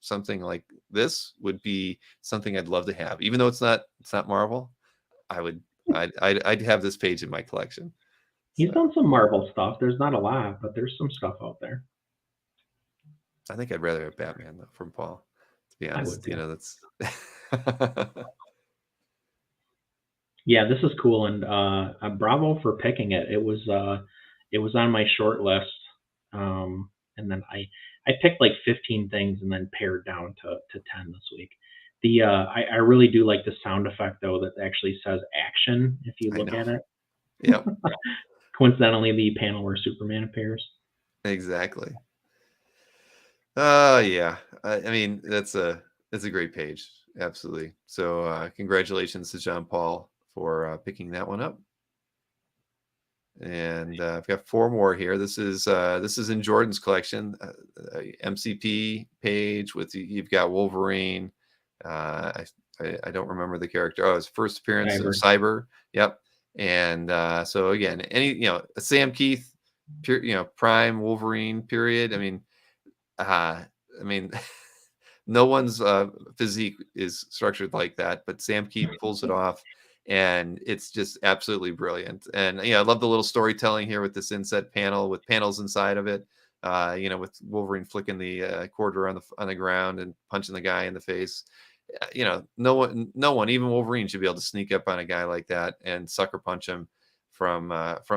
something like this would be something I'd love to have. Even though it's not Marvel, I'd have this page in my collection. He's done some Marvel stuff. There's not a lot, but there's some stuff out there. I think I'd rather have Batman though from Paul. To be honest, that's. Yeah, this is cool, and bravo for picking it. It was on my short list. And then I picked like 15 things and then pared down to 10 this week. I really do like the sound effect though that actually says action if you look at it. Yep. Coincidentally, the panel where Superman appears. Exactly. Yeah. I mean, it's a great page. Absolutely. So congratulations to Jean Paul for picking that one up. And I've got 4 more here. This is in Jordan's collection, MCP page with you've got Wolverine. I don't remember the character. Oh, his first appearance of Cyber. Yep. And so again, a Sam Keith, Prime Wolverine period. I mean, no one's physique is structured like that, but Sam Keith pulls it off, and it's just absolutely brilliant. And I love the little storytelling here with this inset panel with panels inside of it. With Wolverine flicking the quarter on the ground and punching the guy in the face. No one, even Wolverine, should be able to sneak up on a guy like that and sucker punch him from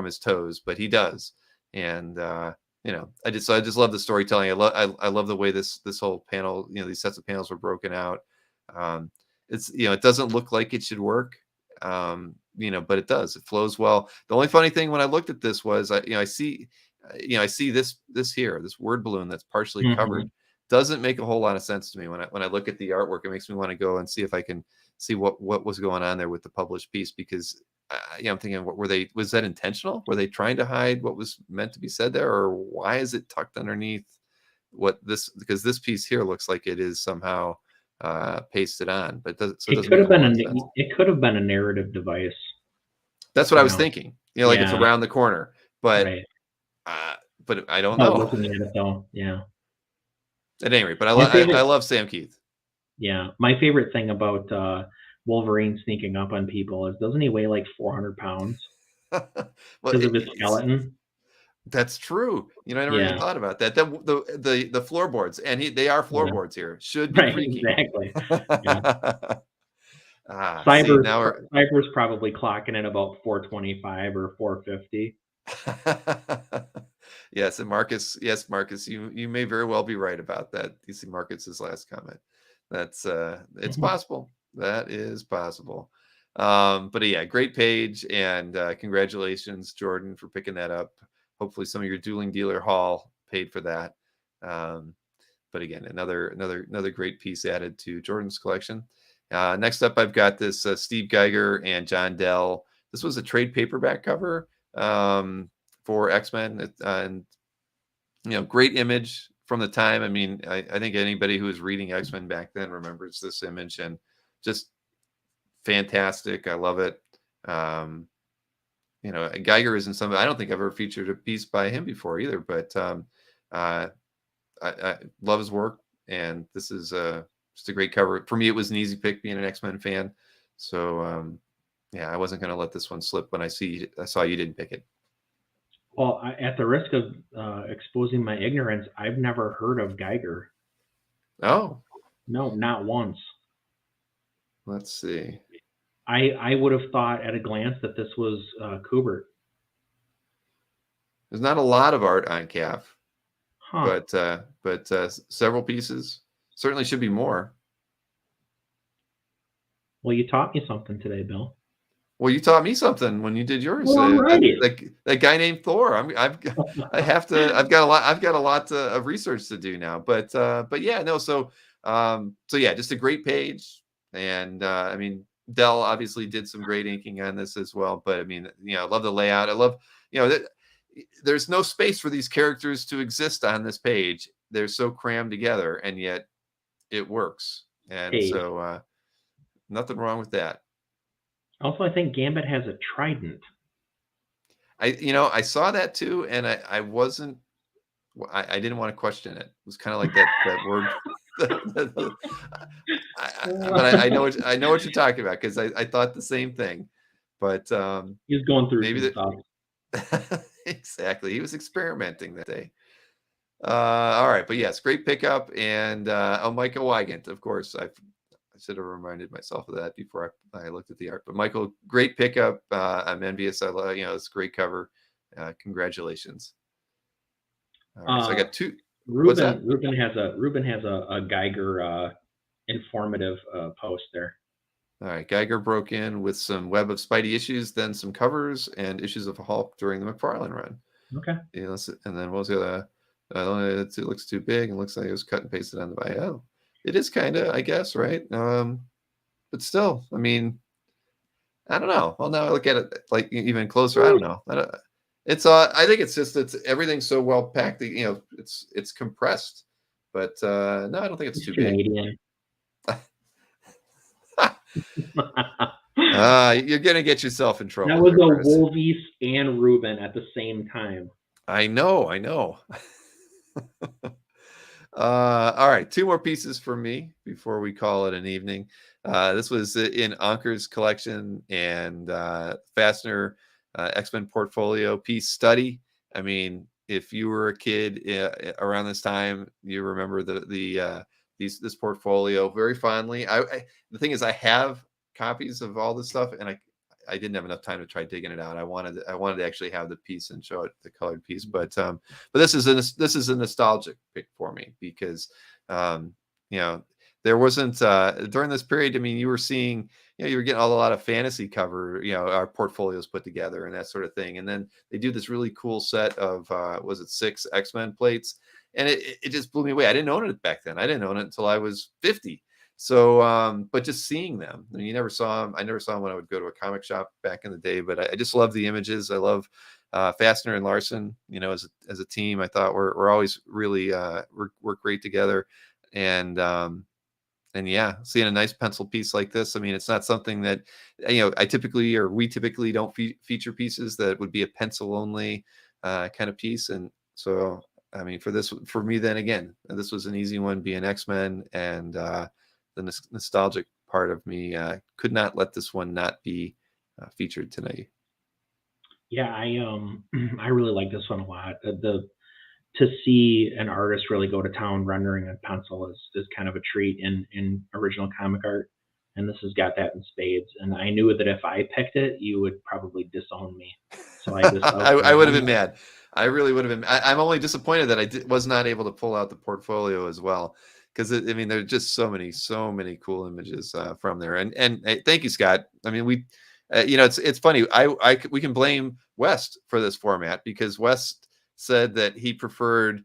his toes, but he does. And I just love the storytelling. I love the way this whole panel, these sets of panels were broken out. It doesn't look like it should work, but it does. It flows well. The only funny thing when I looked at this was, I see this here, this word balloon that's partially covered. Doesn't make a whole lot of sense to me when I look at the artwork. It makes me want to go and see if I can see what was going on there with the published piece, because I'm thinking, was that intentional? Were they trying to hide what was meant to be said there, or why is it tucked underneath because this piece here looks like it is somehow pasted on, but it could have been a narrative device. That's what I was thinking. Like it's around the corner, but but I don't know. Looking at it though, yeah. At any rate, but I love Sam Keith. Yeah, my favorite thing about Wolverine sneaking up on people is, doesn't he weigh like 400 pounds because of his skeleton? That's true. I never even thought about that. The floorboards, and they are floorboards here, should be freaky. Exactly. Cyber's probably clocking in about 425 or 450. Yes, and Marcus, you may very well be right about that. DC Marcus's last comment. That's it's possible. That is possible. But yeah, great page, and congratulations, Jordan, for picking that up. Hopefully some of your dueling dealer haul paid for that. But again, another great piece added to Jordan's collection. Next up, I've got this Steve Geiger and John Dell. This was a trade paperback cover for X-Men, and great image from the time. I think anybody who was reading X-Men back then remembers this image, and just fantastic. I love it. Geiger isn't somebody, I don't think I've ever featured a piece by him before either, but I love his work, and this is just a great cover. For me, it was an easy pick being an X-Men fan. So I wasn't going to let this one slip when I saw you didn't pick it. Well, at the risk of exposing my ignorance, I've never heard of Geiger. Oh. No, not once. Let's see. I would have thought at a glance that this was Kubert. There's not a lot of art on CAF, but several pieces. Certainly should be more. Well, you taught me something today, Bill. Well, you taught me something when you did yours. Well, that guy named Thor. I've got a lot of research to do now. But yeah, no. So yeah, just a great page, and Dell obviously did some great inking on this as well. But I love the layout. I love that there's no space for these characters to exist on this page. They're so crammed together, and yet it works. And so nothing wrong with that. Also, I think Gambit has a trident. I saw that too, and I wasn't. I didn't want to question it. It was kind of like that word. But I know what you're talking about, because I thought the same thing. But he's going through maybe stuff. Exactly. He was experimenting that day. All right, but yes, great pickup, and Michael Wygant, of course. I should have reminded myself of that before I looked at the art. But Michael, great pickup. I'm envious. I love, it's a great cover. Congratulations. All right, so I got two. Ruben has a Geiger informative post there. All right, Geiger broke in with some Web of Spidey issues, then some covers and issues of Hulk during the McFarlane run. Okay. And then what was the other? It looks too big, and looks like it was cut and pasted on the bio. It is kind of, I guess, right? But still, I don't know. Well, now I look at it like even closer. I don't know. I think it's everything's so well packed. You know, it's compressed, but no, I don't think it's too big. Canadian. You're gonna get yourself in trouble. That was there, a Perez. Wolvies and Ruben at the same time. I know. All right, 2 more pieces for me before we call it an evening. This was in Anker's collection and Fastener X-Men portfolio piece study. I mean, if you were a kid around this time, you remember this portfolio very fondly. The thing is, I have copies of all this stuff, and I didn't have enough time to try digging it out. I wanted to actually have the piece and show it, the colored piece, but this is a nostalgic pick for me because you know, there wasn't during this period. I mean, you were seeing, you know, you were getting a lot of fantasy cover, you know, our portfolios put together and that sort of thing, and then they do this really cool set of was it 6 X-Men plates, and it just blew me away. I didn't own it back then. I didn't own it until I was 50. So, but just seeing them, I mean, you never saw them. I never saw them when I would go to a comic shop back in the day, but I just love the images. I love Fastener and Larson, you know, as a team. I thought we're always really work great together. And yeah, seeing a nice pencil piece like this, I mean, it's not something that, you know, we typically don't feature pieces that would be a pencil only kind of piece. And so, I mean, for me, then again, this was an easy one, being X-Men, and the nostalgic part of me could not let this one not be featured tonight. Yeah, I really like this one a lot. To see an artist really go to town rendering a pencil is kind of a treat in original comic art, and this has got that in spades. And I knew that if I picked it, you would probably disown me. So I would have been mad. I really would have been. I'm only disappointed that I was not able to pull out the portfolio as well, because I mean, there's just so many cool images from there. And hey, thank you, Scott. I mean, we, you know, it's funny. We can blame West for this format, because West said that he preferred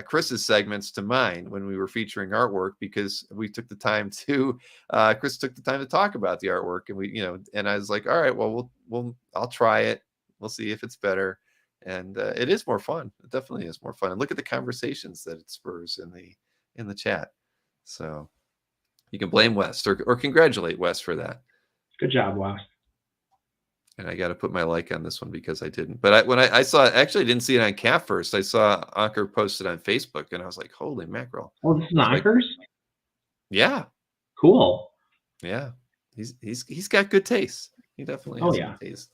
Chris's segments to mine when we were featuring artwork, because we took the time to Chris took the time to talk about the artwork, and we, you know, and I was like, all right, well, I'll try it. We'll see if it's better. And it is more fun. It definitely is more fun. And look at the conversations that it spurs in the chat. So you can blame West or congratulate West for that. Good job, West. And I got to put my like on this one because I didn't. But when I saw it, actually I didn't see it on CAF first. I saw Anker posted on Facebook, and I was like, holy mackerel. Oh, this is Anker's? Like, yeah. Cool. Yeah. He's got good taste. He definitely has good taste.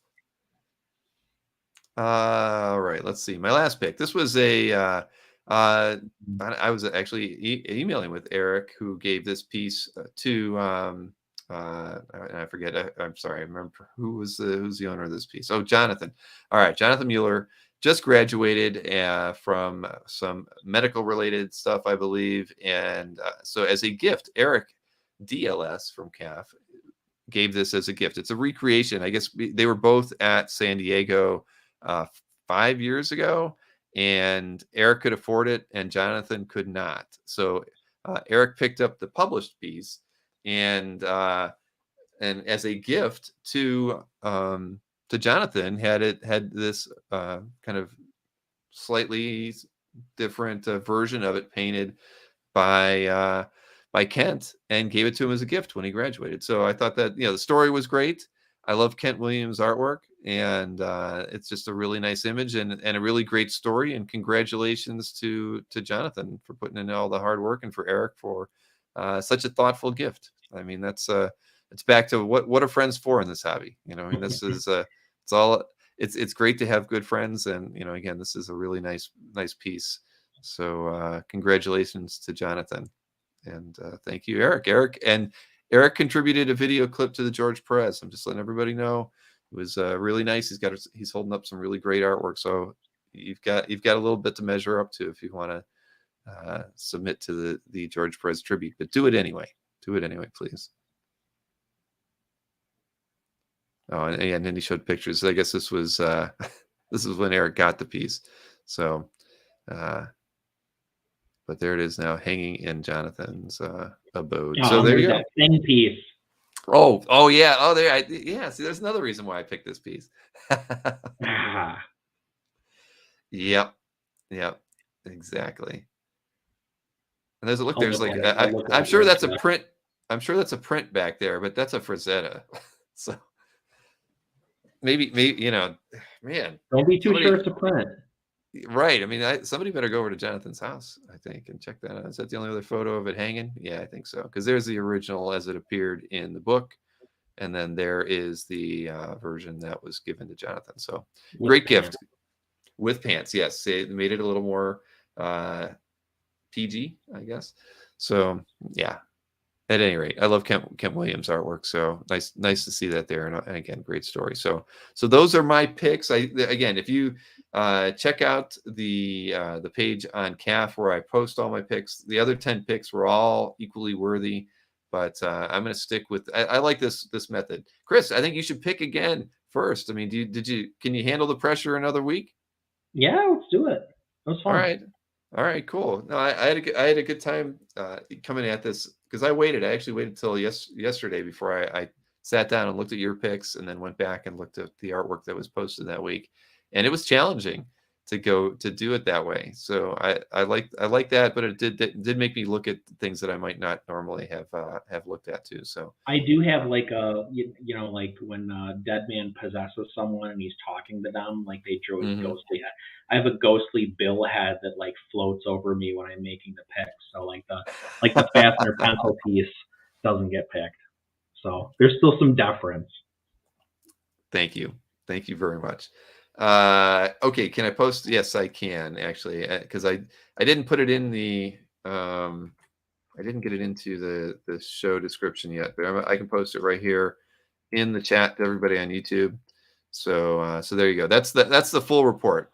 All right, let's see. My last pick. This was I was actually emailing with Eric, who gave this piece to I forget. I'm sorry. I remember who's the owner of this piece. Oh, Jonathan. All right, Jonathan Mueller just graduated from some medical related stuff, I believe, and so as a gift, Eric DLS from CAF gave this as a gift. It's a recreation. I guess they were both at San Diego 5 years ago, and Eric could afford it and Jonathan could not. So Eric picked up the published piece, and as a gift to Jonathan, had this kind of slightly different version of it painted by Kent, and gave it to him as a gift when he graduated. So I thought that, you know, the story was great. I love Kent Williams' artwork, and it's just a really nice image and a really great story. And congratulations to Jonathan for putting in all the hard work, and for Eric for such a thoughtful gift. I mean, that's it's back to what are friends for in this hobby? You know, I mean, this is it's great to have good friends, and you know, again, this is a really nice piece. So congratulations to Jonathan, and thank you, Eric. Eric contributed a video clip to the George Perez. I'm just letting everybody know. It was really nice. He's holding up some really great artwork. So you've got a little bit to measure up to if you want to submit to the George Perez tribute, but do it anyway. Do it anyway, please. Oh, and then he showed pictures. I guess this was this is when Eric got the piece. So, but there it is now, hanging in Jonathan's abode. Oh, so there you go. That thin piece. Oh yeah. Oh, yeah. See, there's another reason why I picked this piece. Yep. Yep. Exactly. And there's a look. I'll There's look like at it. I'll look I'm over sure it, that's a Jeff. print. I'm sure that's a print back there, but that's a Frazetta. So maybe man, Don't be too somebody. sure it's a print. Right. I mean, somebody better go over to Jonathan's house, I think, and check that out. Is that the only other photo of it hanging? Yeah, I think so. Because there's the original as it appeared in the book, and then there is the version that was given to Jonathan. So With great pants. gift with pants. Yes, they made it a little more PG, I guess. So yeah. At any rate, I love Kent Williams' artwork, so nice to see that there. And again, great story. So those are my picks. Again, if you check out the page on CAF where I post all my picks, the other 10 picks were all equally worthy, but I'm going to stick with. I like this method. Chris, I think you should pick again first. I mean, can you handle the pressure another week? Yeah, let's do it. That was fun. All right, cool. No, I had a good time coming at this because I waited. I actually waited till yesterday before I sat down and looked at your picks, and then went back and looked at the artwork that was posted that week, and it was challenging to do it that way. So I like that, but it did make me look at things that I might not normally have looked at too. So I do have like a like when dead man possesses someone and he's talking to them, like they drew his mhm. ghostly head. I have a ghostly bill head that like floats over me when I'm making the picks. So like the fastener pencil piece doesn't get picked. So there's still some deference. Thank you very much. Okay, can I post? Yes, I can actually, because I didn't put it in the I didn't get it into the show description yet, but I can post it right here in the chat to everybody on YouTube. So there you go. That's the full report.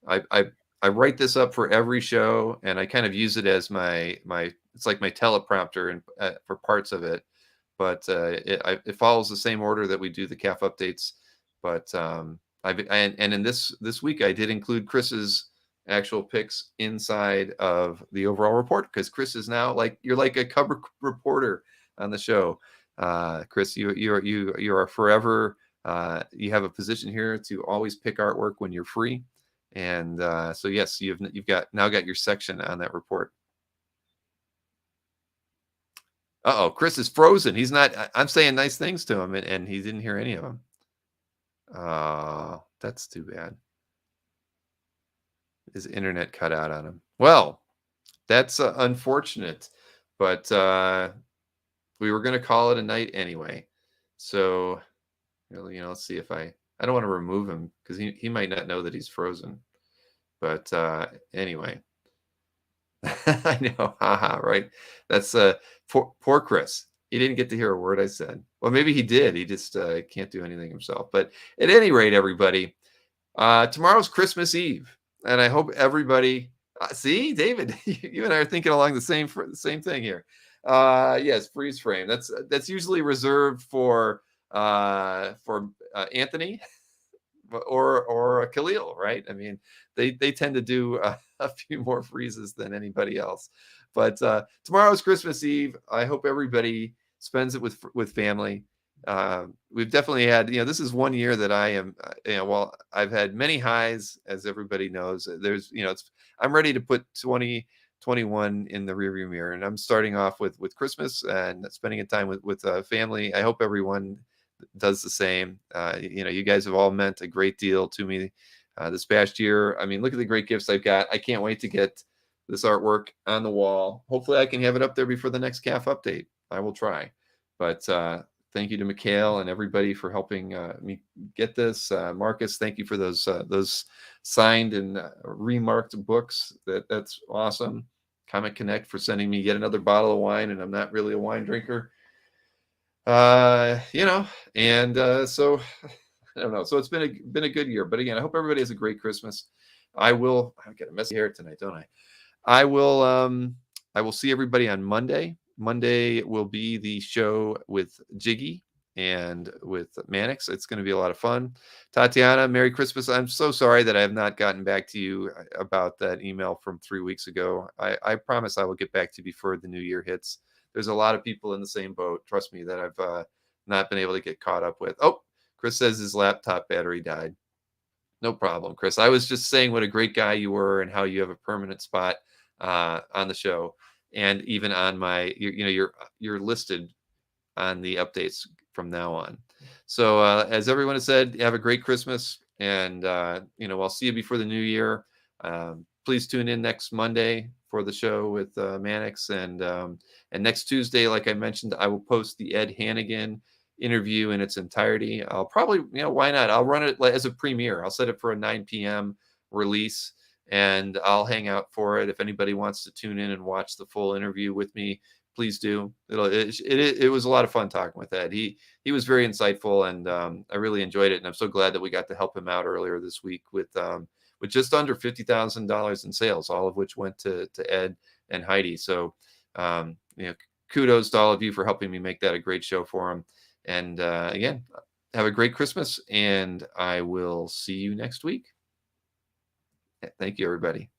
I write this up for every show, and I kind of use it as my it's like my teleprompter and for parts of it. But it follows the same order that we do the CAF updates. But and in this week I did include Chris's actual picks inside of the overall report, because Chris is now you're like a cover reporter on the show. Chris, you are forever. You have a position here to always pick artwork when you're free, and so yes, you've got your section on that report. Uh-oh, Chris is frozen. He's not. I'm saying nice things to him, and he didn't hear any of them. That's too bad. His internet cut out on him. Well, that's unfortunate, but we were going to call it a night anyway. So, let's see if I don't want to remove him because he might not know that he's frozen. But anyway, I know, haha, right? That's poor Chris. He didn't get to hear a word I said. Well, maybe he did. He just can't do anything himself. But at any rate, everybody, tomorrow's Christmas Eve, and I hope everybody. See, David, you and I are thinking along the same thing here. Yes, freeze frame. That's usually reserved for Anthony or Khalil, right? I mean, they tend to do a few more freezes than anybody else. But tomorrow's Christmas Eve. I hope everybody spends it with family. We've definitely had, this is one year that I am, well, I've had many highs, as everybody knows. There's, I'm ready to put 2021 in the rearview mirror, and I'm starting off with Christmas and spending a time with family. I hope everyone does the same. You guys have all meant a great deal to me this past year. I mean, look at the great gifts I've got. I can't wait to get this artwork on the wall. Hopefully I can have it up there before the next CAF update. I will try. But thank you to Mikhail and everybody for helping me get this. Marcus, thank you for those signed and remarked books. That's awesome. Comic Connect for sending me yet another bottle of wine, and I'm not really a wine drinker. And so I don't know. So it's been a good year. But again, I hope everybody has a great Christmas. I've got a messy hair tonight, don't I? I will see everybody on Monday. Monday will be the show with Jiggy and with Mannix. It's going to be a lot of fun. Tatiana, Merry Christmas. I'm so sorry that I have not gotten back to you about that email from 3 weeks ago. I promise I will get back to you before the new year hits. There's a lot of people in the same boat, trust me, that I've not been able to get caught up with. Oh, Chris says his laptop battery died. No problem, Chris. I was just saying what a great guy you were and how you have a permanent spot on the show, and even on my, you're listed on the updates from now on. So as everyone has said, have a great Christmas, and I'll see you before the new year. Please tune in next Monday for the show with Mannix, and next Tuesday, like I mentioned, I will post the Ed Hannigan interview in its entirety. I'll probably, why not? I'll run it as a premiere. I'll set it for a 9 p.m. release, and I'll hang out for it. If anybody wants to tune in and watch the full interview with me, please do. It was a lot of fun talking with Ed. He was very insightful, and I really enjoyed it. And I'm so glad that we got to help him out earlier this week with just under $50,000 in sales, all of which went to Ed and Heidi. So kudos to all of you for helping me make that a great show for him. And again, have a great Christmas, and I will see you next week. Thank you, everybody.